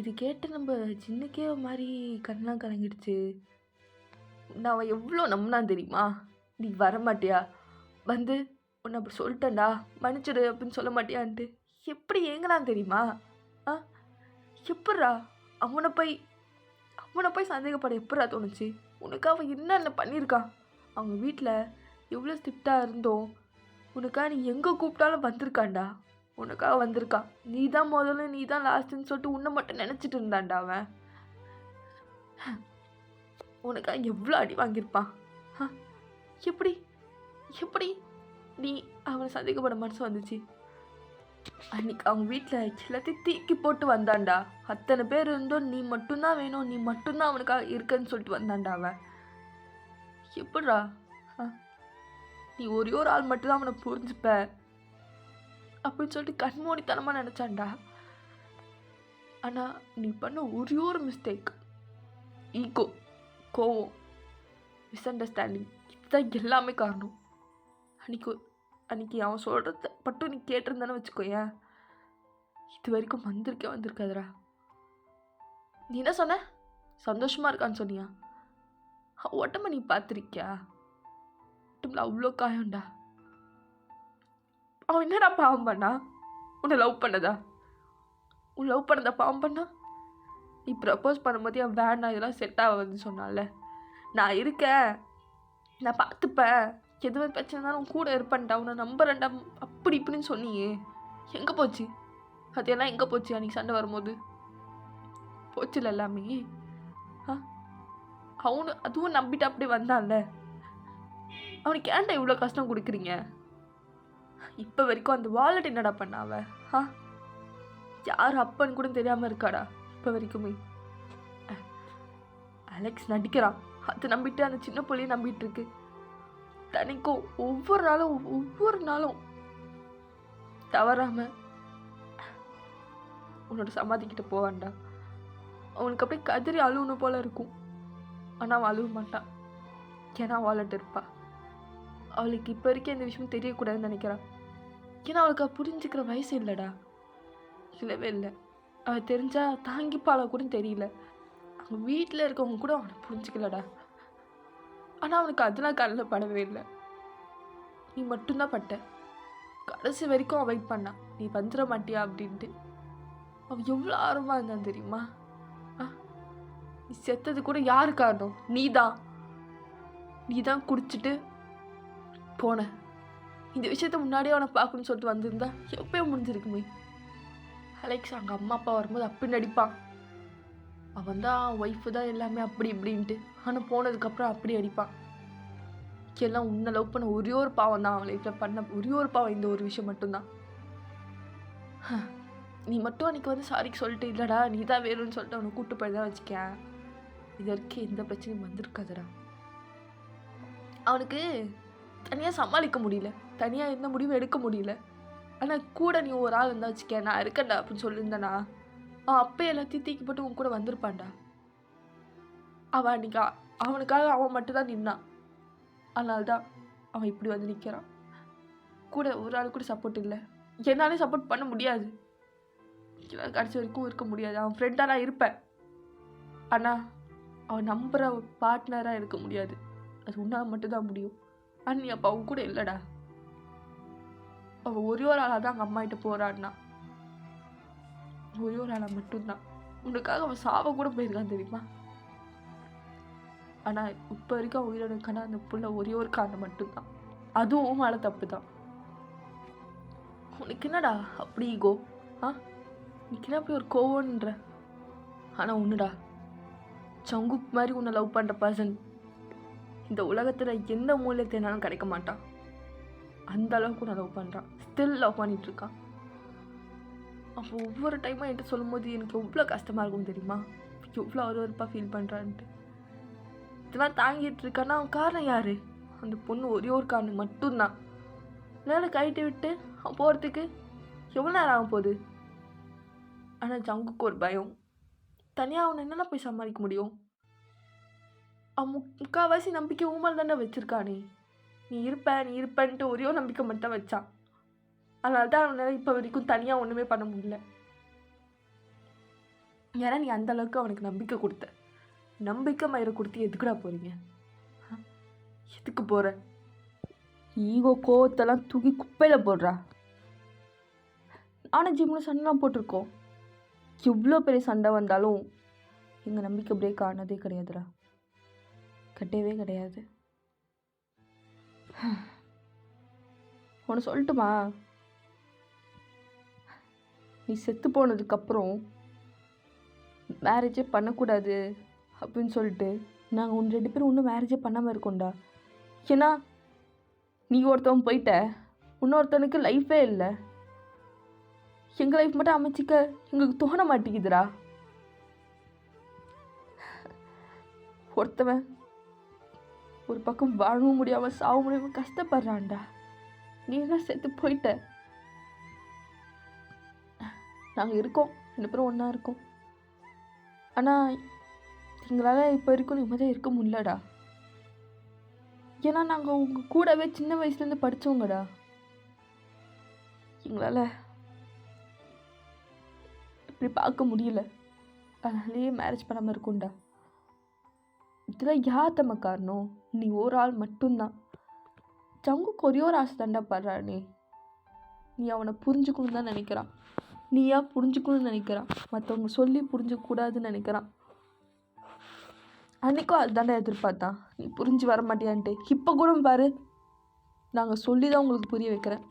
இது கேட்டு நம்ம சின்னக்கே மாதிரி கண்ணெலாம் கலங்கிடுச்சு. நான் அவன் எவ்வளோ நம்பினான் தெரியுமா, நீ வரமாட்டியா, வந்து உன்னை அப்படி சொல்லிட்டேன்டா மன்னிச்சிடு அப்படின்னு சொல்ல மாட்டியான்ட்டு எப்படி ஏங்கினான் தெரியுமா. எப்பட்றா அவனை போய் சந்தேகப்பட எப்பட்றா தோணுச்சு உனக்கு? அவன் என்னென்ன பண்ணியிருக்கான், அவங்க வீட்டில் எவ்வளோ ஸ்ட்ரிக்டாக இருந்தோம், உனக்காக நீ எங்கே கூப்பிட்டாலும் வந்திருக்கான்டா, உனக்காக வந்திருக்கான். நீ தான் முதல்ல நீ தான் லாஸ்ட்டுன்னு சொல்லிட்டு உன்னை மட்டும் நினச்சிட்டு இருந்தான்டா அவன். உனக்காக எவ்வளோ அடி வாங்கியிருப்பான். எப்படி எப்படி நீ அவனை சந்தேகப்பட மனசு வந்துச்சு? அன்னைக்கு அவங்க வீட்டில் எல்லாத்தையும் தீக்கி போட்டு வந்தான்டா. அத்தனை பேர் இருந்தோம், நீ மட்டும்தான் வேணும், நீ மட்டும்தான் அவனுக்காக இருக்கன்னு சொல்லிட்டு வந்தான்டா அவன். எப்பட்றா நீ ஒரே ஒரு ஆள் மட்டும்தான் அவனை புரிஞ்சுப்ப அப்படின்னு சொல்லிட்டு கண்மூடித்தனமாக நினச்சான்டா. ஆனால் நீ பண்ண ஒரே ஒரு மிஸ்டேக், ஈகோ, கோவம், மிஸ் அண்டர்ஸ்டாண்டிங், இதுதான் எல்லாமே காரணம். அன்னைக்கு அவன் சொல்கிறத மட்டும் நீ கேட்டிருந்தானே வச்சுக்கோயேன், இது வரைக்கும் வந்திருக்காதுடா. நீ என்ன சொன்ன, சந்தோஷமாக இருக்கான்னு சொன்னியா? உடம்ப நீ பார்த்துருக்கியா? உடம்புல அவ்வளோ காயம்டா. அவன் என்னடா பாவம் பண்ணா? உன்னை லவ் பண்ணதா? உன் லவ் பண்ணதா பாவம் பண்ணா? நீ ப்ரப்போஸ் பண்ணும்போது என் வேண்டாம் இதெல்லாம் செட் ஆகாதுன்னு சொன்னால, நான் இருக்கேன், நான் பார்த்துப்பேன், எதுவும் பிரச்சனை இருந்தாலும் கூட இருப்பேன்டா, உன்னை நம்புறேன்டா அப்படி இப்படின்னு சொன்னியே, எங்கே போச்சு அதெல்லாம்? எங்கே போச்சு அன்றைக்கி சண்டை வரும்போது? போச்சுல எல்லாமே. அவனு அதுவும் நம்பிட்டு அப்படி வந்தான்ல, அவனுக்கு ஏன்டா இவ்வளோ கஷ்டம் கொடுக்குறீங்க? இப்போ வரைக்கும் அந்த வாலெட் என்னடா பண்ணாவ? யார் அப்பன்னு கூட தெரியாமல் இருக்காடா இப்போ வரைக்குமே. அலெக்ஸ் நடிக்கிறான், அதை நம்பிட்டு அந்த சின்ன பிள்ளையும் நம்பிட்டு இருக்கு. தனிக்கும் ஒவ்வொரு நாளும் தவறாம உன்னோட சமாதிக்கிட்ட போவான்டா. அவனுக்கு அப்படியே கதறி அழுவணும் போல இருக்கும், ஆனால் அவன் அழுவ மாட்டான். ஏன்னா வாலெட் இருப்பா. அவளுக்கு இப்போ வரைக்கும் இந்த விஷயம் தெரியக்கூடாதுன்னு நினைக்கிறான். ஏன்னா அவளுக்கு புரிஞ்சுக்கிற வயசு இல்லைடா, இல்லவே இல்லை. அவள் தெரிஞ்சா தாங்கிப்பாள கூட தெரியல. அவங்க வீட்டில் இருக்கவங்க கூட அவனை புரிஞ்சுக்கலடா. ஆனால் அவனுக்கு அதெல்லாம் கண்ணில் படவே இல்லை. நீ மட்டும்தான் பட்ட. கடைசி வரைக்கும் அவன் வெயிட் பண்ணான், நீ வந்துட மாட்டியா அப்படின்ட்டு. அவன் எவ்வளோ ஆர்வமாக இருந்தான் தெரியுமா? நீ செத்தது கூட யாரு காரணம்? நீ தான் குடிச்சிட்டு போன. இந்த விஷயத்த முன்னாடியே அவனை பார்க்கணும்னு சொல்லிட்டு வந்திருந்தா எப்பயும் முடிஞ்சிருக்குமே. அலெக்ஸ் அவங்க அம்மா அப்பா வரும்போது அப்படி நடிப்பான், அவன் தான் ஒய்ஃபு தான் எல்லாமே அப்படி இப்படின்ட்டு. ஆனால் போனதுக்கப்புறம் அப்படி அடிப்பான். எல்லாம் உன்னை லவ் பண்ண ஒரே ஒரு பாவம் தான் அவன் லைஃப்பில் பண்ண ஒரே ஒரு பாவம், இந்த ஒரு விஷயம் மட்டும்தான். நீ மட்டும் அன்றைக்கி வந்து சாரிக்கு சொல்லிட்டு இல்லைடா நீ தான் வேணும்னு சொல்லிட்டு அவனை கூப்பிட்டு போய் தான் வச்சுக்கேன். இது வரைக்கும் எந்த பிரச்சனையும் வந்திருக்காதுடா. அவனுக்கு தனியாக சமாளிக்க முடியல, தனியாக எந்த முடிவும் எடுக்க முடியல. ஆனால் கூட நீ ஒரு ஆள் இருந்தா வச்சுக்க, நான் இருக்கேன்டா அப்படின்னு சொல்லியிருந்தேனா அவன் அப்போ எல்லாத்தையும் தூக்கி போட்டு உன் கூட வந்திருப்பான்டா. அவன் அன்றைக்கி அவனுக்காக அவன் மட்டும்தான் நின்னான். அதனால தான் அவன் இப்படி வந்து நிற்கிறான். கூட ஒரு ஆள் கூட சப்போர்ட் இல்லை. என்னாலே சப்போர்ட் பண்ண முடியாது, கடைசி வரைக்கும் இருக்க முடியாது. அவன் ஃப்ரெண்டாக நான் இருப்பேன், ஆனால் அவன் நம்புகிற பார்ட்னராக இருக்க முடியாது. அது உன்னால் மட்டும்தான் முடியும். ஆனால் நீ அப்போ அவன் கூட இல்லைடா. அவன் ஒரே ஒரு ஆளாக தான் அவங்க அம்மா கிட்ட போகிறான்னா, ஒரே ஒரு ஆளாக மட்டும்தான். உனக்காக அவன் சாவ கூட போயிருக்கான் தெரியுமா? ஆனால் இப்போ வரைக்கும் அவன் உயிரோட இருக்கானா அந்த புள்ள ஒரே ஒரு காரணம் மட்டும்தான். அதுவும் மேலே தப்பு தான். உனக்கு என்னடா அப்படி ஈகோ? உனக்கு என்ன அப்படி ஒரு கோவன்ற? ஆனால் ஒன்றுடா, சங்குக் மாதிரி உன்னை லவ் பண்ணுற பர்சன் இந்த உலகத்தில் எந்த மூலையை தேனாலும் கிடைக்க மாட்டான். அந்த அளவுக்கு நான் லவ் பண்ணுறான், ஸ்டில் லவ் பண்ணிகிட்ருக்கான். அப்போ ஒவ்வொரு டைமாக என்கிட்ட சொல்லும் போது எனக்கு எவ்வளோ கஷ்டமாக இருக்கும் தெரியுமா? எவ்வளோ அருவருப்பாக ஃபீல் பண்ணுறான்ட்டு. இதெல்லாம் தாங்கிட்டு இருக்கான்னா அவன் காரணம் யார்? அந்த பொண்ணு ஒரே ஒரு காரணம் மட்டும்தான். நேரம் கைட்டு விட்டு அவன் போகிறதுக்கு எவ்வளோ நேரம் ஆகும் போகுது. ஆனால் ஜங்குக்கு ஒரு பயம், தனியாக அவனை என்னென்ன போய் சமாளிக்க முடியும்? அவன் முக்கால்வாசி நம்பிக்கை ஊமல் தானே வச்சுருக்கானே. நீ இருப்பேன்ட்டு ஒரே ஒரு நம்பிக்கை மட்டும் தான் வச்சான். அதனால தான் அவனால் இப்போ வரைக்கும் தனியாக ஒன்றுமே பண்ண முடியல. ஏன்னா நீ அந்தளவுக்கு அவனுக்கு நம்பிக்கை கொடுத்த. நம்பிக்கை மயிரை கொடுத்து எதுக்குடா போகிறீங்க? எதுக்கு போகிற? ஈகோ கோவத்தெல்லாம் தூக்கி குப்பையில் போடுறா. ஆனால் ஜிம்மில் சண்டைலாம் போட்டிருக்கோம். எவ்வளோ பெரிய சண்டை வந்தாலும் எங்கள் நம்பிக்கை பிரேக் ஆனதே கிடையாதுடா, கட்டவே கிடையாது. ஒன்று சொல்லட்டுமா? நீ செத்து போனதுக்கப்புறம் மேரேஜே பண்ணக்கூடாது அப்படின்னு சொல்லிட்டு நாங்கள் ஒன்று 2 பேரும் இன்னும் மேரேஜே பண்ணாமல் இருக்கோம்டா. ஏன்னா நீ ஒருத்தவன் போயிட்ட, இன்னொருத்தனுக்கு லைஃபே இல்லை. எங்கள் லைஃப் மட்டும் அமைச்சிக்க எங்களுக்கு தோண மாட்டேங்குதுடா. ஒருத்தவன் ஒரு பக்கம் வாழவும் முடியாமல் சாவ முடியாமல் கஷ்டப்படுறான்டா. நீ என்ன செத்து போயிட்ட. நாங்கள் இருக்கோம், 2 பேரும் ஒன்றா இருக்கோம். ஆனால் எங்களால் இப்போ வரைக்கும் நிம்மதியாக இருக்க முடியலடா. ஏன்னா நாங்கள் உங்கள் கூடவே சின்ன வயசுலேருந்து படித்தவங்கடா. எங்களால் இப்படி பார்க்க முடியல, அதனாலேயே மேரேஜ் பண்ணாமல் இருக்கோம்டா. இதெல்லாம் யார் தம்ம காரணம்? நீ ஒரு ஆள் மட்டும்தான். ஜங்குக்கு ஒரே ஒரு ஆசை தாண்டா படுறானே. நீ அவனை புரிஞ்சுக்கணுன்னு தான் நினைக்கிறான். நீயா புரிஞ்சுக்கணும்னு நினைக்கிறான். மற்றவங்க சொல்லி புரிஞ்சுக்கூடாதுன்னு நினைக்கிறான். அன்றைக்கும் அதுதாண்டா எதிர்பார்த்தான், நீ புரிஞ்சு வர மாட்டியான்ட்டு. இப்போ கூட பாரு, நாங்கள் சொல்லி தான் உங்களுக்கு புரிய வைக்கிறேன்.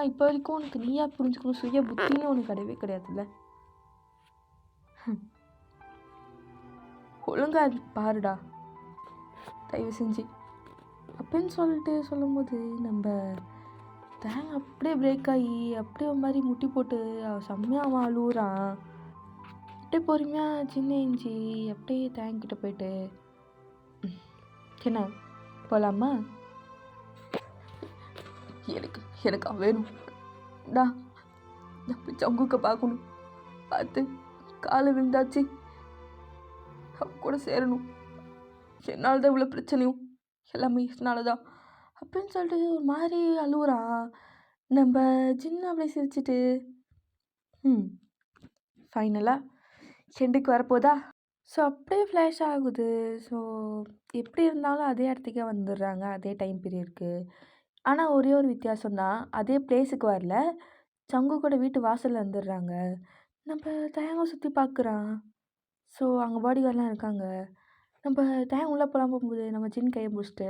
இப்போ வரைக்கும் உனக்கு நீயா புரிஞ்சுக்கணும் சுய புத்தின்னு உனக்கு கிடையவே கிடையாதுல்ல. ஒழுங்கா அது பாருடா தயவு செஞ்சு அப்படின்னு சொல்லிட்டு சொல்லும்போது நம்ம தேங்க அப்படியே பிரேக் ஆகி அப்படியே ஒரு மாதிரி முட்டி போட்டு செம்மையாக அவன் அழுகுறான். அப்படியே பொறுமையாக சின்ன இஞ்சி அப்படியே தேங்கிட்ட போயிட்டு, என்ன போகலாமா? எனக்கு எனக்கு அவன் வேணும்டா. நம்ம ஜங்குக்க பார்க்கணும், பார்த்து காலை விழுந்தாச்சு, அவன் கூட சேரணும். என்னால் தான் இவ்வளோ பிரச்சனையும் எல்லாமே என்னால் தான் அப்படின்னு சொல்லிட்டு ஒரு மாதிரி அழுகுறான். நம்ம சின்ன அப்படியே சிரிச்சிட்டு ஃபைனலாக எண்டுக்கு வரப்போதா. ஸோ அப்படியே ஃப்ளாஷ் ஆகுது. ஸோ எப்படி இருந்தாலும் அதே இடத்துக்கே வந்துடுறாங்க, அதே டைம் பீரியடுக்கு. ஆனால் ஒரே ஒரு வித்தியாசம்தான், அதே பிளேஸுக்கு வரல, சங்கு கூட வீட்டு வாசலில் வந்துடுறாங்க. நம்ம தயங்கம் சுற்றி பார்க்குறான். ஸோ அங்கே பாடிகார்ட்லாம் இருக்காங்க. நம்ம தயங்கம் உள்ளே போகலாம் போகும்போது நம்ம சின்ன கையை பிடிச்சிட்டு,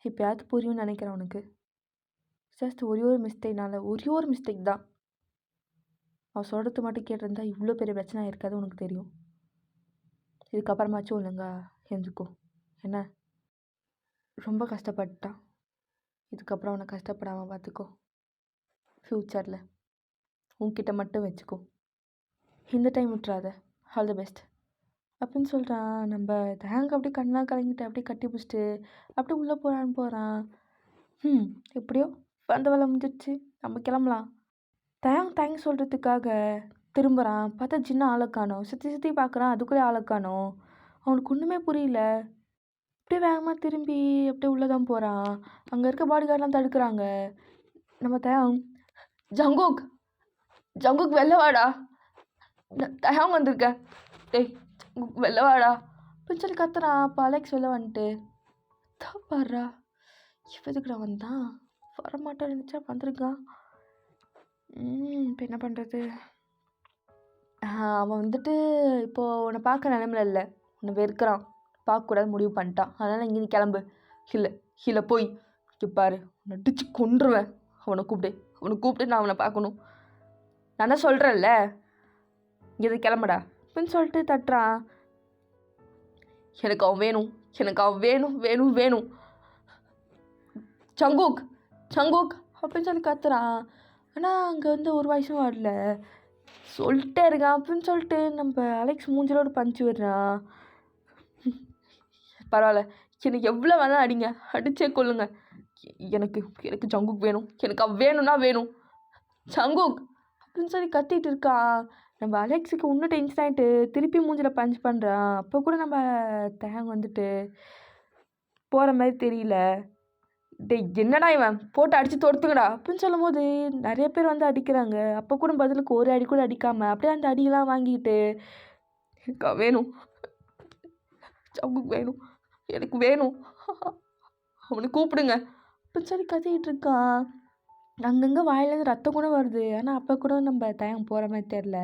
எப்போயாவது புரியும்னு நினைக்கிறேன் உனக்கு. ஜஸ்ட் ஒரே ஒரு மிஸ்டேக் தான். அவன் சொல்கிறது மட்டும் கேட்டிருந்தா இவ்வளோ பெரிய பிரச்சனை இருக்காது, உனக்கு தெரியும். இதுக்கப்புறமாச்சும் இல்லைங்க எழுந்துக்கோ. என்ன ரொம்ப கஷ்டப்பட்டான், இதுக்கப்புறம் அவனை கஷ்டப்படாமல் பார்த்துக்கோ. ஃப்யூச்சரில் உன்கிட்ட மட்டும் வச்சுக்கோ. இந்த டைம் விட்டுறாத. All the best. அப்படின்னு சொல்கிறான். நம்ம தேங்க் அப்படியே கண்ணெலாம் கலங்கிட்டு அப்படியே கட்டி பிடிச்சிட்டு அப்படியே உள்ளே போகிறான். எப்படியோ வந்த வேலை முடிஞ்சிடுச்சு, நம்ம கிளம்பலாம். தேங்க்ஸ் சொல்கிறதுக்காக திரும்புகிறான். பார்த்தா சின்ன ஆளை காணோம். சுற்றி பார்க்குறான், அதுக்குள்ளே ஆளை காணோம். அவனுக்கு ஒன்றுமே புரியல. அப்படியே வேகமாக திரும்பி அப்படியே உள்ளே தான் போகிறான். அங்கே இருக்க பாடி கார்டெலாம் தடுக்கிறாங்க. நம்ம ஜங்குக் வெளில வாடா, தயாங் வந்திருக்கேன், டேய் வெளில வாடா அப்படின்னு சொல்லி கத்துறான். அப்போ அலெக்ஸ் வெளில வந்துட்டு பாடுறா, எதுக்குடா வந்தான், வரமாட்டான்னு நினச்சா வந்திருக்கான். இப்போ என்ன பண்ணுறது? அவன் வந்துட்டு இப்போது உன்னை பார்க்க நிலமையில இல்லை, உன்னை வெறுக்கிறான், பார்க்கக்கூடாது முடிவு பண்ணிட்டான். அதனால் இங்கே நீ கிளம்பு. இல்லை போய் இங்கே பாரு, உன்னை அடிச்சு கொன்றுவேன். அவனை கூப்பிட்டு நான் அவனை பார்க்கணும். நான் தான் சொல்கிறேன்ல, இங்கே கிளம்புடா அப்படின்னு சொல்லிட்டு தட்டுறான். எனக்கு அவன் வேணும். சங்குக் அப்படின்னு சொல்லி கத்துறான். ஆனால் அங்கே வந்து ஒரு வயசும் வரல. சொல்லிட்டே இருக்கான் அப்படின்னு சொல்லிட்டு நம்ம அலெக்ஸ் மூஞ்சில ஒரு பஞ்சு விடுறான். பரவாயில்ல, எனக்கு எவ்வளோ வேணாலும் அடிங்க, அடிச்சே கொள்ளுங்க, எனக்கு ஜங்குக் வேணும், எனக்கு அவன் வேணும் ஜங்குக் அப்படின்னு சொல்லி கத்திட்டு இருக்கான். நம்ம அலெக்ஸுக்கு இன்னும் டென்ஷன் ஆகிட்டு திருப்பி மூஞ்சில் பஞ்ச் பண்ணுறான். அப்போ கூட நம்ம தேங் வந்துட்டு போகிற மாதிரி தெரியல. டேய் என்னடா இவன், போட்டு அடித்து தொடுத்துங்கடா அப்படின்னு சொல்லும் போது நிறைய பேர் வந்து அடிக்கிறாங்க. அப்போ கூட பதிலுக்கு ஒரு அடி கூட அடிக்காமல் அப்படியே அந்த அடியெல்லாம் வாங்கிட்டு எனக்கு வேணும், ஜங்குக் வேணும், எனக்கு வேணும், அவனை கூப்பிடுங்க அப்படின்னு சொல்லி கத்திக்கிட்டு இருக்கான். அங்கங்கே வாயிலேருந்து ரத்தம் கூட வருது. ஆனால் அப்போ கூட நம்ம தயங்க போகிற மாதிரி தெரில.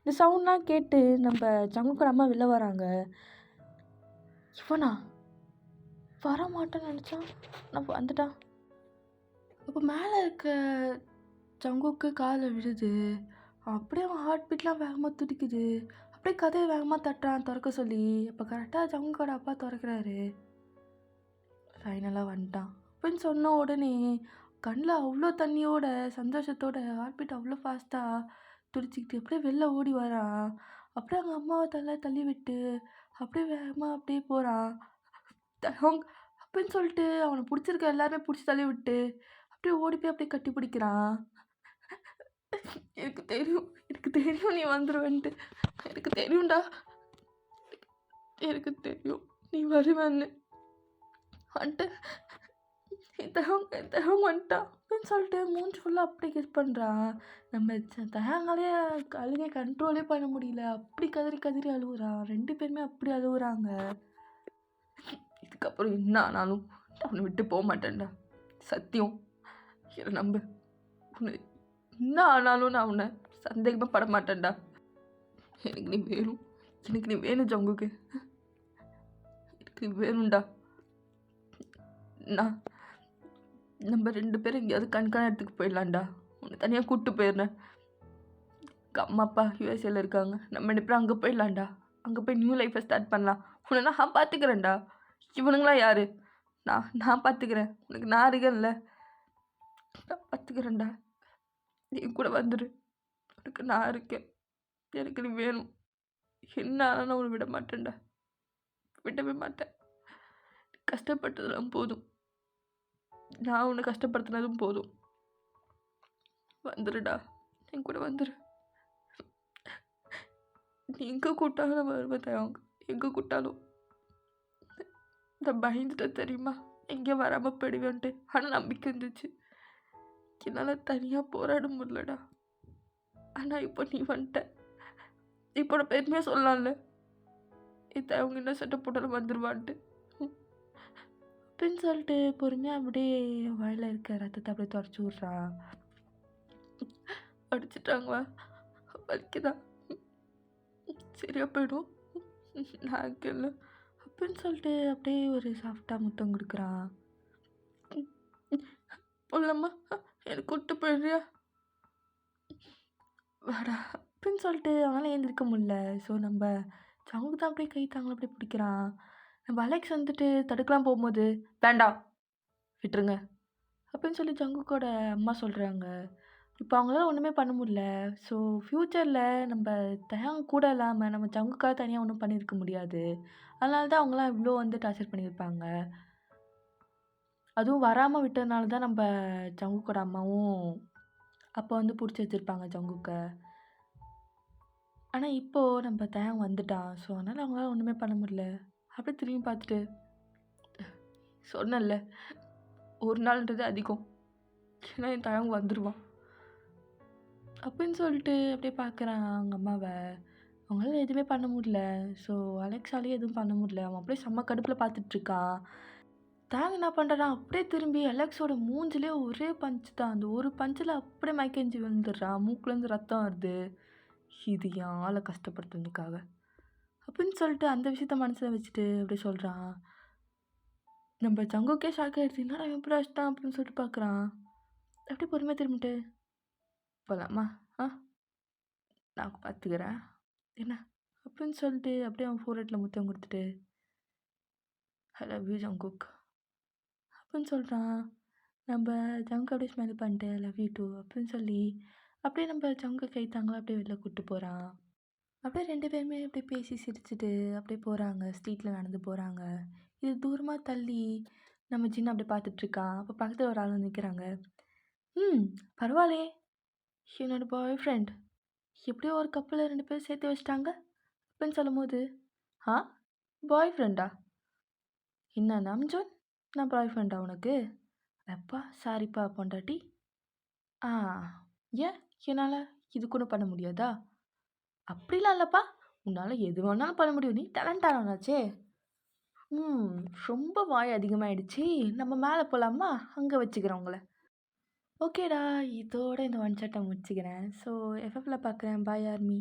இந்த சவுண்ட்லாம் கேட்டு நம்ம ஜங்குக்கோட அம்மா வெளில வராங்க. இவனா வர மாட்டேன்னு நினச்சான், நம்ம வந்துட்டான். அப்போ மேலே இருக்க ஜங்குக்கு காலில் விழுது. அப்படியே அவன் ஹார்ட் பீட்லாம் வேகமாக துடிக்குது. அப்படியே கதையை வேகமாக தட்டுறான் திறக்க சொல்லி. அப்போ கரெக்டாக ஜங்குக்கோட அப்பா திறக்கிறாரு. ஃபைனலாக வந்துட்டான் அப்படின்னு சொன்ன உடனே கண்ணில் அவ்வளோ தண்ணியோட சந்தோஷத்தோட ஹார்ட் பீட் அவ்வளோ ஃபாஸ்ட்டாக துடிச்சிக்கிட்டு அப்படியே வெளில ஓடி வரான். அப்படியே அவங்க அம்மாவை தள்ளி விட்டு அப்படியே வேகமாக அப்படியே போகிறான். அப்படின்னு சொல்லிட்டு அவனை பிடிச்சிருக்க எல்லாருமே பிடிச்சி தள்ளி விட்டு அப்படியே ஓடி போய் அப்படியே கட்டி பிடிக்கிறான். எனக்கு தெரியும் நீ வந்துடுவேன்ட்டு, எனக்கு தெரியும்டா, எனக்கு தெரியும் நீ வருவேன்னு வந்துட்டு வந்துட்டான் அப்படின்னு சொல்லிட்டு மூஞ்சி ஃபுல்லாக அப்படி கிஸ் பண்ணுறான். நம்ம தயாங்காலே அழுகை கண்ட்ரோலே பண்ண முடியல. அப்படி கதறி அழுகுறான். 2 பேருமே அப்படி அழுகுறாங்க. இதுக்கப்புறம் என்ன ஆனாலும் அவனை விட்டு போக மாட்டேன்டா, சத்தியம், என்னை நம்பு. என்ன ஆனாலும் நான் அவனை சந்தேகமாக பட மாட்டேன்டா. எனக்கு நீ வேணும் ஜங்குக்கு, எனக்கு நீ வேணும்டா. நம்ம 2 பேரும் எங்கேயாவது கண்காண இடத்துக்கு போயிடலாம்டா. உன்னை தனியாக கூப்பிட்டு போயிடுறேன். அம்மா அப்பா யூஎஸ்ஏல இருக்காங்க, நம்ம 2 பேரும் அங்கே போயிடலாம்டா. அங்கே போய் நியூ லைஃப்பை ஸ்டார்ட் பண்ணலாம். உன்னை நான் பார்த்துக்கிறேன்டா. இவனுங்களாம் யார்? நான் பார்த்துக்கிறேன். உனக்கு நான் இருக்கேன்ல, நான் பார்த்துக்கிறேன்டா. நீ கூட வந்துடு, உனக்கு நான் இருக்கேன். எனக்கு நீ வேணும். என்ன ஆனாலும் உன்னை விட மாட்டேன்டா, விடவே மாட்டேன். கஷ்டப்பட்டதெல்லாம் போதும், நான் உன்னை கஷ்டப்படுத்தினதும் போதும். வந்துடுடா, என் கூட வந்துடு. நீ எங்கே கூட்டாலும் நான் வருவேன் தயங்க, எங்கே கூட்டாலும். நான் பயந்துட்டேன் தெரியுமா, எங்கே வராமல் போயிடுவேன்ட்டு. ஆனால் நம்பிக்கை இருந்துச்சு. என்னால் தனியாக போராட முடியலடா. ஆனால் இப்போ நீ வந்துட்ட. இப்போ நான் பெருமையாக சொல்லலாம்ல, அவங்க என்ன சட்டை போட்டாலும் வந்துடுவான்ட்டு அப்படின்னு சொல்லிட்டு பொறுமையாக அப்படியே வாயில் இருக்க ரத்தத்தை அப்படியே தொடச்சி விட்றான். அடிச்சிட்டாங்களா, வலிக்குதான், சரியா போயிடும், நான் இல்லை அப்படின்னு சொல்லிட்டு அப்படியே ஒரு சாஃப்டாக முத்தம் கொடுக்குறான். போடலாமா, எனக்கு கூப்பிட்டு போயிடுறியா, வாடா அப்படின்னு சொல்லிட்டு அவனால் ஏந்திருக்க முடியல. ஸோ நம்ம ஜங்குக்கு தான் அப்படியே கை தாங்கள அப்படியே பிடிக்கிறான். நம்ம அலெக்ஸ் வந்துட்டு தடுக்கலாம் போகும்போது வேண்டாம் விட்டுருங்க அப்படின்னு சொல்லி ஜங்குக்கோட அம்மா சொல்கிறாங்க. இப்போ அவங்களால ஒண்ணுமே பண்ண முடியல. ஸோ ஃப்யூச்சர்ல நம்ப தயங் கூட இல்லாம நம்ம சங்குக்காக தனியா ஒண்ணும் பண்ணியிருக்க முடியாது. அதனால தான் அவங்கலாம் இவ்ளோ வந்து டார்ச்சர் பண்ணியிருப்பாங்க. அதுவும் வராம விட்டதுனால தான் நம்ப ஜங்குக்கோட அம்மாவும் அப்ப வந்து புடிச்சு வச்சிருப்பாங்க ஜங்குக்க. ஆனா இப்போ நம்ப தயங் வந்துட்டான். ஸோ அதனால அவங்களால ஒண்ணுமே பண்ண முடியல. அப்படியே திரும்பி பார்த்துட்டு, சொன்னேன்ல, ஒரு நாள்ன்றது அதிகம். ஏன்னா என் தயங் வந்துருவான். அப்படின்னு சொல்லிட்டு அப்படியே பார்க்குறான் அவங்க அம்மாவ. அவங்களால எதுவுமே பண்ண முடியல. ஸோ அலெக்ஸாலயும் எதுவும் பண்ண முடியல. அவன் அப்படியே செம்ம கடுப்புல பார்த்துட்டுருக்கான். தாங் என்ன பண்றான், அப்படியே திரும்பி அலெக்ஸோட மூஞ்சிலே ஒரே பஞ்ச் தான். அந்த ஒரு பஞ்சுல அப்படியே மயக்கஞ்சு விழுந்துடுறான். மூக்குலேருந்து ரத்தம் வருது. இது என் ஆள கஷ்டப்படுத்துனதுக்காக. அப்படின்னு சொல்லிட்டு அந்த விஷயத்த மனசுல வச்சுட்டு அப்படியே சொல்றான். நம்ம ஜங்குக்கே ஷாக் ஆயிடுச்சு. என்னடா இவன் இப்படி அடிச்சிட்டான் அப்படின்னு சொல்லிட்டு பார்க்குறான். அப்படியே பொறுமையா திரும்பிட்டு, "போலாமா? ஆ நான் பார்த்துக்கிறேன். என்ன?" அப்படின்னு சொல்லிட்டு அப்படியே அவன் ஃபோர்ஹெட்ல முத்தம் குடுத்துட்டு, "ஐ லவ் யூ ஜங்குக்" அப்படின்னு சொல்றான். நம்ப ஜங்க் அப்படியே ஸ்மைல் பண்ணிட்டு, "ஐ லவ் யூ டூ" அப்படின்னு சொல்லி, அப்படியே நம்ம ஜங்க கை தாங்கலாம் அப்படியே வெளில கூட்டு போறான். அப்படியே 2 பேருமே அப்படியே பேசி சிரிச்சுட்டு அப்படியே போறாங்க. ஸ்ட்ரீட்ல நடந்து போறாங்க. இது தூரமா தள்ளி நம்ம ஜின்னு அப்படியே பார்த்துட்டுருக்கான். அப்போ பக்கத்துல ஒரு ஆள் வந்து நிக்கிறாங்க. "ம் பரவாயில்லையே! என்னோட பாய் ஃப்ரெண்ட். எப்படியோ ஒரு கப்பல 2 பேரும் சேர்த்து வச்சுட்டாங்க." அப்படின்னு சொல்லும்போது, "ஆ பாய் ஃப்ரெண்டா? என்ன நம்ஜோன்? நான் பாய் ஃப்ரெண்டா உனக்கு? அப்பா சாரிப்பா பொண்டாட்டி." "ஆ ஏன்? என்னால இது கூட பண்ண முடியாதா?" "அப்படிலாம் இல்லப்பா. உன்னால எது வேணாலும் பண்ண முடியும். நீ டேலண்டானவனாச்சே." "ம் ரொம்ப வாய் அதிகமாயிடுச்சு. நம்ம மேல போலாமா? அங்க வச்சுக்கிறேன் உங்கள." "ஓகேடா. இதோட இந்த ஒன் ஷாட்ட முடிச்சுக்கிறேன். ஸோ எஃப்எஃப்ல பார்க்குறேன். பாய் ஆர்மி."